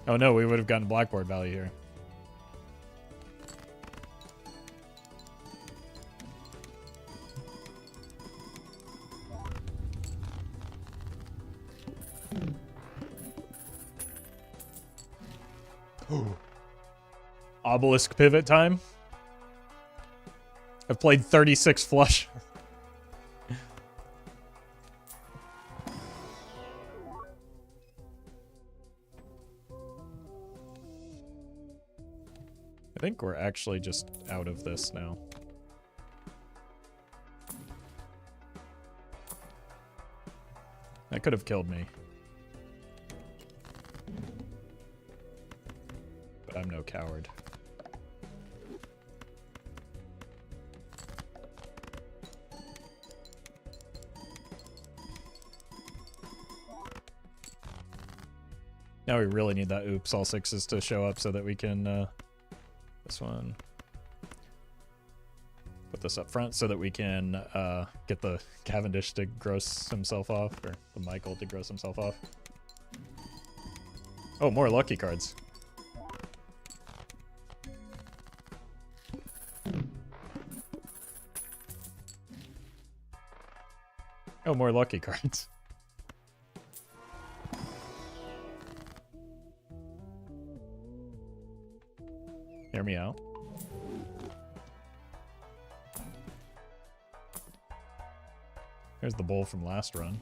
Oh no, we would have gotten blackboard value here. Obelisk pivot time. I've played 36 flush. I think we're actually just out of this now. That could have killed me. But I'm no coward. Now we really need that oops all 6s to show up so that we can this one, put this up front so that we can get the Cavendish to gross himself off, or the Michael to gross himself off. Oh, more lucky cards. Oh, more lucky cards. Hear me out. Here's the bowl from last run.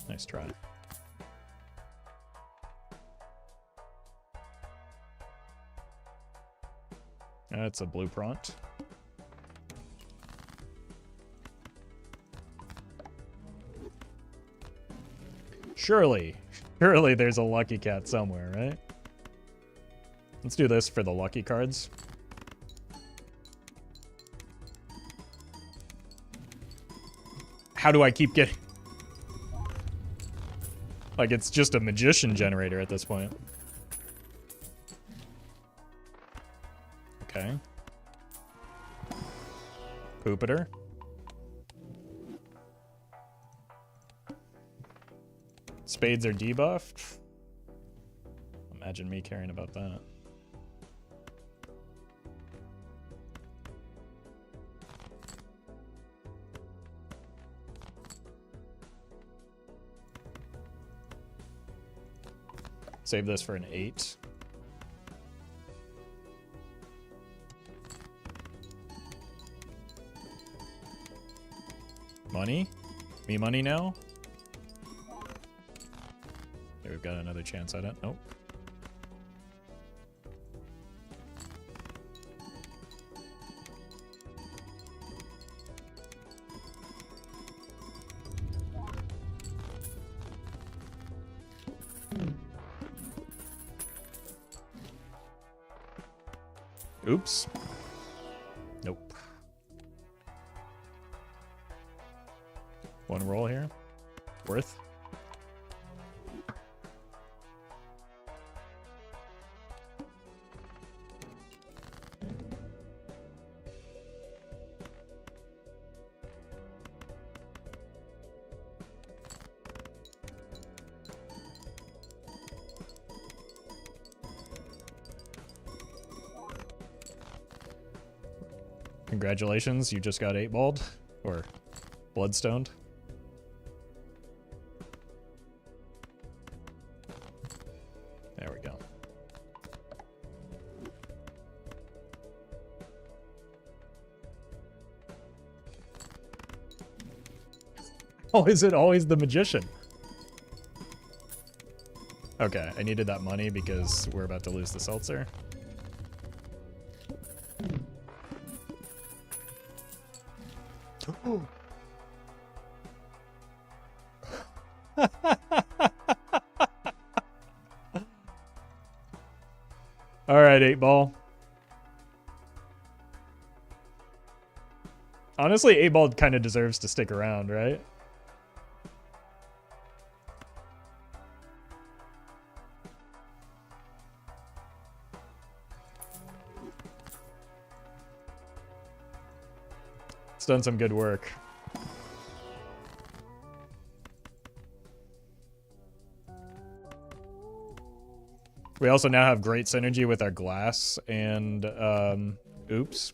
Nice try. That's a blue prompt. Surely there's a lucky cat somewhere, right? Let's do this for the lucky cards. How do I keep getting... Like, it's just a magician generator at this point. Okay. Poopeter. Spades are debuffed. Imagine me caring about that. Save this for an 8. Money? Me money now? Okay, we've got another chance at it. Nope. Oops. Nope. One roll here. Worth. Congratulations, you just got 8-balled. Or bloodstoned. There we go. Oh, is it always the magician? Okay, I needed that money because we're about to lose the seltzer. All right, 8-ball. Honestly, 8-ball kind of deserves to stick around, right? It's done some good work. We also now have great synergy with our glass and, oops.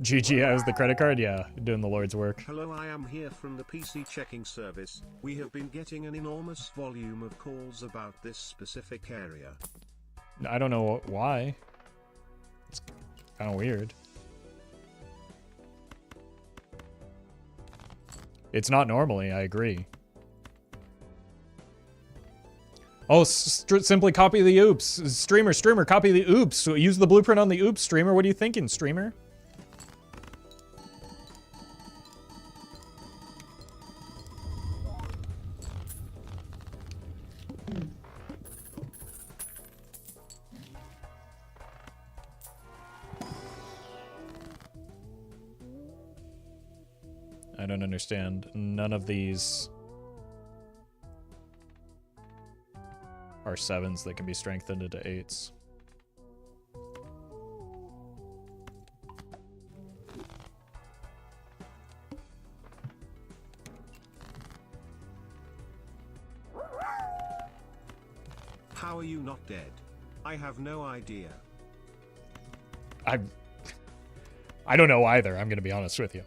GG has the credit card? Yeah, doing the Lord's work. Hello, I am here from the PC checking service. We have been getting an enormous volume of calls about this specific area. I don't know why. It's kind of weird. It's not normally, I agree. Oh, simply copy the oops. Streamer, copy the oops. Use the blueprint on the oops, streamer. What are you thinking, streamer? I don't understand. None of these are 7s that can be strengthened into 8s. How are you not dead? I have no idea. I don't know either, I'm gonna be honest with you.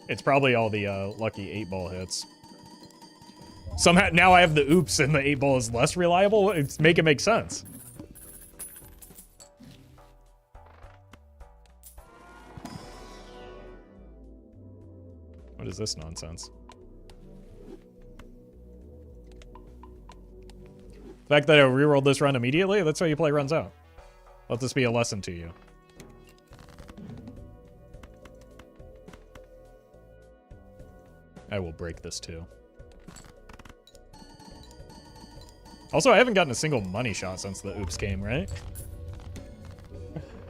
It's probably all the lucky 8-ball hits. Somehow now I have the oops and the 8-ball is less reliable. Make it make sense. What is this nonsense? The fact that I rerolled this run immediately, that's how you play runs out. Let this be a lesson to you. I will break this too. Also, I haven't gotten a single money shot since the oops came, right?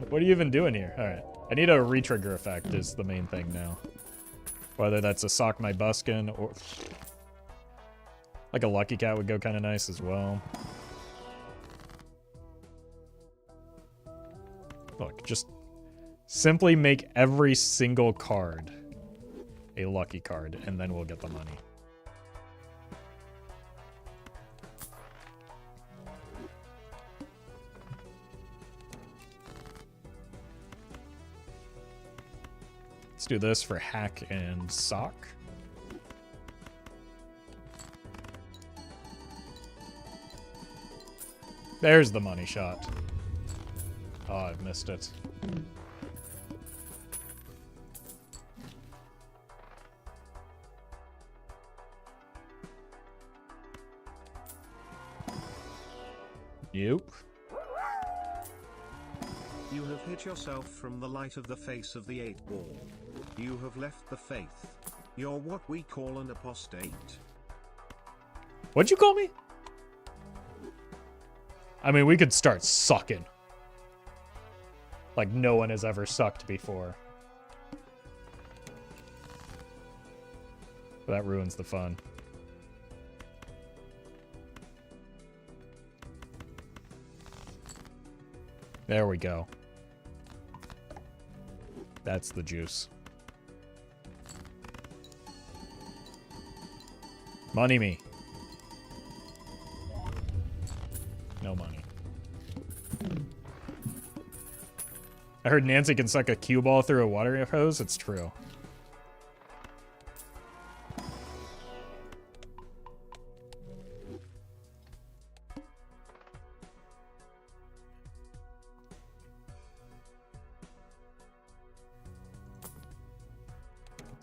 What are you even doing here? Alright. I need a retrigger effect is the main thing now. Whether that's a sock my buskin or... like a lucky cat would go kind of nice as well. Look, just simply make every single card a lucky card, and then we'll get the money. Let's do this for hack and sock. There's the money shot. Oh, I've missed it. Nope. You have hit yourself from the light of the face of the 8-ball. You have left the faith. You're what we call an apostate. What'd you call me? I mean, we could start sucking. Like no one has ever sucked before. That ruins the fun. There we go. That's the juice. Money me. No money. I heard Nancy can suck a cue ball through a water hose. It's true.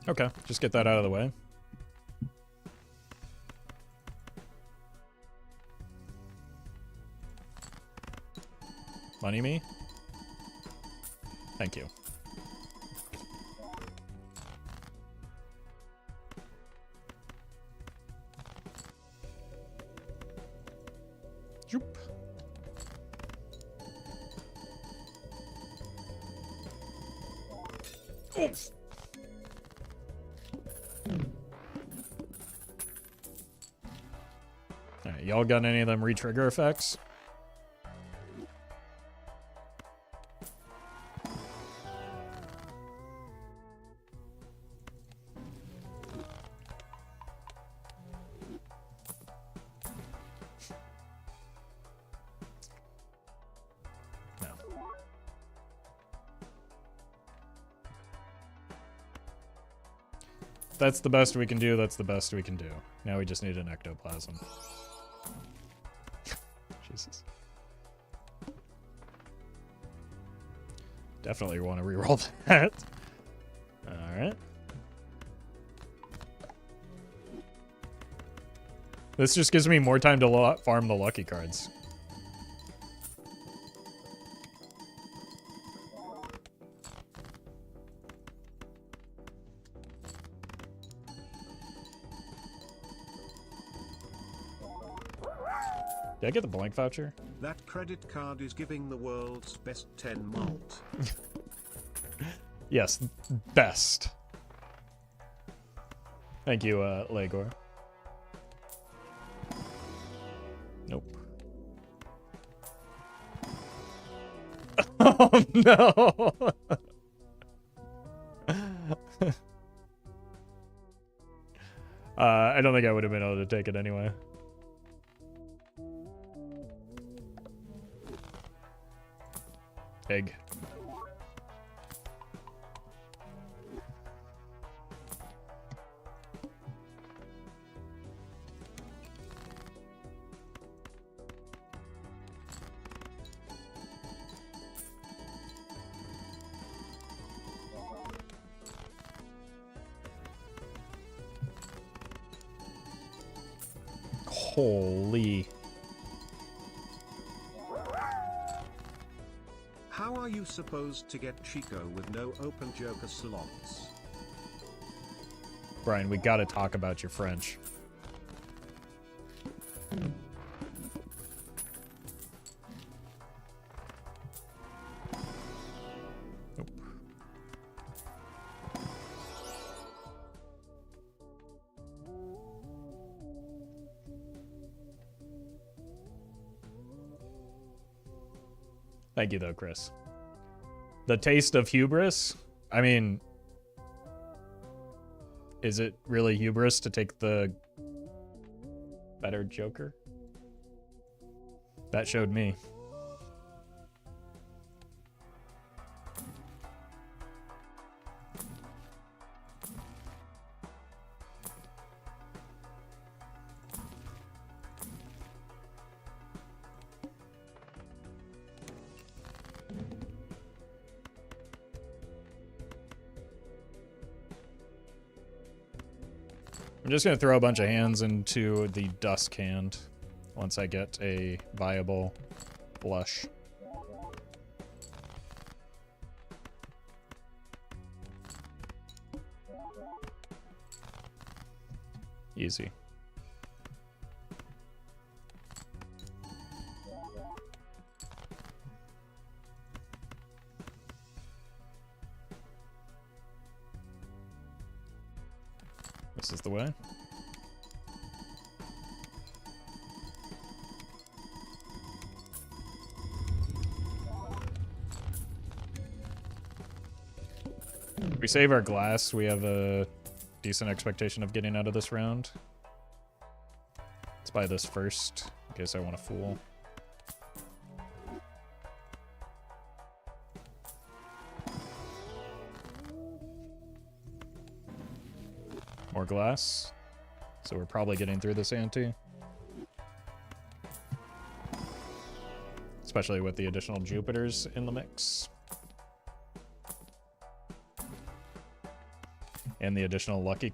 Okay, just get that out of the way. Money me? Thank you. Joop. Oof. Alright, y'all got any of them retrigger effects? That's the best we can do. That's the best we can do. Now we just need an ectoplasm. Jesus. Definitely want to reroll that. Alright. This just gives me more time to farm the lucky cards. Did I get the blank voucher? That credit card is giving the world's best 10 malt. Yes, best. Thank you, Legor. Nope. Oh no! I don't think I would have been able to take it anyway. Pig. Holy. How are you supposed to get Chico with no open Joker slots? Brian, we gotta talk about your French. Nope. Thank you, though, Chris. The taste of hubris? I mean, is it really hubris to take the better Joker? That showed me. I'm just going to throw a bunch of hands into the Dusk Hand once I get a viable flush. Easy. This is the way. If we save our glass, we have a decent expectation of getting out of this round. Let's buy this first, in case I want to fool. More glass. So we're probably getting through this ante. Especially with the additional Jupiters in the mix. And the additional lucky.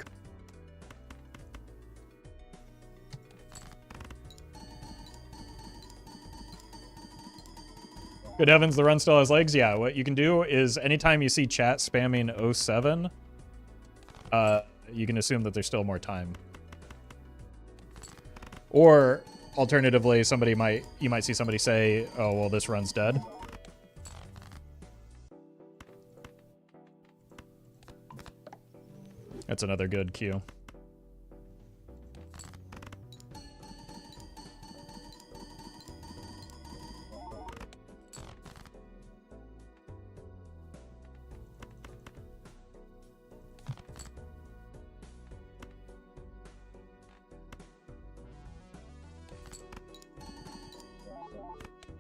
Good heavens, the run still has legs. Yeah, what you can do is anytime you see chat spamming 07, you can assume that there's still more time. Or alternatively, you might see somebody say, "Oh, well, this run's dead." That's another good cue.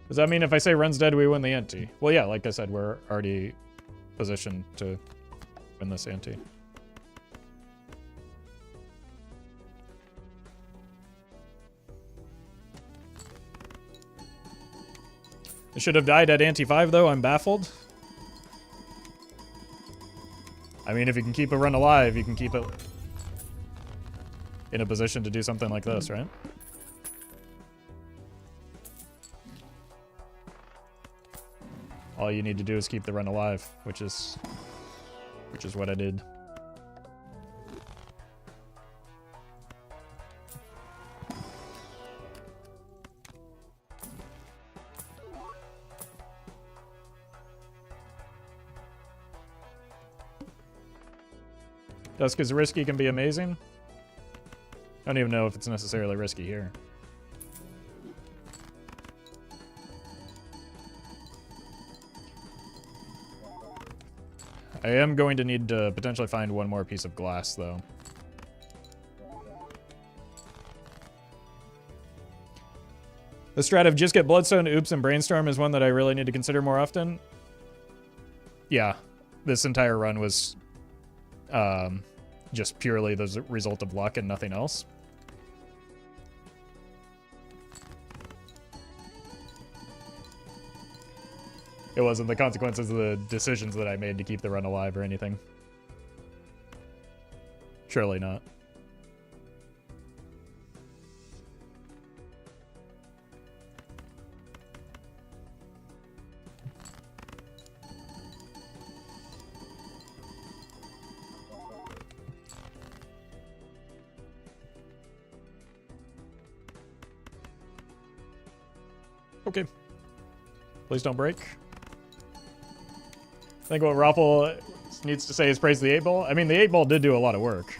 Does that mean if I say run's dead, we win the ante? Well, yeah, like I said, we're already positioned to win this ante. I should have died at ante 5, though. I'm baffled. I mean, if you can keep a run alive, you can keep it in a position to do something like this, right? All you need to do is keep the run alive, which is what I did. Dusk is risky, can be amazing. I don't even know if it's necessarily risky here. I am going to need to potentially find one more piece of glass, though. The strat of just get Bloodstone, Oops, and Brainstorm is one that I really need to consider more often. Yeah, this entire run was just purely the result of luck and nothing else. It wasn't the consequences of the decisions that I made to keep the run alive or anything. Surely not. Okay. Please don't break. I think what Roffle needs to say is praise the 8-ball. I mean, the 8-ball did do a lot of work.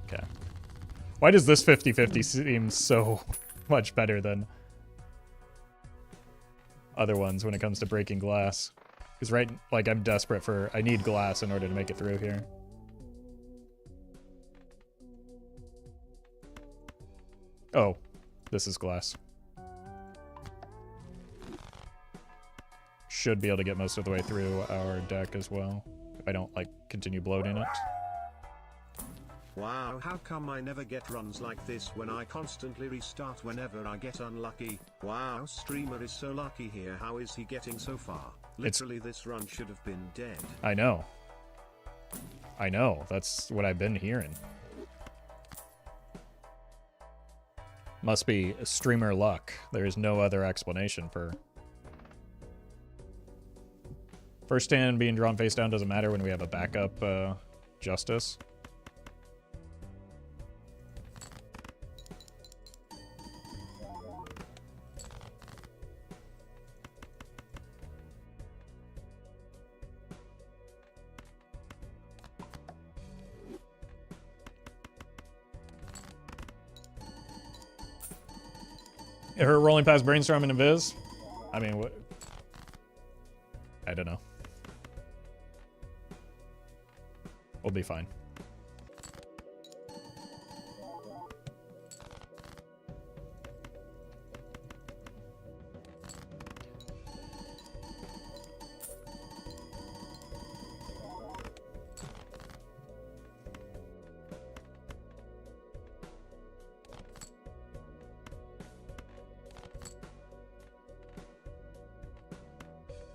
Okay. Why does this 50-50 seem so much better than other ones when it comes to breaking glass? Because I'm desperate for... I need glass in order to make it through here. Oh, this is glass. Should be able to get most of the way through our deck as well, if I don't, continue bloating it. Wow, how come I never get runs like this when I constantly restart whenever I get unlucky? Wow, streamer is so lucky here. How is he getting so far? Literally, this run should have been dead. I know. I know. That's what I've been hearing. Must be streamer luck. There is no other explanation for... First hand being drawn face down doesn't matter when we have a backup Justice. Her rolling past Brainstorm and Invis? I mean, what? I don't know. We'll be fine.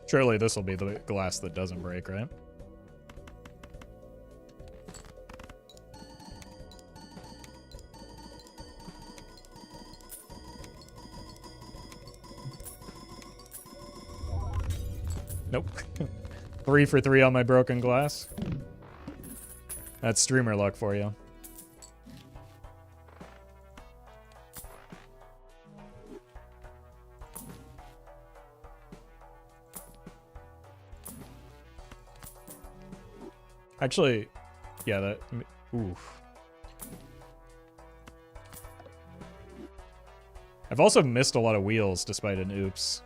Surely this will be the glass that doesn't break, right? Nope. 3 for 3 on my broken glass. That's streamer luck for you. Actually, yeah, that... Oof. I've also missed a lot of wheels despite an oops.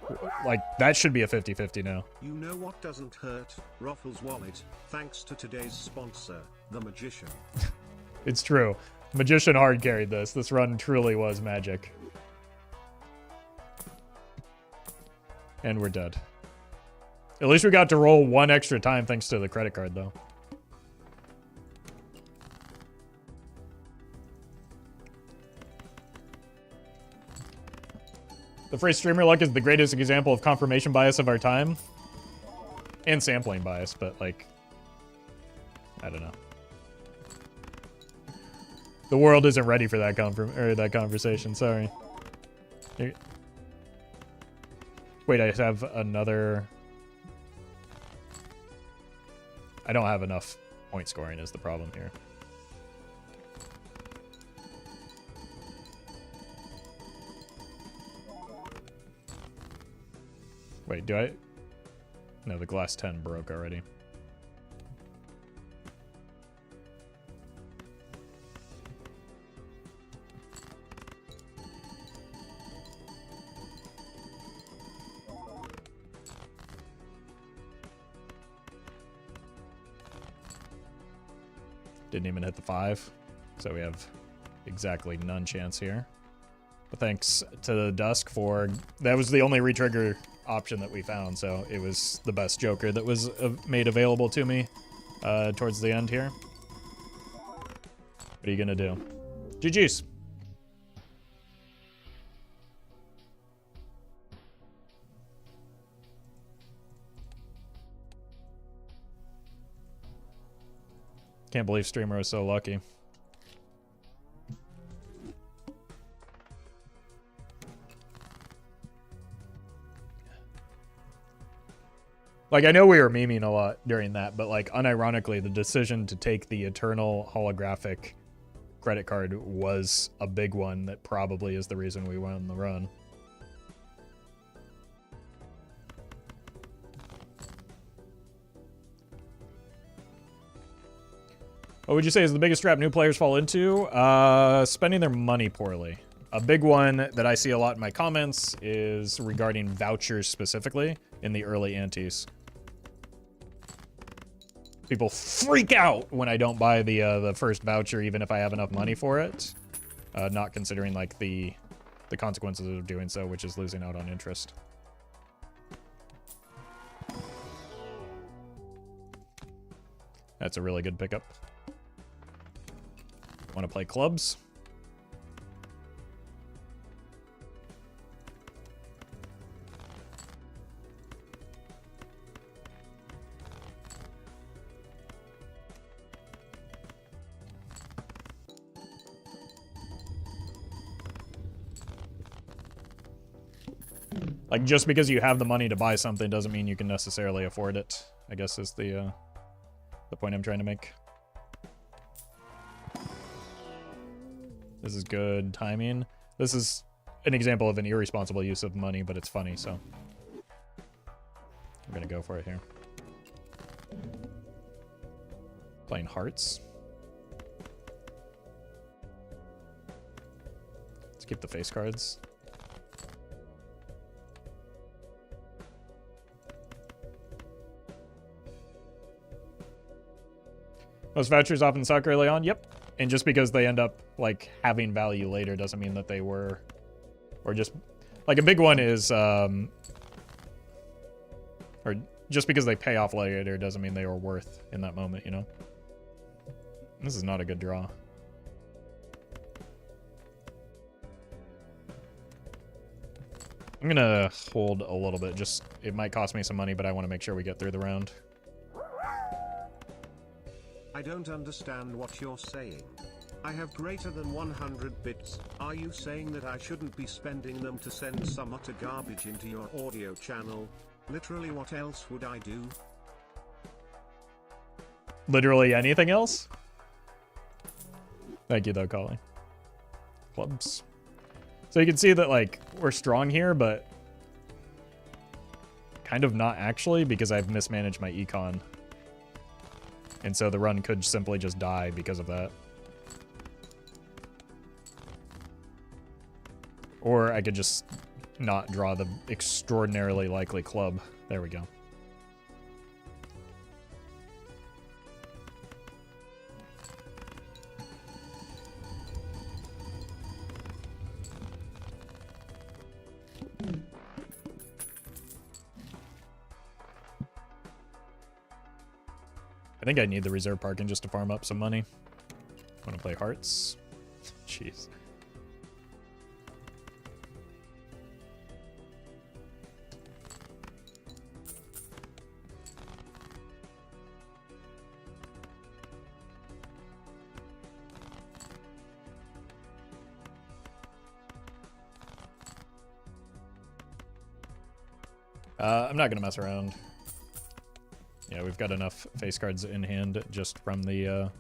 That should be a 50-50 now. You know what doesn't hurt? Roffle's wallet, thanks to today's sponsor, the Magician. It's true. Magician hard carried this. This run truly was magic. And we're dead. At least we got to roll 1 extra time thanks to the credit card, though. The phrase streamer luck is the greatest example of confirmation bias of our time. And sampling bias, but I don't know. The world isn't ready for that that conversation, sorry. Wait, I have another... I don't have enough point scoring is the problem here. Wait, do I? No, the glass 10 broke already. Didn't even hit the 5, so we have exactly none chance here. But thanks to Dusk for... That was the only retrigger option that we found, so it was the best Joker that was made available to me towards the end here. What are you gonna do? GG's. Can't believe Streamer was so lucky. Like, I know we were memeing a lot during that, but, like, unironically, the decision to take the Eternal holographic credit card was a big one that probably is the reason we won the run. What would you say is the biggest trap new players fall into? Spending their money poorly. A big one that I see a lot in my comments is regarding vouchers specifically in the early antes. People freak out when I don't buy the first voucher, even if I have enough money for it. Not considering like the consequences of doing so, which is losing out on interest. That's a really good pickup. Want to play clubs? Like, just because you have the money to buy something doesn't mean you can necessarily afford it, I guess is the point I'm trying to make. This is good timing. This is an example of an irresponsible use of money, but it's funny, so I'm gonna go for it here. Playing hearts. Let's keep the face cards. Most vouchers often suck early on. Yep. And just because they end up like having value later doesn't mean that they were, or just like a big one is, or just because they pay off later doesn't mean they were worth in that moment, you know? This is not a good draw. I'm gonna hold a little bit, just, it might cost me some money, but I want to make sure we get through the round. I don't understand what you're saying. I have greater than 100 bits. Are you saying that I shouldn't be spending them to send some utter garbage into your audio channel? Literally, what else would I do? Literally anything else? Thank you though, Collie. Clubs. So you can see that like we're strong here, but kind of not actually because I've mismanaged my econ. And so the run could simply just die because of that. Or I could just not draw the extraordinarily likely club. There we go. I think I need the reserve parking just to farm up some money. Want to play hearts? Jeez. I'm not gonna mess around. Yeah, we've got enough face cards in hand just from the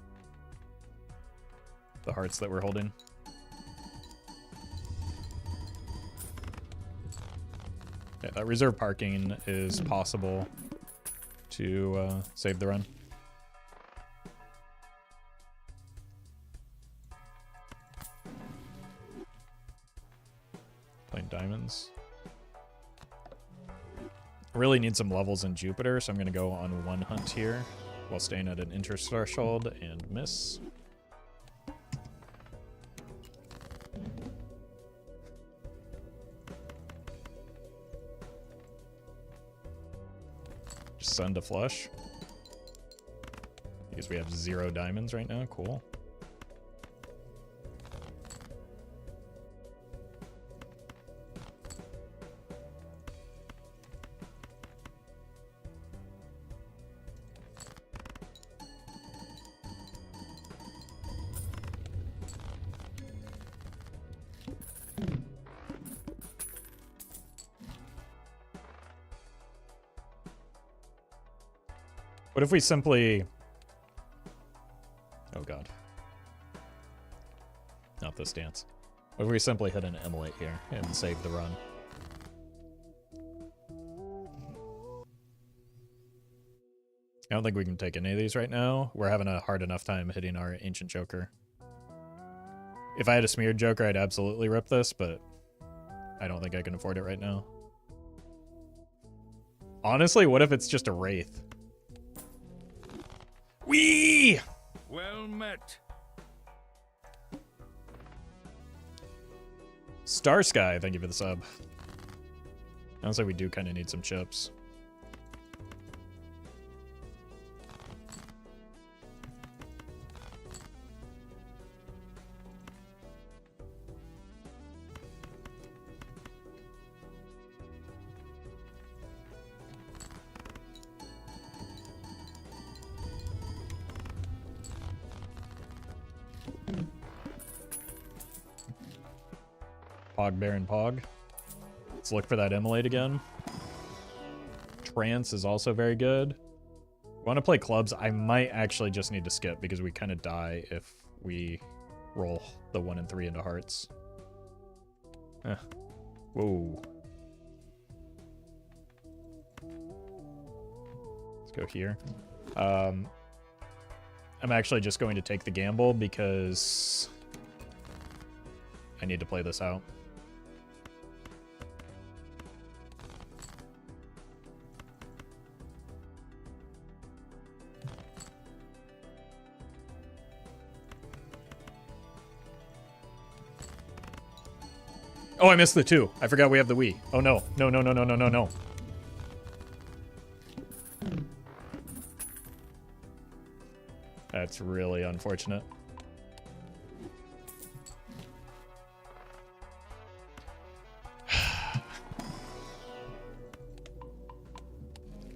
hearts that we're holding. Yeah, that reserve parking is possible to save the run. Playing diamonds. Really need some levels in Jupiter, so I'm going to go on one hunt here while staying at an interest threshold and miss. send a flush. Because we have 0 diamonds right now. Cool. What if we simply... Oh god. Not this dance. What if we simply hit an immolate here and save the run? I don't think we can take any of these right now. We're having a hard enough time hitting our Ancient Joker. If I had a smeared Joker, I'd absolutely rip this, but I don't think I can afford it right now. Honestly, what if it's just a Wraith? Whee! Well met. Star Sky, thank you for the sub. Honestly, we do kind of need some chips. Pog, Baron, Pog. Let's look for that immolate again. Trance is also very good. Want to play clubs? I might actually just need to skip because we kind of die if we roll the 1 and 3 into hearts. Whoa. Let's go here. I'm actually just going to take the gamble because I need to play this out. Oh, I missed the 2. I forgot we have the Wii. Oh no. No, no, no, no, no, no, no. That's really unfortunate.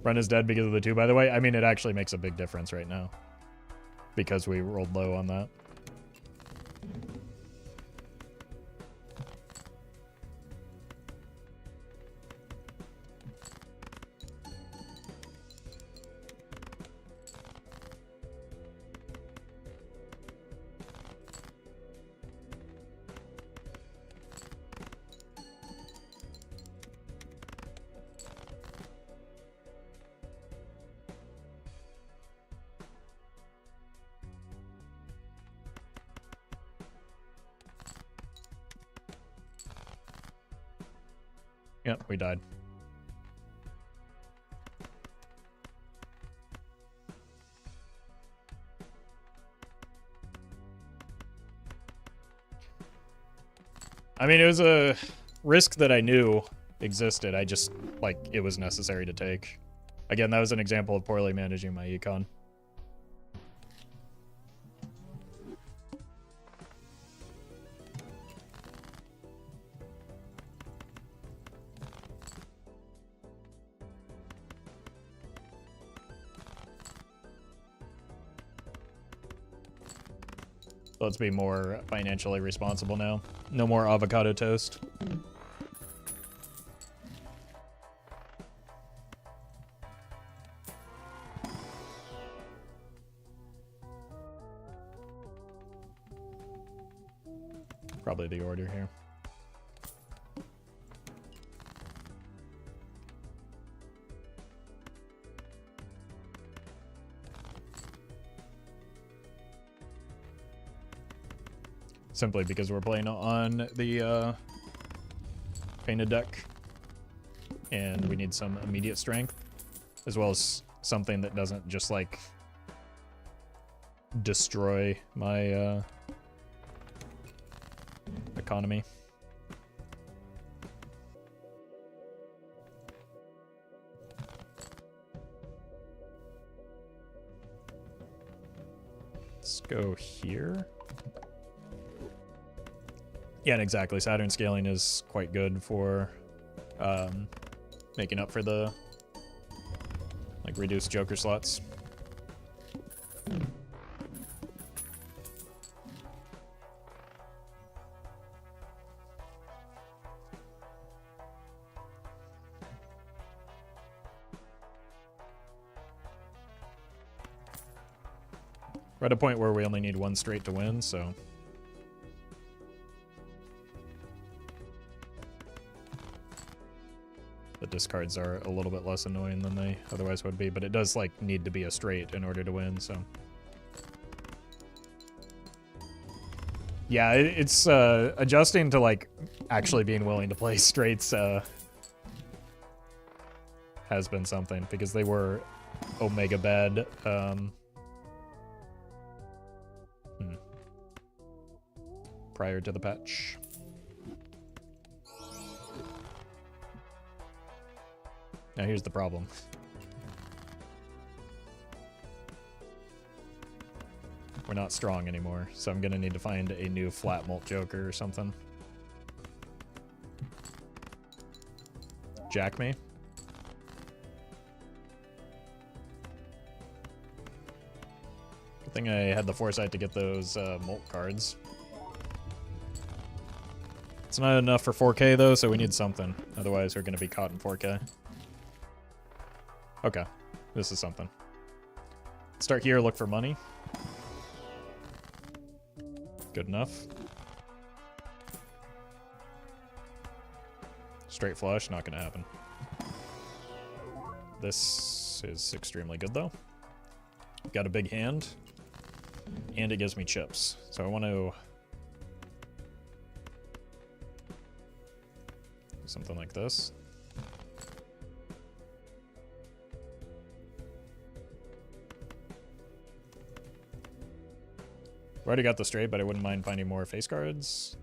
Run is dead because of the 2, by the way. I mean, it actually makes a big difference right now. Because we rolled low on that. Yep, we died. I mean, it was a risk that I knew existed. I just, like, it was necessary to take. Again, that was an example of poorly managing my econ. Let's be more financially responsible now. No more avocado toast. Probably the order here. Simply because we're playing on the painted deck. And we need some immediate strength. As well as something that doesn't just, like, destroy my economy. go here. Yeah, and exactly. Saturn scaling is quite good for making up for the like reduced Joker slots. We're at a point where we only need one straight to win, so the discards are a little bit less annoying than they otherwise would be, but it does like need to be a straight in order to win, so. Yeah, it's adjusting to like actually being willing to play straights has been something, because they were omega bad. Prior to the patch. Now here's the problem. We're not strong anymore, so I'm gonna need to find a new flat mult Joker or something. Jack me. Good thing I had the foresight to get those mult cards. It's not enough for 4K though, so we need something. Otherwise, we're gonna be caught in 4K. Okay, this is something. Start here, look for money. Good enough. Straight flush, not gonna happen. This is extremely good though. Got a big hand, and it gives me chips. So I want to do something like this. We already got the straight, but I wouldn't mind finding more face cards.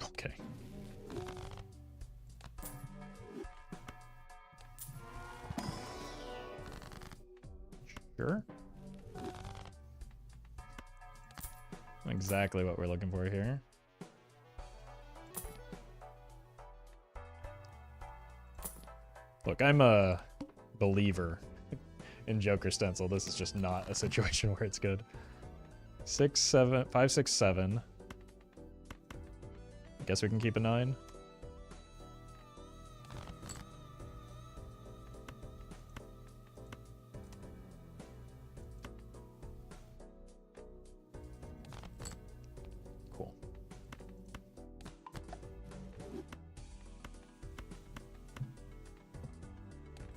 Okay. Sure. Exactly what we're looking for here. Look, I'm a believer in Joker Stencil. This is just not a situation where it's good. 6, 7, 5, 6, 7. I guess we can keep a 9. Cool.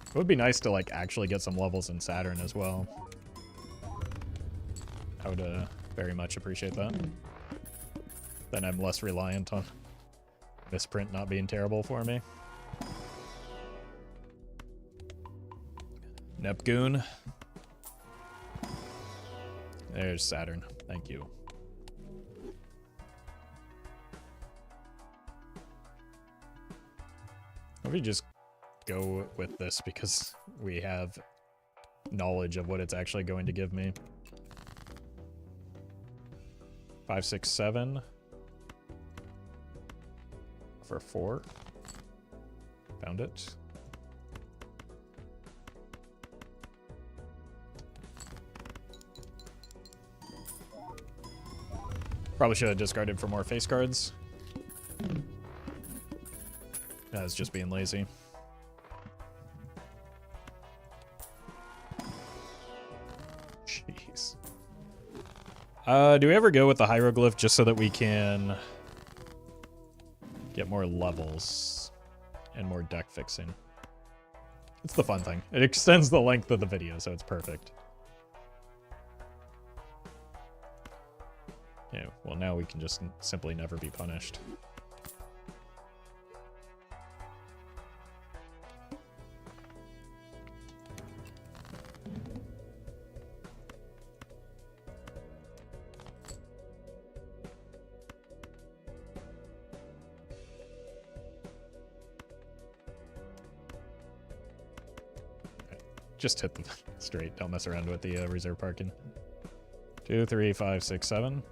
It would be nice to like actually get some levels in Saturn as well. I would very much appreciate that. Then I'm less reliant on misprint not being terrible for me. Nepgoon. There's Saturn. Thank you. Let me just go with this because we have knowledge of what it's actually going to give me. 5, 6, 7 for 4. Found it. Probably should have discarded for more face cards. That was just being lazy. Jeez. Do we ever go with the hieroglyph just so that we can get more levels and more deck fixing? It's the fun thing. It extends the length of the video, so it's perfect. Yeah, well now we can just simply never be punished. just hit the straight. Don't mess around with the reserve parking. 2, 3, 5, 6, 7.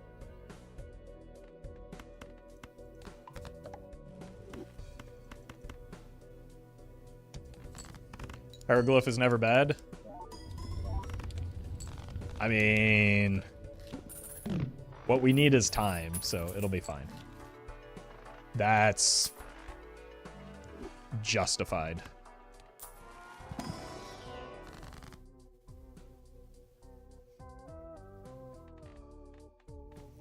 Hieroglyph is never bad. I mean, what we need is time, so it'll be fine. That's justified.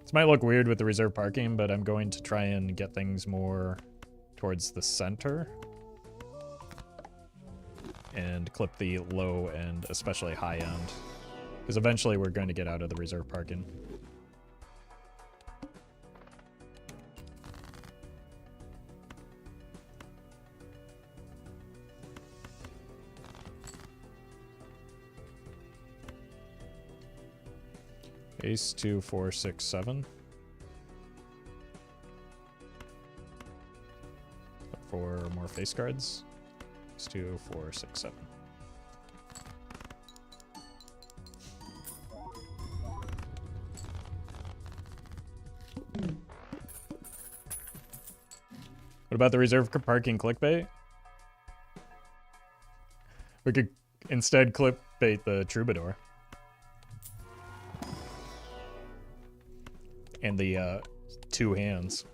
This might look weird with the reserve parking, but I'm going to try and get things more towards the center. And clip the low end, especially high end. Because eventually we're going to get out of the reserve parking. Ace 2, 4, 6, 7. Look for more face cards. Ace 2, 4, 6, 7. What about the reserve parking clickbait? We could instead clickbait the troubadour. And the 2 hands.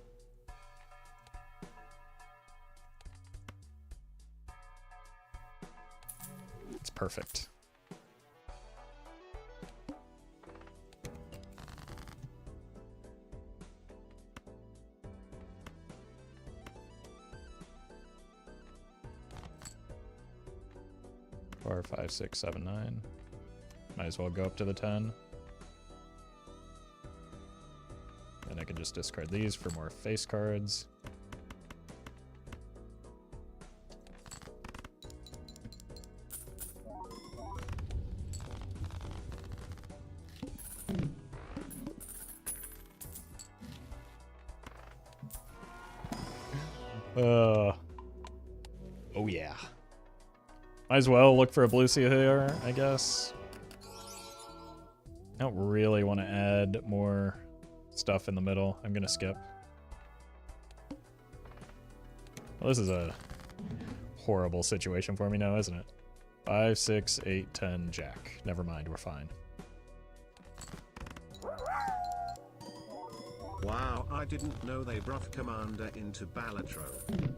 It's perfect. Four, 5, 6, 7, 9. Might as well go up to the 10. And I can just discard these for more face cards. Oh yeah. Might as well look for a blue seal here, I guess. I don't really want to add more stuff in the middle. I'm gonna skip. Well, this is a horrible situation for me now, isn't it? 5, 6, 8, 10, jack. Never mind, we're fine. Wow, I didn't know they brought Commander into Balatro.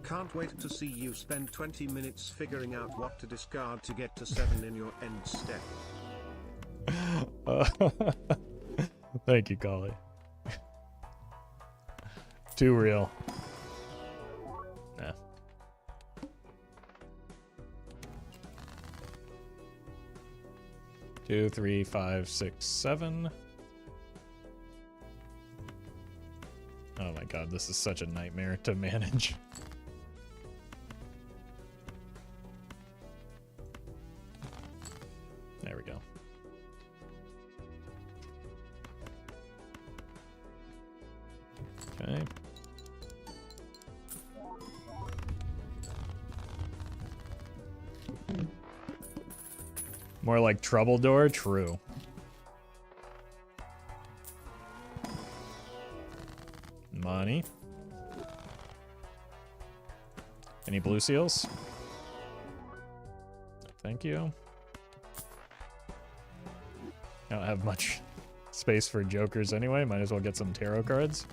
Can't wait to see you spend 20 minutes figuring out what to discard to get to 7 in your end step. Thank you, Collie. Too real. Nah. Two, 3, 5, 6, 7. Oh my god, this is such a nightmare to manage. There we go. Okay. More like trouble door? True. Money. Any blue seals? Thank you. I don't have much space for jokers anyway. Might as well get some tarot cards.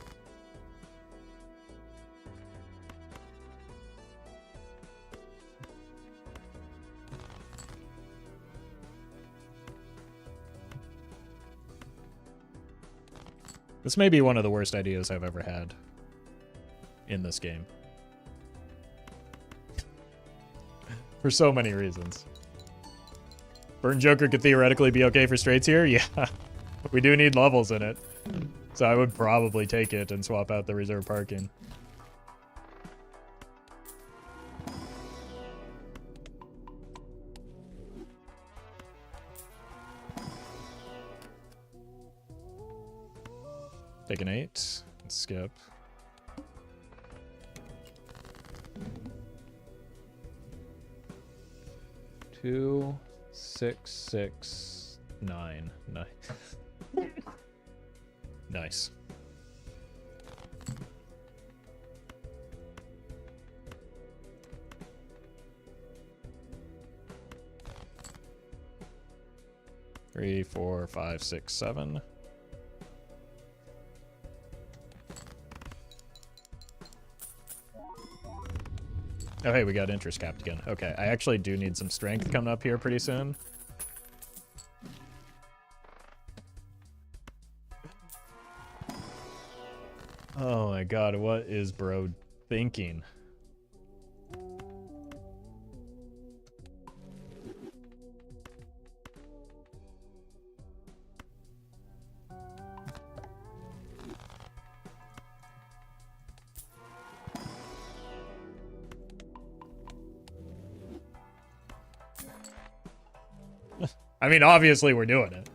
This may be one of the worst ideas I've ever had in this game. For so many reasons. Burn Joker could theoretically be okay for straights here? Yeah. We do need levels in it. So I would probably take it and swap out the reserve parking. Take an 8 and skip. Two, 6, 6, 9. Nice. Three, 4, 5, 6, 7. Oh, hey, we got interest capped again. Okay, I actually do need some strength coming up here pretty soon. Oh my god, what is bro thinking? I mean, obviously we're doing it.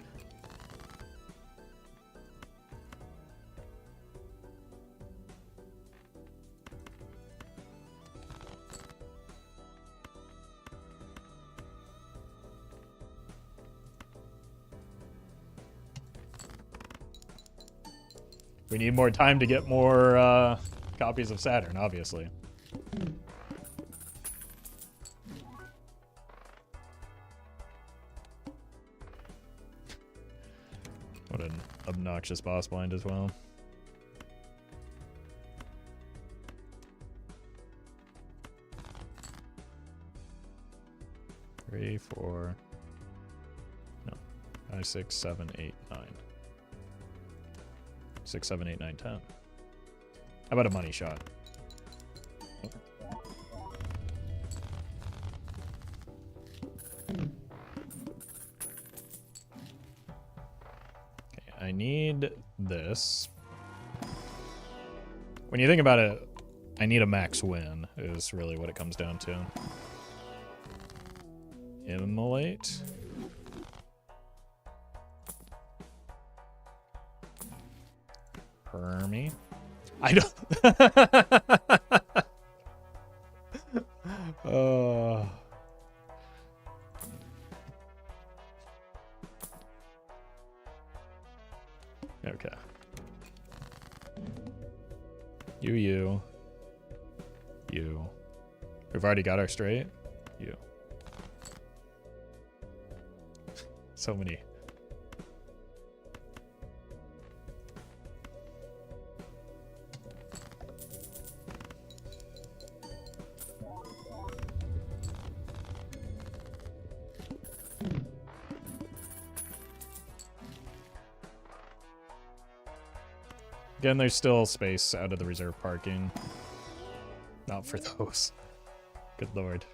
We need more time to get more copies of Saturn, obviously. What an obnoxious boss blind as well. Three, 4, no, 5, 6, 7, 8, 9. 6, 7, 8, 9, 10. How about a money shot? Okay, I need this. When you think about it, I need a max win, is really what it comes down to. Immolate. Hermy. I don't. Okay. You. We've already got our straight. You. So many. Again, there's still space out of the reserve parking. Not for those. Good lord.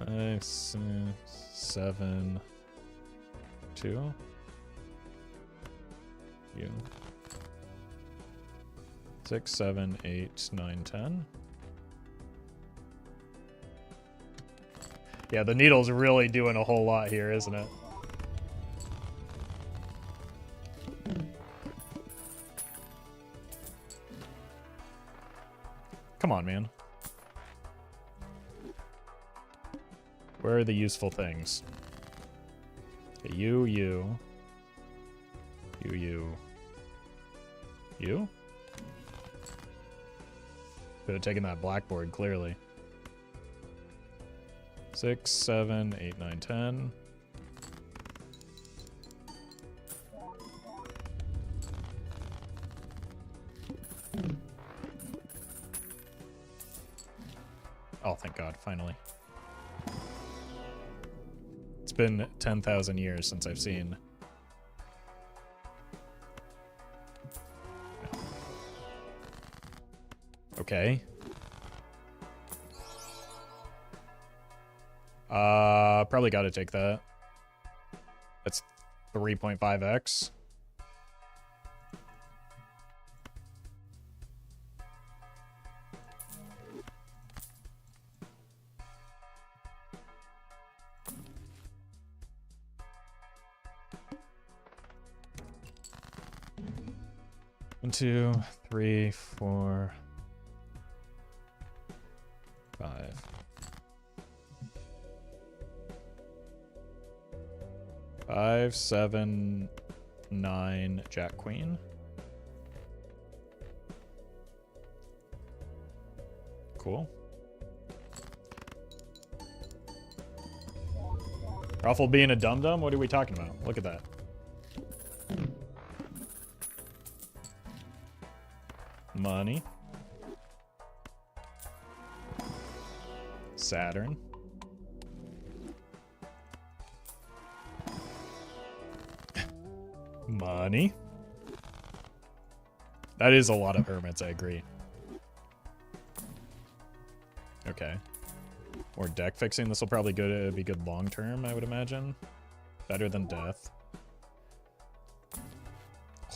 Five, 6, 7, 2. You. 6, 7, 8, 9, 10. Yeah, the needle's really doing a whole lot here, isn't it? Come on, man. Where are the useful things? Okay, you. Could have taken that blackboard, clearly. 6, 7, 8, 9, 10. Oh, thank God, finally. It's been 10,000 years since I've seen. Okay. Probably gotta take that. That's 3.5x. One, 2, 3, 4. 5, 7, 9, Jack Queen. Cool. Roffle being a dum-dum? What are we talking about? Look at that. Money. Saturn. Money. That is a lot of hermits, I agree. Okay. Or deck fixing. This will probably be good long term, I would imagine. Better than death.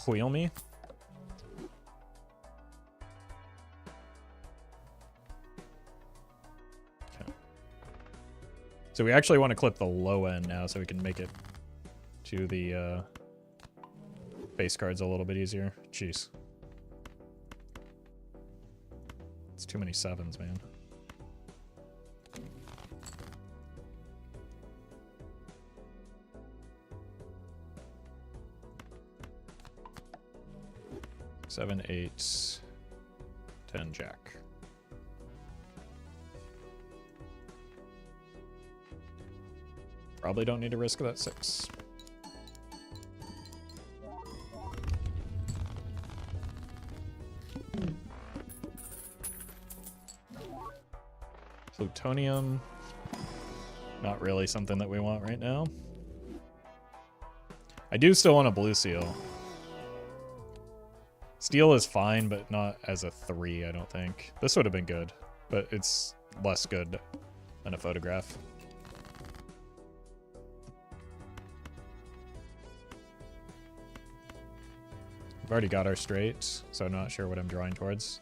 Wheel me. Okay. So we actually want to clip the low end now so we can make it to the base cards a little bit easier. Jeez. It's too many sevens, man. Seven, 8, 10, Jack. Probably don't need to risk that 6. Plutonium. Not really something that we want right now. I do still want a blue seal. Steel is fine, but not as a 3, I don't think. This would have been good, but it's less good than a photograph. We've already got our straight, so I'm not sure what I'm drawing towards.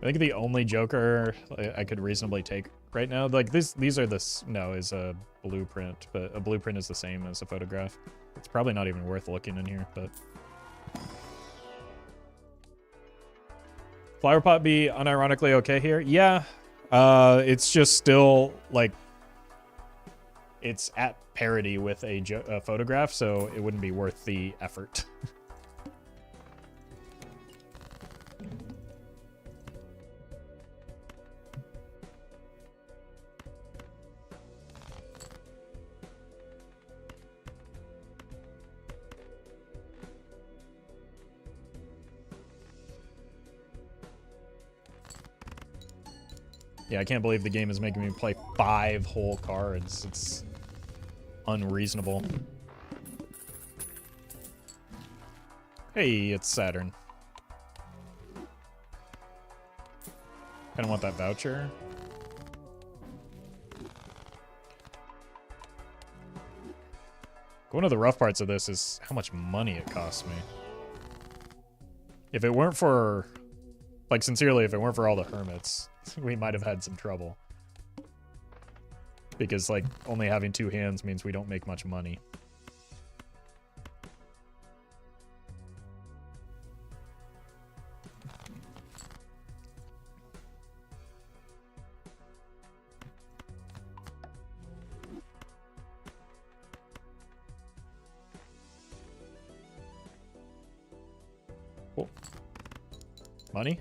I think the only Joker I could reasonably take right now, like these are is a blueprint, but a blueprint is the same as a photograph. It's probably not even worth looking in here, but flower pot be unironically okay here? Yeah, it's just still like it's at parity with a photograph, so it wouldn't be worth the effort. Yeah, I can't believe the game is making me play 5 whole cards. It's unreasonable. Hey, it's Saturn. Kinda want that voucher. One of the rough parts of this is how much money it costs me. If it weren't for, like sincerely, if it weren't for all the hermits, we might have had some trouble. Because like only having 2 hands means we don't make much money. Cool. Money?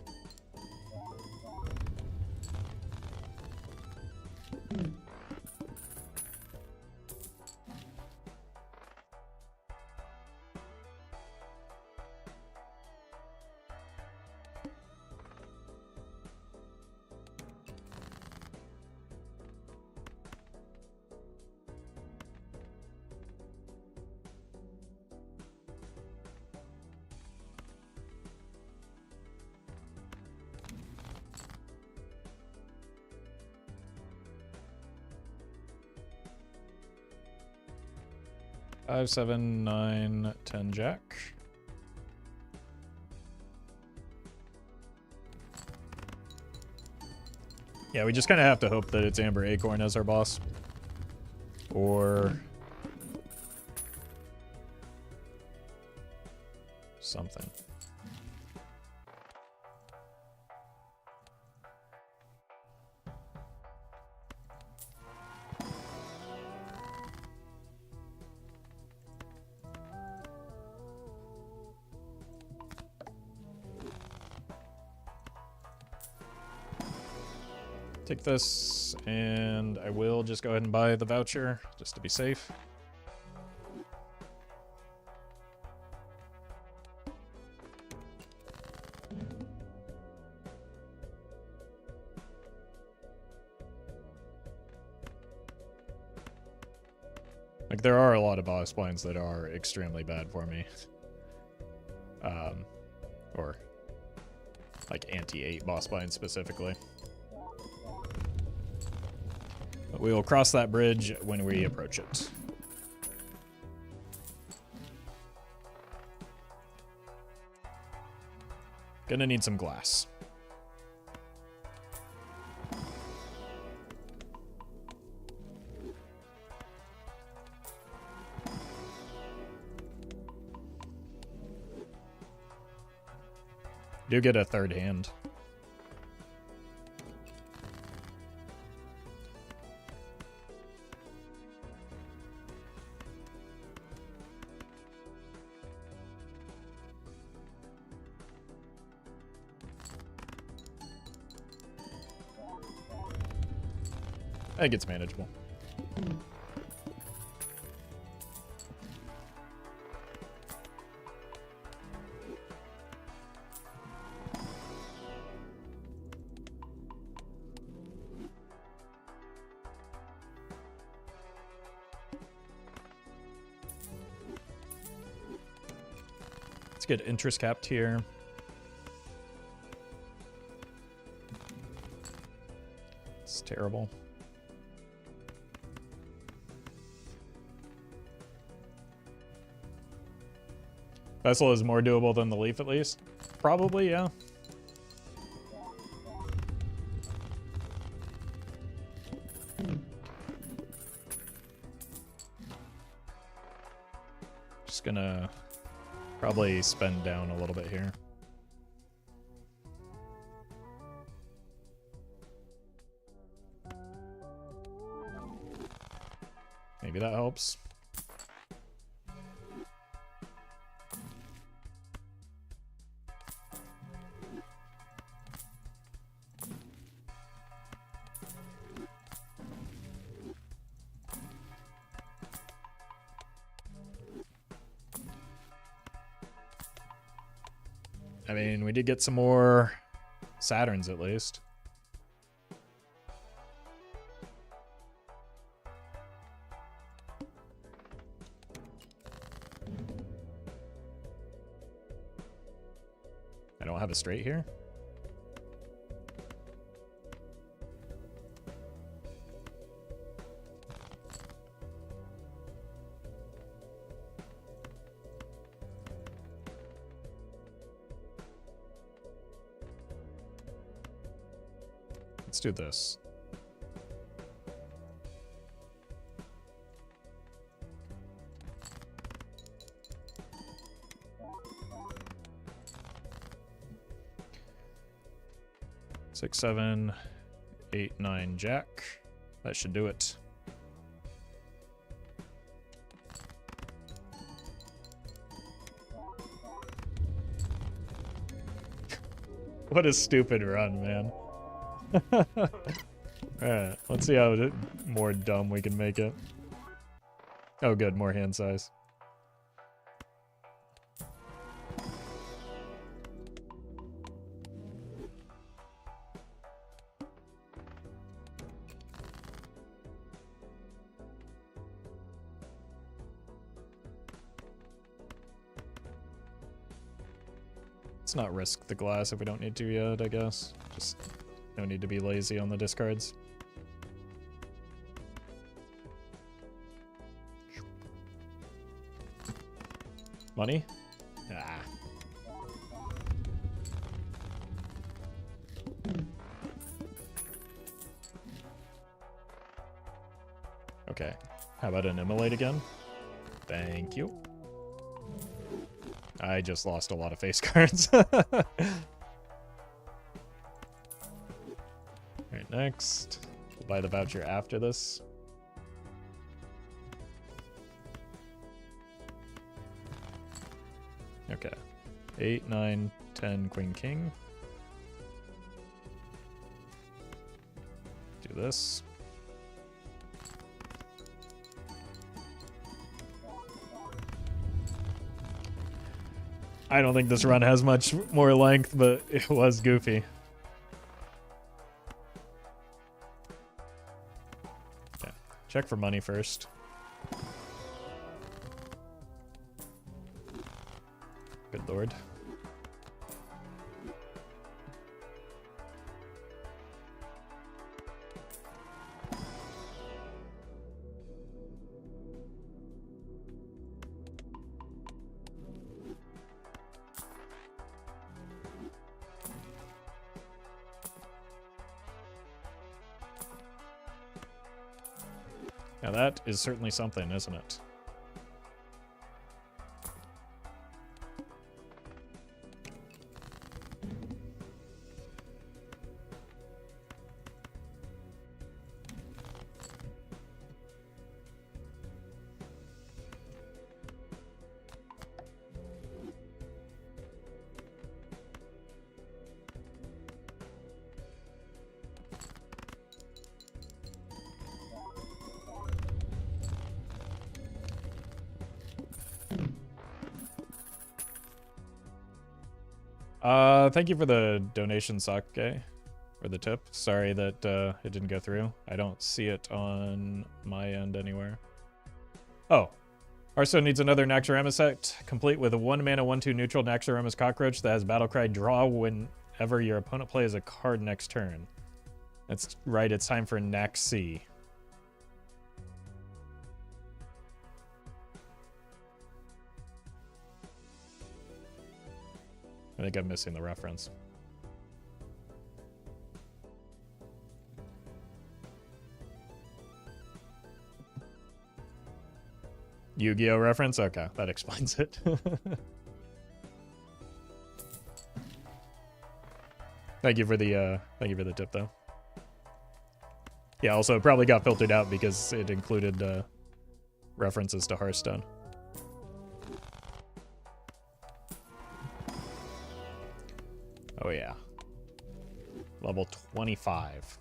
Five, 7, 9, 10, Jack. Yeah, we just kind of have to hope that it's Amber Acorn as our boss. Or something. Take this, and I will just go ahead and buy the voucher, just to be safe. Like, there are a lot of boss blinds that are extremely bad for me. Or, like, anti-8 boss blinds specifically. But we will cross that bridge when we approach it. Gonna need some glass. Do get a third hand. I think it's manageable. Let's get interest capped here. It's terrible. Vessel is more doable than the Leaf, at least. Probably, yeah. Just gonna probably spend down a little bit here. Maybe that helps. I mean, we did get some more Saturns at least. I don't have a straight here. Let's do this. Six, 7, 8, 9, Jack. That should do it. What a stupid run, man. Alright, let's see how more dumb we can make it. Oh good, more hand size. Let's not risk the glass if we don't need to yet, I guess. Just no need to be lazy on the discards. Money? Ah. Okay. How about an immolate again? Thank you. I just lost a lot of face cards. Alright, next. We'll buy the voucher after this. Okay. 8, 9, 10, Queen, King. Do this. I don't think this run has much more length, but it was goofy. Okay. Check for money first. Good lord. Now that is certainly something, isn't it? Thank you for the donation, Sake, for the tip. Sorry that it didn't go through. I don't see it on my end anywhere. Oh. Hearthstone needs another Naxxramas set, complete with a 1-mana 1/2 neutral Naxxramas cockroach that has Battlecry draw whenever your opponent plays a card next turn. That's right, it's time for Nax C. I think I'm missing the reference. Yu-Gi-Oh reference? Okay, that explains it. Thank you for the tip though. Yeah, also it probably got filtered out because it included references to Hearthstone. Oh yeah. Level 25.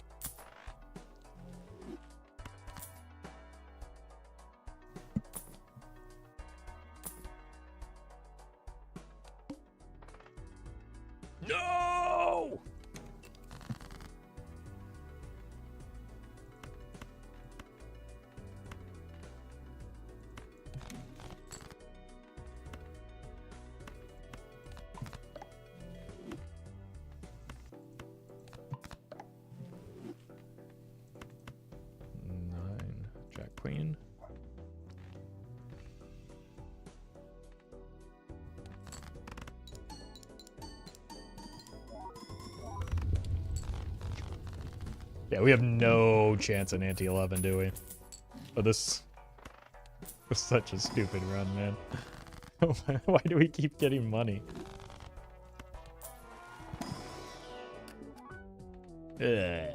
No! Jack Queen. Yeah, we have no chance in ante 11, do we? Oh, this was such a stupid run, man. Why do we keep getting money? Ugh.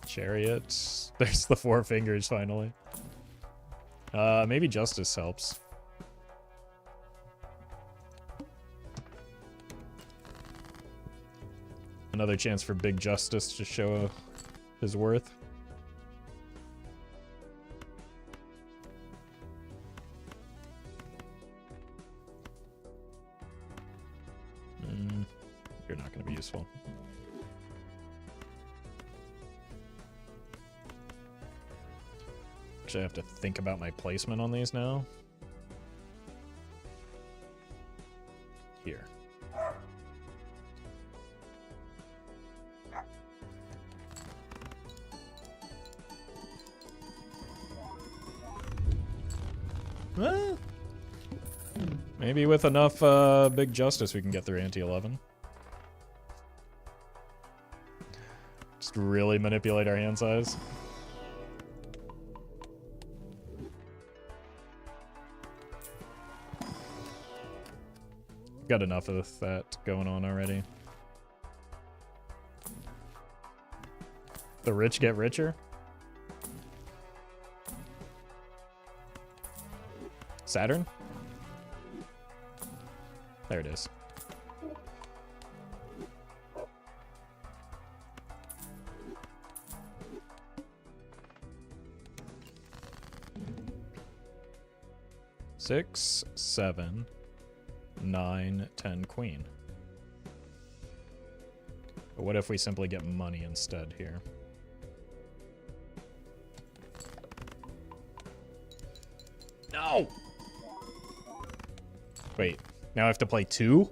Chariot. There's the 4 fingers finally. Maybe Justice helps. Another chance for Big Justice to show his worth. You're not going to be useful. Actually, I have to think about my placement on these now. Here. Well, maybe with enough Big Justice we can get through ante 11. Just really manipulate our hand size. Got enough of that going on already. The rich get richer? Saturn? There it is. Six, 7, 9, 10, queen. But what if we simply get money instead here? No! Wait, now I have to play 2?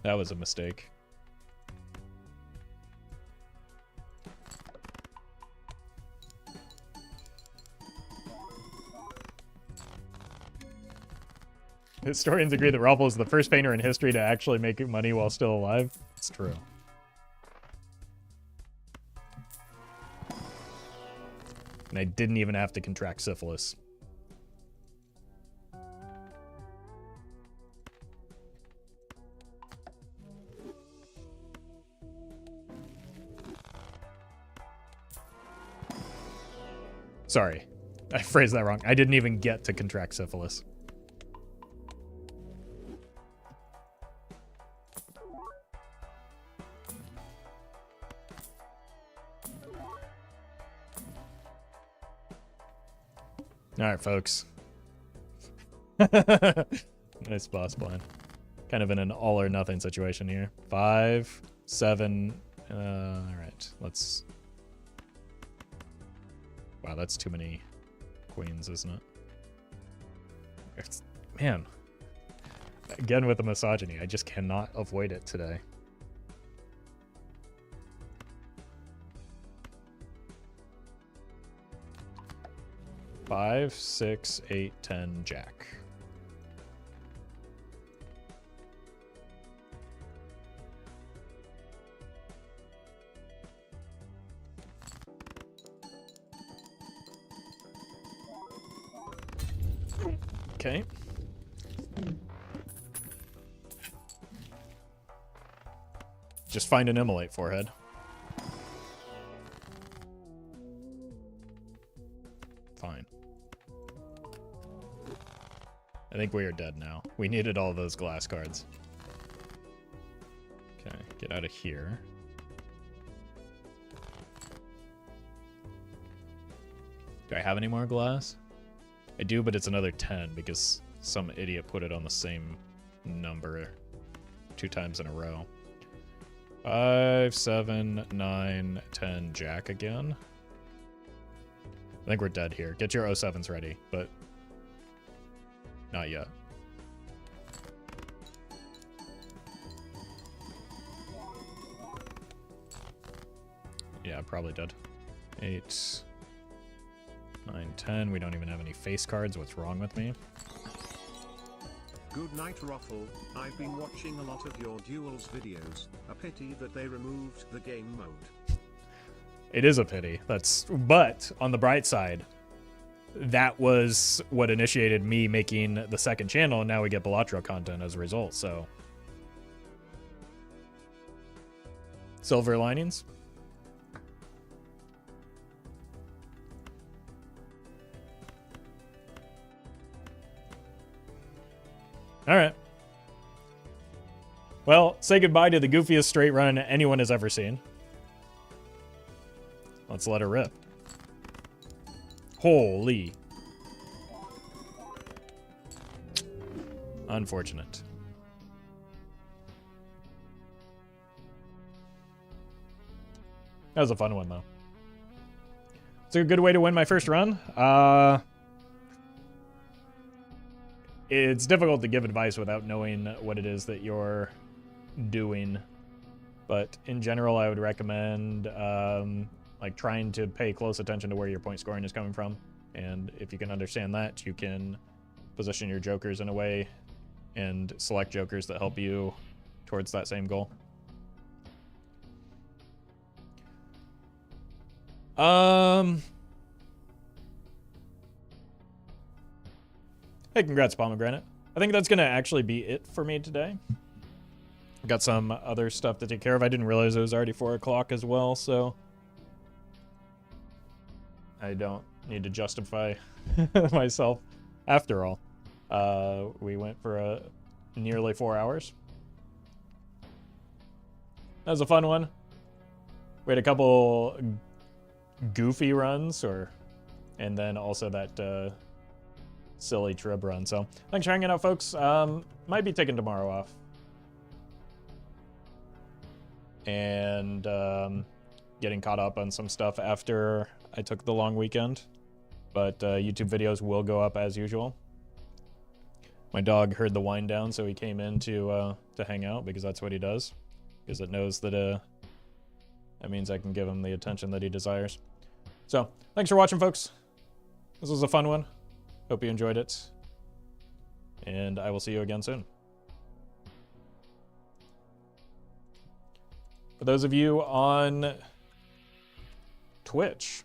That was a mistake. Historians agree that Roffle is the first painter in history to actually make money while still alive. It's true. And I didn't even have to contract syphilis. Sorry, I phrased that wrong. I didn't even get to contract syphilis. All right, folks. Nice boss plan. Kind of in an all or nothing situation here. 5, 7. All right, let's. Wow, that's too many queens, isn't it? Man. Again with the misogyny, I just cannot avoid it today. Five, 6, 8, 10, jack. Okay. Just find an immolate forehead. Fine. I think we are dead now. We needed all those glass cards. Okay, get out of here. Do I have any more glass? I do, but it's another 10 because some idiot put it on the same number 2 times in a row. 5, 7, 9, 10, jack again. I think we're dead here. Get your 07s ready, but not yet. Yeah, probably dead. 8, 9, 10. We don't even have any face cards. What's wrong with me? Good night, Roffle. I've been watching a lot of your duels videos. A pity that they removed the game mode. It is a pity. But on the bright side, that was what initiated me making the second channel, and now we get Balatro content as a result, so. Silver linings? All right. Well, say goodbye to the goofiest straight run anyone has ever seen. Let's let her rip. Holy. Unfortunate. That was a fun one, though. It's a good way to win my first run. It's difficult to give advice without knowing what it is that you're doing. But in general, I would recommend like trying to pay close attention to where your point scoring is coming from. And if you can understand that, you can position your jokers in a way and select jokers that help you towards that same goal. Hey, congrats, Pomegranate. I think that's going to actually be it for me today. Got some other stuff to take care of. I didn't realize it was already 4 o'clock as well, so I don't need to justify myself. After all, we went for nearly 4 hours. That was a fun one. We had a couple goofy runs, and then also that silly trib run. So thanks for hanging out, folks. Might be taking tomorrow off. And getting caught up on some stuff after I took the long weekend. But YouTube videos will go up as usual. My dog heard the wind down, so he came in to hang out, because that's what he does. Because it knows that that means I can give him the attention that he desires. So, thanks for watching, folks. This was a fun one. Hope you enjoyed it. And I will see you again soon. For those of you on Twitch,